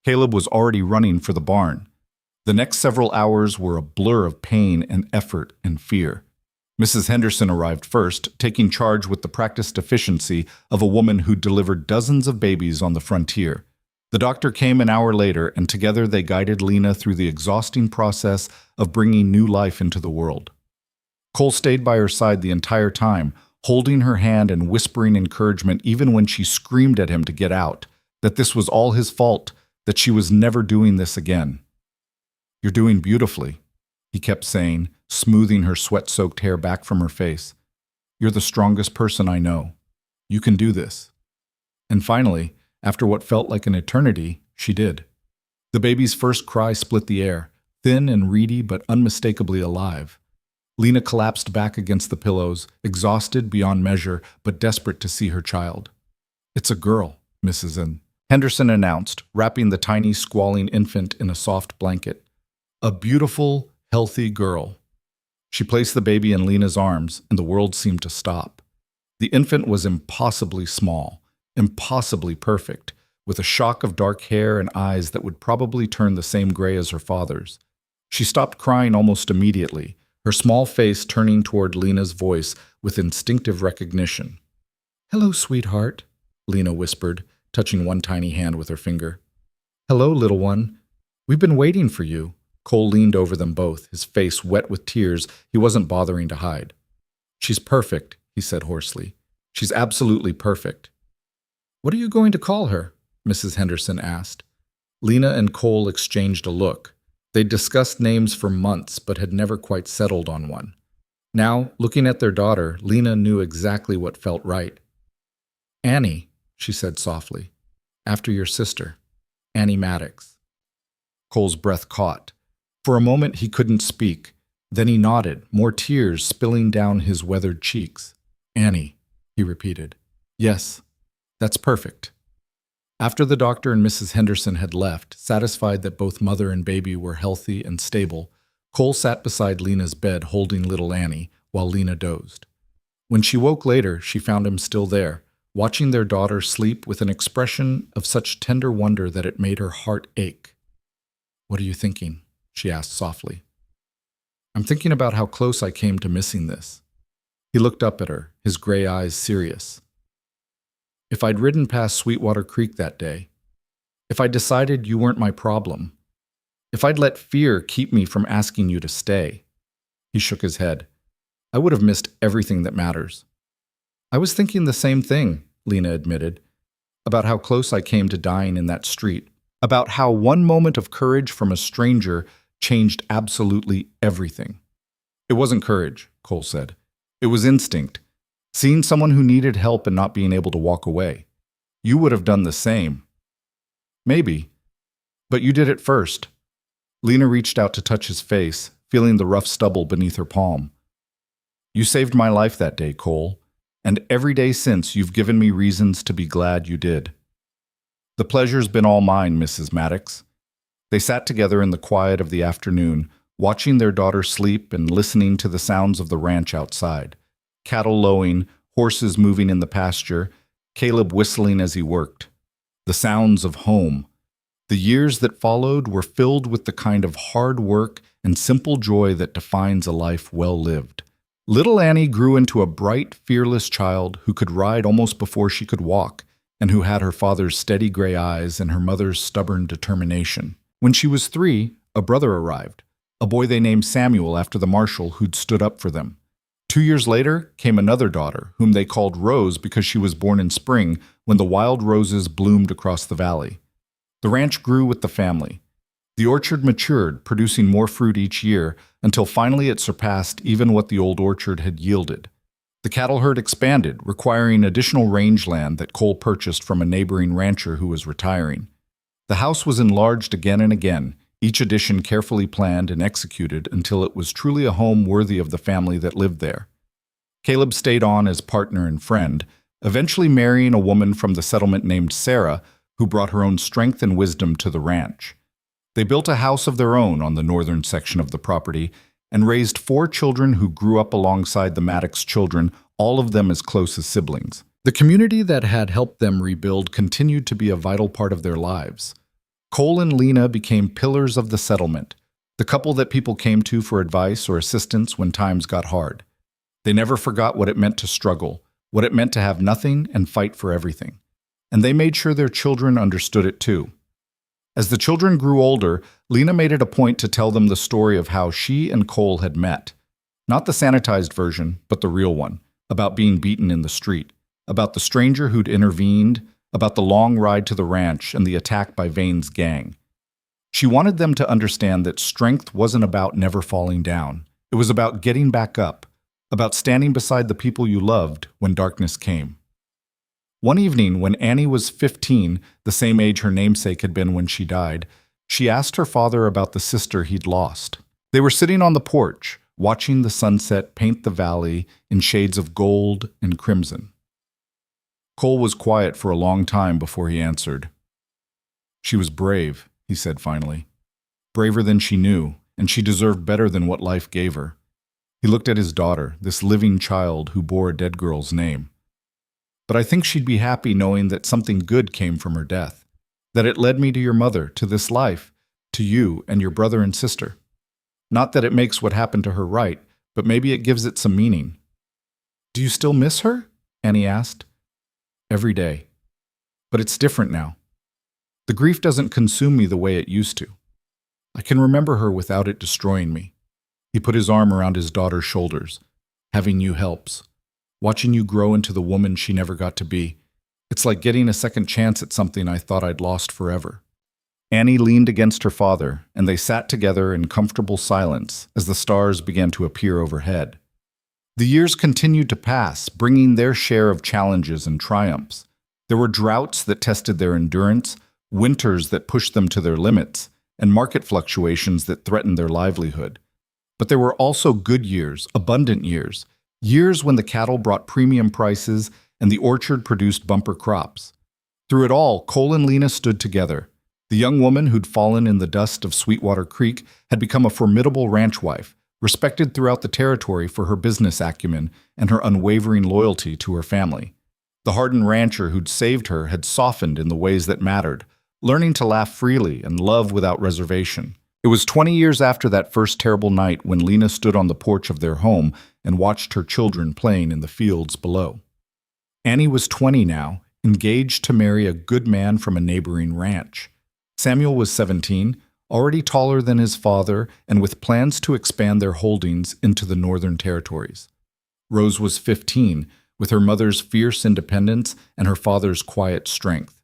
Caleb was already running for the barn. The next several hours were a blur of pain and effort and fear. Mrs. Henderson arrived first, taking charge with the practiced efficiency of a woman who delivered dozens of babies on the frontier. The doctor came an hour later, and together they guided Lena through the exhausting process of bringing new life into the world. Cole stayed by her side the entire time, holding her hand and whispering encouragement even when she screamed at him to get out, that this was all his fault, that she was never doing this again. "You're doing beautifully," he kept saying, smoothing her sweat-soaked hair back from her face. "You're the strongest person I know. You can do this." And finally, after what felt like an eternity, she did. The baby's first cry split the air, thin and reedy but unmistakably alive. Lena collapsed back against the pillows, exhausted beyond measure but desperate to see her child. "It's a girl," Mrs. Henderson announced, wrapping the tiny, squalling infant in a soft blanket. "A beautiful, healthy girl." She placed the baby in Lena's arms, and the world seemed to stop. The infant was impossibly small, impossibly perfect, with a shock of dark hair and eyes that would probably turn the same gray as her father's. She stopped crying almost immediately, her small face turning toward Lena's voice with instinctive recognition. "Hello, sweetheart," Lena whispered, touching one tiny hand with her finger. "Hello, little one. We've been waiting for you." Cole leaned over them both, his face wet with tears he wasn't bothering to hide. "She's perfect," he said hoarsely. "She's absolutely perfect." "What are you going to call her?" Mrs. Henderson asked. Lena and Cole exchanged a look. They'd discussed names for months but had never quite settled on one. Now, looking at their daughter, Lena knew exactly what felt right. "Annie," she said softly. After your sister, Annie Maddox. Cole's breath caught. For a moment he couldn't speak. Then he nodded, more tears spilling down his weathered cheeks. Annie, he repeated. Yes, that's perfect. After the doctor and Mrs. Henderson had left, satisfied that both mother and baby were healthy and stable, Cole sat beside Lena's bed holding little Annie while Lena dozed. When she woke later, she found him still there, watching their daughter sleep with an expression of such tender wonder that it made her heart ache. What are you thinking? She asked softly. I'm thinking about how close I came to missing this. He looked up at her, his gray eyes serious. If I'd ridden past Sweetwater Creek that day, if I'd decided you weren't my problem, if I'd let fear keep me from asking you to stay, he shook his head, I would have missed everything that matters. I was thinking the same thing, Lena admitted, about how close I came to dying in that street, about how one moment of courage from a stranger changed absolutely everything. It wasn't courage, Cole said. It was instinct. Seeing someone who needed help and not being able to walk away. You would have done the same. Maybe. But you did it first. Lena reached out to touch his face, feeling the rough stubble beneath her palm. You saved my life that day, Cole, and every day since you've given me reasons to be glad you did. The pleasure's been all mine, Mrs. Maddox. They sat together in the quiet of the afternoon, watching their daughter sleep and listening to the sounds of the ranch outside. Cattle lowing, horses moving in the pasture, Caleb whistling as he worked. The sounds of home. The years that followed were filled with the kind of hard work and simple joy that defines a life well lived. Little Annie grew into a bright, fearless child who could ride almost before she could walk, and who had her father's steady gray eyes and her mother's stubborn determination. When she was 3, a brother arrived, a boy they named Samuel after the marshal who'd stood up for them. 2 years later came another daughter, whom they called Rose because she was born in spring when the wild roses bloomed across the valley. The ranch grew with the family. The orchard matured, producing more fruit each year, until finally it surpassed even what the old orchard had yielded. The cattle herd expanded, requiring additional rangeland that Cole purchased from a neighboring rancher who was retiring. The house was enlarged again and again, each addition carefully planned and executed until it was truly a home worthy of the family that lived there. Caleb stayed on as partner and friend, eventually marrying a woman from the settlement named Sarah, who brought her own strength and wisdom to the ranch. They built a house of their own on the northern section of the property and raised 4 children who grew up alongside the Maddox children, all of them as close as siblings. The community that had helped them rebuild continued to be a vital part of their lives. Cole and Lena became pillars of the settlement, the couple that people came to for advice or assistance when times got hard. They never forgot what it meant to struggle, what it meant to have nothing and fight for everything. And they made sure their children understood it too. As the children grew older, Lena made it a point to tell them the story of how she and Cole had met. Not the sanitized version, but the real one, about being beaten in the street, about the stranger who'd intervened, about the long ride to the ranch and the attack by Vane's gang. She wanted them to understand that strength wasn't about never falling down. It was about getting back up, about standing beside the people you loved when darkness came. One evening, when Annie was 15, the same age her namesake had been when she died, she asked her father about the sister he'd lost. They were sitting on the porch, watching the sunset paint the valley in shades of gold and crimson. Cole was quiet for a long time before he answered. She was brave, he said finally. Braver than she knew, and she deserved better than what life gave her. He looked at his daughter, this living child who bore a dead girl's name. But I think she'd be happy knowing that something good came from her death, that it led me to your mother, to this life, to you and your brother and sister. Not that it makes what happened to her right, but maybe it gives it some meaning. Do you still miss her? Annie asked. Every day. But it's different now. The grief doesn't consume me the way it used to. I can remember her without it destroying me. He put his arm around his daughter's shoulders. Having you helps. Watching you grow into the woman she never got to be. It's like getting a second chance at something I thought I'd lost forever. Annie leaned against her father, and they sat together in comfortable silence as the stars began to appear overhead. The years continued to pass, bringing their share of challenges and triumphs. There were droughts that tested their endurance, winters that pushed them to their limits, and market fluctuations that threatened their livelihood. But there were also good years, abundant years, years when the cattle brought premium prices and the orchard produced bumper crops. Through it all, Cole and Lena stood together. The young woman who'd fallen in the dust of Sweetwater Creek had become a formidable ranch wife, respected throughout the territory for her business acumen and her unwavering loyalty to her family. The hardened rancher who'd saved her had softened in the ways that mattered, learning to laugh freely and love without reservation. It was 20 years after that first terrible night when Lena stood on the porch of their home and watched her children playing in the fields below. Annie was 20 now, engaged to marry a good man from a neighboring ranch. Samuel was 17, already taller than his father and with plans to expand their holdings into the Northern Territories. Rose was 15, with her mother's fierce independence and her father's quiet strength.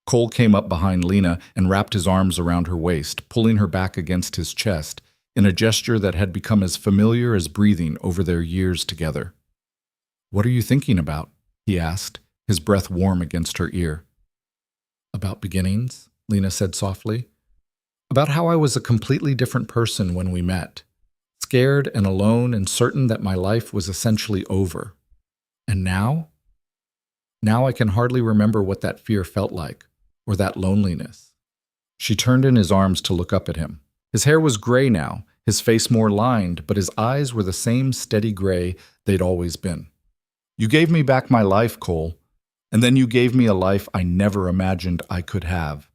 Cole came up behind Lena and wrapped his arms around her waist, pulling her back against his chest, in a gesture that had become as familiar as breathing over their years together. "What are you thinking about?" he asked, his breath warm against her ear. "About beginnings," Lena said softly. "About how I was a completely different person when we met, scared and alone and certain that my life was essentially over. And now? Now I can hardly remember what that fear felt like, or that loneliness." She turned in his arms to look up at him. His hair was gray now, his face more lined, but his eyes were the same steady gray they'd always been. "You gave me back my life, Cole, and then you gave me a life I never imagined I could have."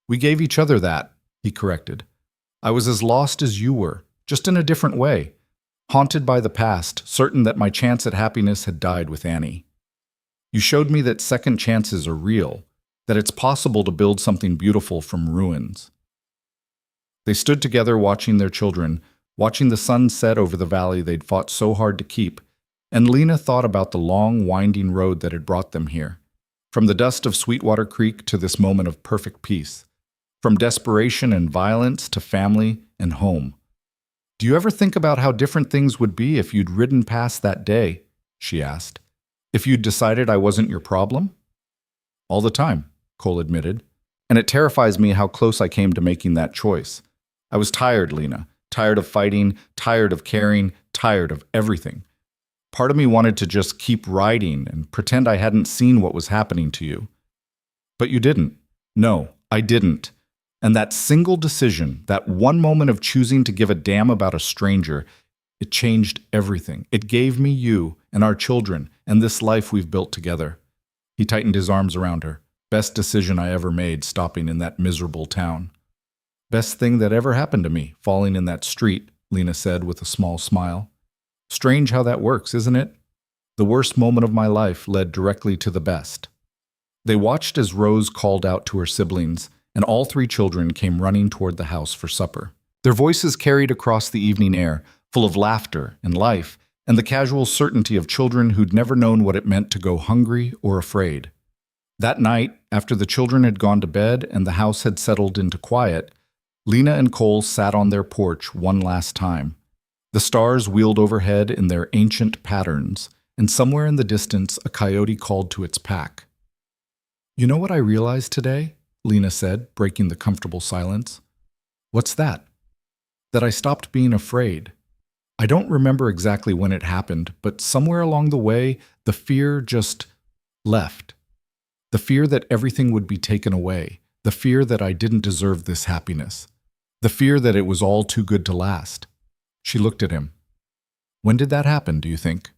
"We gave each other that," he corrected. "I was as lost as you were, just in a different way, haunted by the past, certain that my chance at happiness had died with Annie. You showed me that second chances are real, that it's possible to build something beautiful from ruins." They stood together watching their children, watching the sun set over the valley they'd fought so hard to keep, and Lena thought about the long, winding road that had brought them here, from the dust of Sweetwater Creek to this moment of perfect peace, from desperation and violence to family and home. "Do you ever think about how different things would be if you'd ridden past that day?" she asked. "If you'd decided I wasn't your problem?" "All the time," Cole admitted, "and it terrifies me how close I came to making that choice. I was tired, Lena, tired of fighting, tired of caring, tired of everything. Part of me wanted to just keep riding and pretend I hadn't seen what was happening to you. But you didn't. No, I didn't. And that single decision, that one moment of choosing to give a damn about a stranger, it changed everything. It gave me you and our children and this life we've built together." He tightened his arms around her. "Best decision I ever made, stopping in that miserable town." "Best thing that ever happened to me, falling in that street," Lena said with a small smile. "Strange how that works, isn't it? The worst moment of my life led directly to the best." They watched as Rose called out to her siblings, and all three children came running toward the house for supper. Their voices carried across the evening air, full of laughter and life, and the casual certainty of children who'd never known what it meant to go hungry or afraid. That night, after the children had gone to bed and the house had settled into quiet, Lena and Cole sat on their porch one last time. The stars wheeled overhead in their ancient patterns, and somewhere in the distance a coyote called to its pack. "You know what I realized today?" Lena said, breaking the comfortable silence. "What's that?" "That I stopped being afraid. I don't remember exactly when it happened, but somewhere along the way, the fear just left. The fear that everything would be taken away. The fear that I didn't deserve this happiness. The fear that it was all too good to last." She looked at him. "When did that happen, do you think?"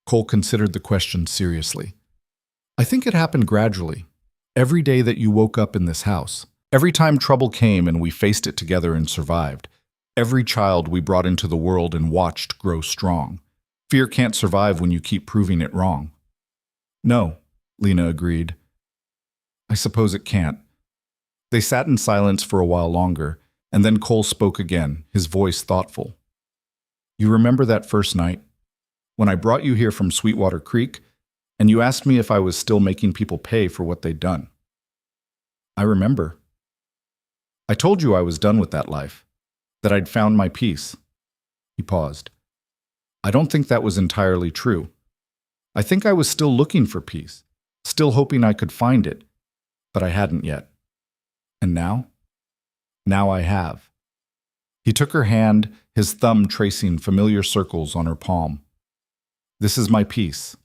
Cole considered the question seriously. "I think it happened gradually. Every day that you woke up in this house. Every time trouble came and we faced it together and survived. Every child we brought into the world and watched grow strong. Fear can't survive when you keep proving it wrong." "No," Lena agreed. "I suppose it can't." They sat in silence for a while longer, and then Cole spoke again, his voice thoughtful. "You remember that first night? When I brought you here from Sweetwater Creek, and you asked me if I was still making people pay for what they'd done?" "I remember." "I told you I was done with that life, that I'd found my peace." He paused. "I don't think that was entirely true. I think I was still looking for peace, still hoping I could find it, but I hadn't yet. And now? Now I have. He took her hand, his thumb tracing familiar circles on her palm. This is my peace.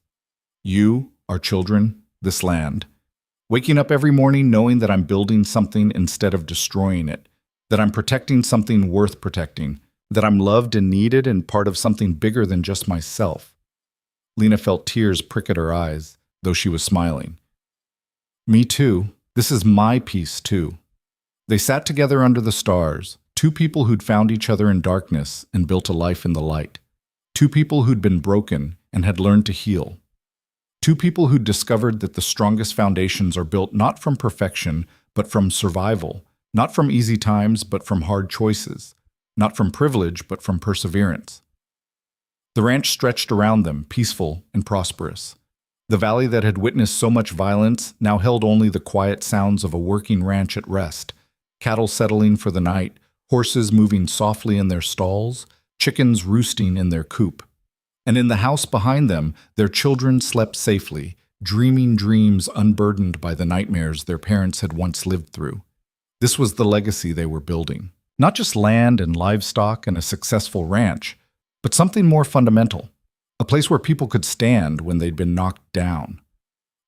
You, our children, this land. Waking up every morning knowing that I'm building something instead of destroying it, that I'm protecting something worth protecting, that I'm loved and needed and part of something bigger than just myself. Lena felt tears prick at her eyes, though she was smiling. Me too. This is my peace too. They sat together under the stars, two people who'd found each other in darkness and built a life in the light. Two people who'd been broken and had learned to heal. Two people who'd discovered that the strongest foundations are built not from perfection, but from survival, not from easy times, but from hard choices, not from privilege, but from perseverance. The ranch stretched around them, peaceful and prosperous. The valley that had witnessed so much violence now held only the quiet sounds of a working ranch at rest, cattle settling for the night, horses moving softly in their stalls, chickens roosting in their coop. And in the house behind them, their children slept safely, dreaming dreams unburdened by the nightmares their parents had once lived through. This was the legacy they were building. Not just land and livestock and a successful ranch, but something more fundamental. A place where people could stand when they'd been knocked down.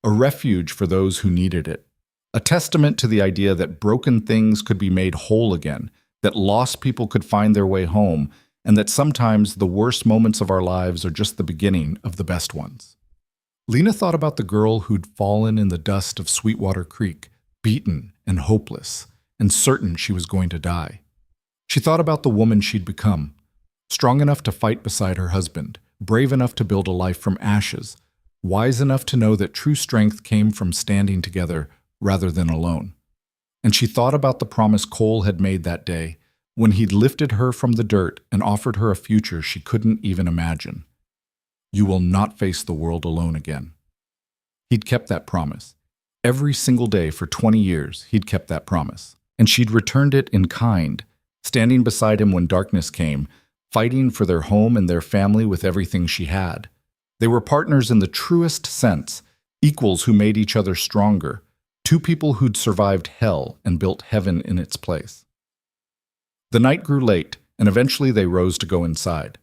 A refuge for those who needed it. A testament to the idea that broken things could be made whole again, that lost people could find their way home, and that sometimes the worst moments of our lives are just the beginning of the best ones. Lena thought about the girl who'd fallen in the dust of Sweetwater Creek, beaten and hopeless, and certain she was going to die. She thought about the woman she'd become, strong enough to fight beside her husband, brave enough to build a life from ashes, wise enough to know that true strength came from standing together rather than alone. And she thought about the promise Cole had made that day, when he'd lifted her from the dirt and offered her a future she couldn't even imagine. You will not face the world alone again. He'd kept that promise. Every single day for 20 years, he'd kept that promise. And she'd returned it in kind, standing beside him when darkness came, fighting for their home and their family with everything she had. They were partners in the truest sense, equals who made each other stronger, two people who'd survived hell and built heaven in its place. The night grew late, and eventually they rose to go inside.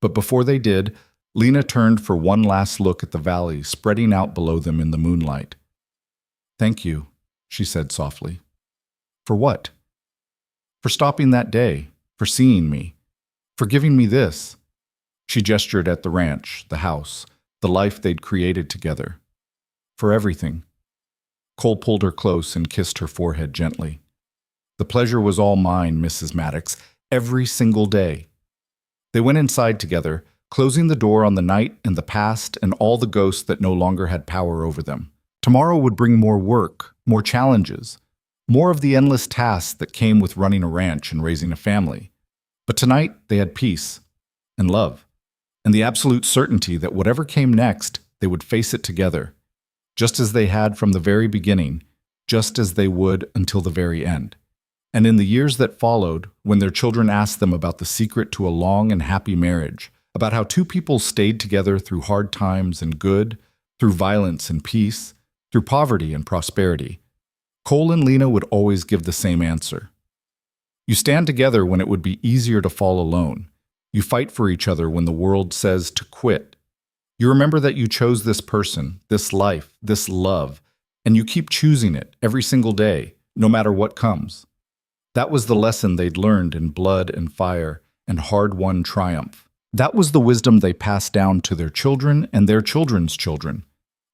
But before they did, Lena turned for one last look at the valley spreading out below them in the moonlight. "Thank you," she said softly. "For what?" "For stopping that day, for seeing me, for giving me this." She gestured at the ranch, the house, the life they'd created together. "For everything." Cole pulled her close and kissed her forehead gently. "The pleasure was all mine, Mrs. Maddox, every single day." They went inside together, closing the door on the night and the past and all the ghosts that no longer had power over them. Tomorrow would bring more work, more challenges, more of the endless tasks that came with running a ranch and raising a family. But tonight they had peace and love, and the absolute certainty that whatever came next, they would face it together, just as they had from the very beginning, just as they would until the very end. And in the years that followed, when their children asked them about the secret to a long and happy marriage, about how two people stayed together through hard times and good, through violence and peace, through poverty and prosperity, Cole and Lena would always give the same answer. You stand together when it would be easier to fall alone. You fight for each other when the world says to quit. You remember that you chose this person, this life, this love, and you keep choosing it every single day, no matter what comes. That was the lesson they'd learned in blood and fire and hard-won triumph. That was the wisdom they passed down to their children and their children's children.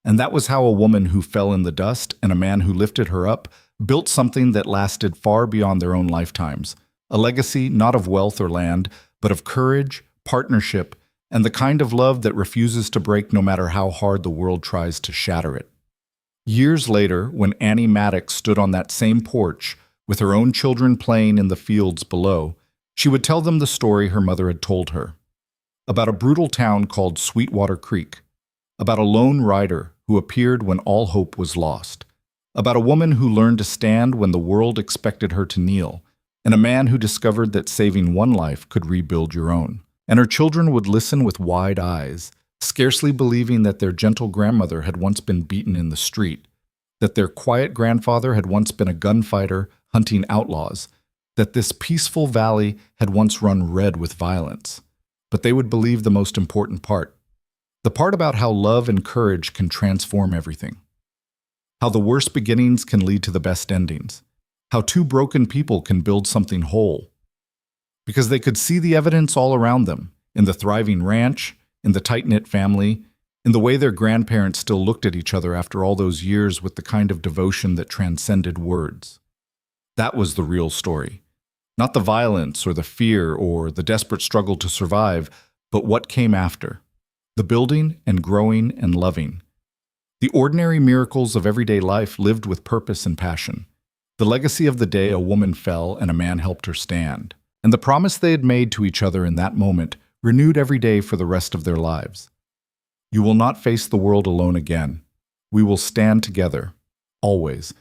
And that was how a woman who fell in the dust and a man who lifted her up built something that lasted far beyond their own lifetimes, a legacy not of wealth or land, but of courage, partnership, and the kind of love that refuses to break no matter how hard the world tries to shatter it. Years later, when Annie Maddox stood on that same porch, with her own children playing in the fields below, she would tell them the story her mother had told her. About a brutal town called Sweetwater Creek. About a lone rider who appeared when all hope was lost. About a woman who learned to stand when the world expected her to kneel. And a man who discovered that saving one life could rebuild your own. And her children would listen with wide eyes, scarcely believing that their gentle grandmother had once been beaten in the street, that their quiet grandfather had once been a gunfighter hunting outlaws, that this peaceful valley had once run red with violence. But they would believe the most important part, the part about how love and courage can transform everything, how the worst beginnings can lead to the best endings, how two broken people can build something whole. Because they could see the evidence all around them, in the thriving ranch, in the tight-knit family, in the way their grandparents still looked at each other after all those years with the kind of devotion that transcended words. That was the real story. Not the violence or the fear or the desperate struggle to survive, but what came after. The building and growing and loving. The ordinary miracles of everyday life lived with purpose and passion. The legacy of the day a woman fell and a man helped her stand. And the promise they had made to each other in that moment, renewed every day for the rest of their lives. You will not face the world alone again. We will stand together, always.